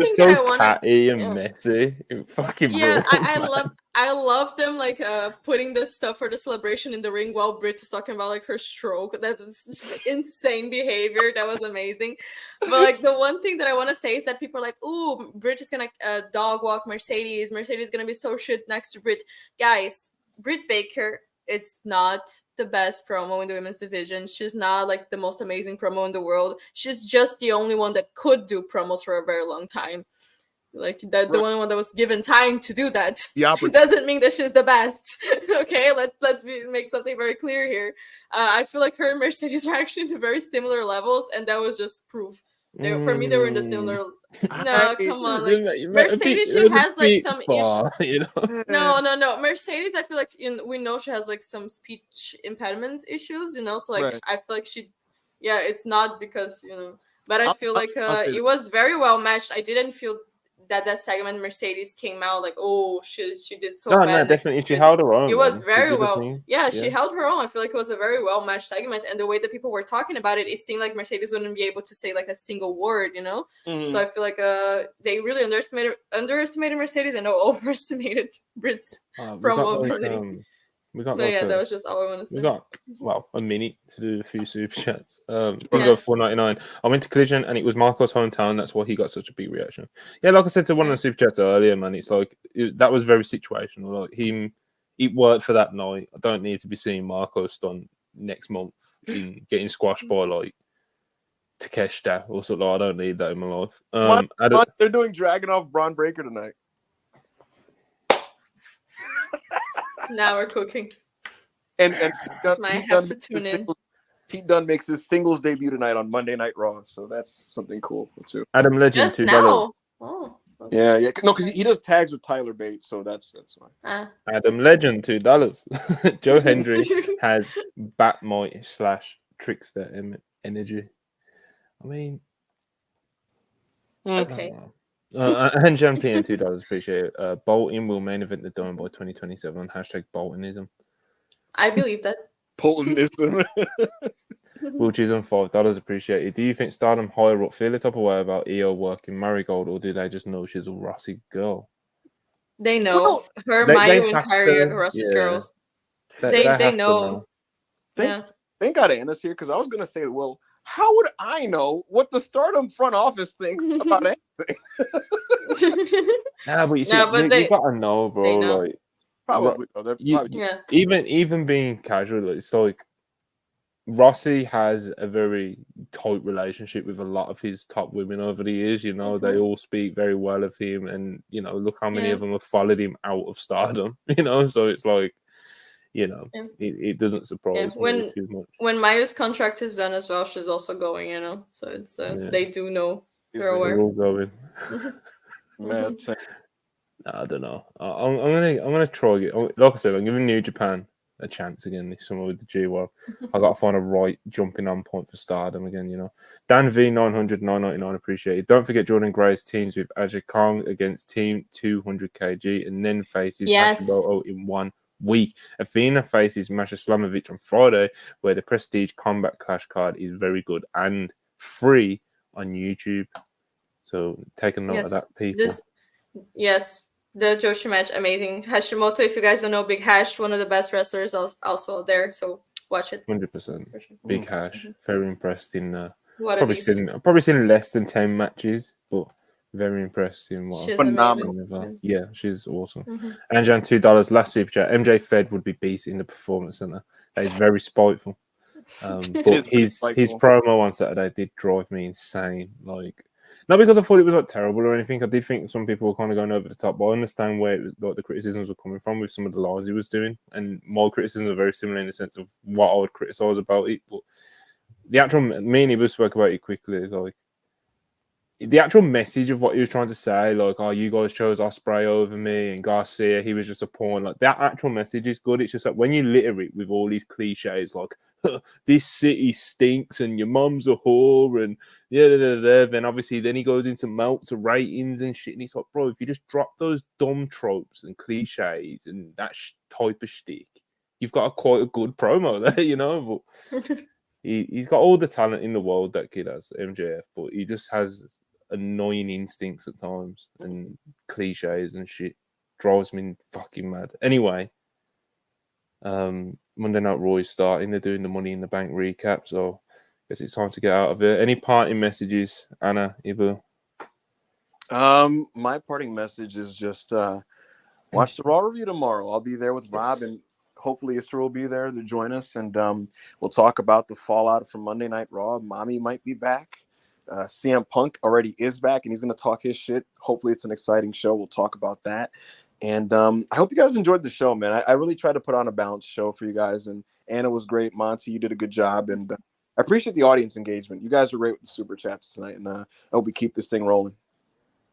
catty and messy. It fucking I love them like putting this stuff for the celebration in the ring while Britt is talking about like her stroke. That was just insane behavior. That was amazing. But like the one thing that I want to say is that people are like, "Ooh, Britt is gonna dog walk Mercedes. Mercedes is gonna be so shit next to Britt." Guys, Britt Baker is not the best promo in the women's division. She's not like the most amazing promo in the world. She's just the only one that could do promos for a very long time. Like the only one that was given time to do that. It doesn't mean that she's the best. Okay, let's make something very clear here. I feel like her and Mercedes are actually in very similar levels, and that was just proof. For me, they were in the similar. No, come on, like Mercedes, she has like some issues. No. Mercedes, I feel like we know she has like some speech impediment issues. So like I feel like it's not because but I feel like it was very well matched. I didn't feel that segment Mercedes came out like, oh, she did so bad. No, definitely she held her own. It was very well. Yeah, she held her own. I feel like it was a very well matched segment, and the way that people were talking about it seemed like Mercedes wouldn't be able to say like a single word, So I feel like they really underestimated Mercedes and overestimated Britt's promo ability. That was just all I want to say. We got a minute to do a few super chats. Didn't go $4.99. I went to Collision and it was Marco's hometown. That's why he got such a big reaction. Yeah, like I said to one of the super chats earlier, man, it's like that was very situational. Like it worked for that night. I don't need to be seeing Marco stunned next month in getting squashed by like Takeshita or something. I don't need that in my life. They're doing Dragunov Bron Breakker tonight. Now we're cooking. And might have to tune in. Pete Dunne makes his singles debut tonight on Monday Night Raw, so that's something cool too. Adam Legend just now. Oh, okay. Yeah. No, because he does tags with Tyler Bate, so that's fine. Adam Legend $2. Joe Hendry has Batmite / Trickster energy. I mean, okay. And Champion $2, appreciate it. Bolton will main event the Dome by 2027. #Boltonism. I believe that. Boltonism. Will Chisholm $5, appreciate it. Do you think Stardom higher up feel a type of way about EO working Marigold, or do they just know she's a Rossi girl? They know her, Mayu, and Kyrie are Rossi's girls. They know. Thank God Anna's here, because I was gonna say, well, how would I know what the Stardom front office thinks about anything? But you see, you gotta know, bro. They know. Like, probably. Even being casual, it's like Rossi has a very tight relationship with a lot of his top women over the years. They all speak very well of him, and look how many of them have followed him out of Stardom. So it's like. It doesn't surprise me too much. When Mayu's contract is done as well, she's also going, So it's they do know they're aware. They're all going. I don't know. I'm gonna try it. Like I said, I'm giving New Japan a chance again this summer with the G1. I gotta find a right jumping on point for Stardom again. Dan V 900 appreciate it. Don't forget Jordan Gray's teams with Aja Kong against Team 200 kg and then faces Hashimoto in 1 week. Athena faces Masha Slamovich on Friday, where the Prestige Combat Clash card is very good and free on YouTube. So take a note of that, people. The Joshi match, amazing. Hashimoto, if you guys don't know, Big Hash, one of the best wrestlers also there. So watch it. 100%. For sure. Big Hash. Very impressed in. What a beast. I've probably seen less than 10 matches, but very impressed in what. She's Phenomenal. amazing. Yeah, she's awesome. Mhm. Anjan, $2 last super chat. MJ Fed would be beast in the performance center. That is very spiteful. But his promo on Saturday did drive me insane. Like, not because I thought it was like terrible or anything. I did think some people were kind of going over the top, but I understand where like the criticisms were coming from with some of the lies he was doing. And my criticisms are very similar in the sense of what I would criticize about it. But the actual, me and Ibu spoke about it quickly. Like, the actual message of what he was trying to say, like, oh, you guys chose Ospreay over me and Garcia, he was just a pawn. Like, that actual message is good. It's just like when you litter it with all these cliches, like, this city stinks and your mum's a whore and then obviously then he goes into melts of ratings and shit. And he's like, bro, if you just drop those dumb tropes and cliches and that type of shtick, you've got quite a good promo there, you know? But he's got all the talent in the world, that kid has, MJF, but he just has annoying instincts at times and cliches and shit. Drives me fucking mad. Anyway, Monday Night Raw is starting. They're doing the Money in the Bank recap, so I guess it's time to get out of it. Any parting messages, Anna, Ibu? My parting message is just watch the Raw review tomorrow. I'll be there with Rob, and hopefully Isra will be there to join us, and we'll talk about the fallout from Monday Night Raw. Mommy might be back. CM Punk already is back, and he's going to talk his shit. Hopefully it's an exciting show. We'll talk about that. And I hope you guys enjoyed the show, man. I really tried to put on a balanced show for you guys, and Anna was great. Monty, you did a good job, and I appreciate the audience engagement. You guys were great with the super chats tonight, and I hope we keep this thing rolling.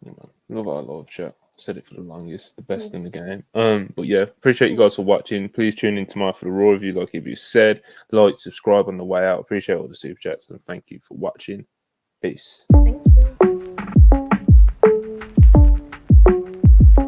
Yeah, love our love chat. Said it for the longest, the best in the game. But yeah, appreciate you guys for watching. Please tune in tomorrow for the Raw review, like you said. Like, subscribe on the way out. Appreciate all the super chats, and thank you for watching. Peace.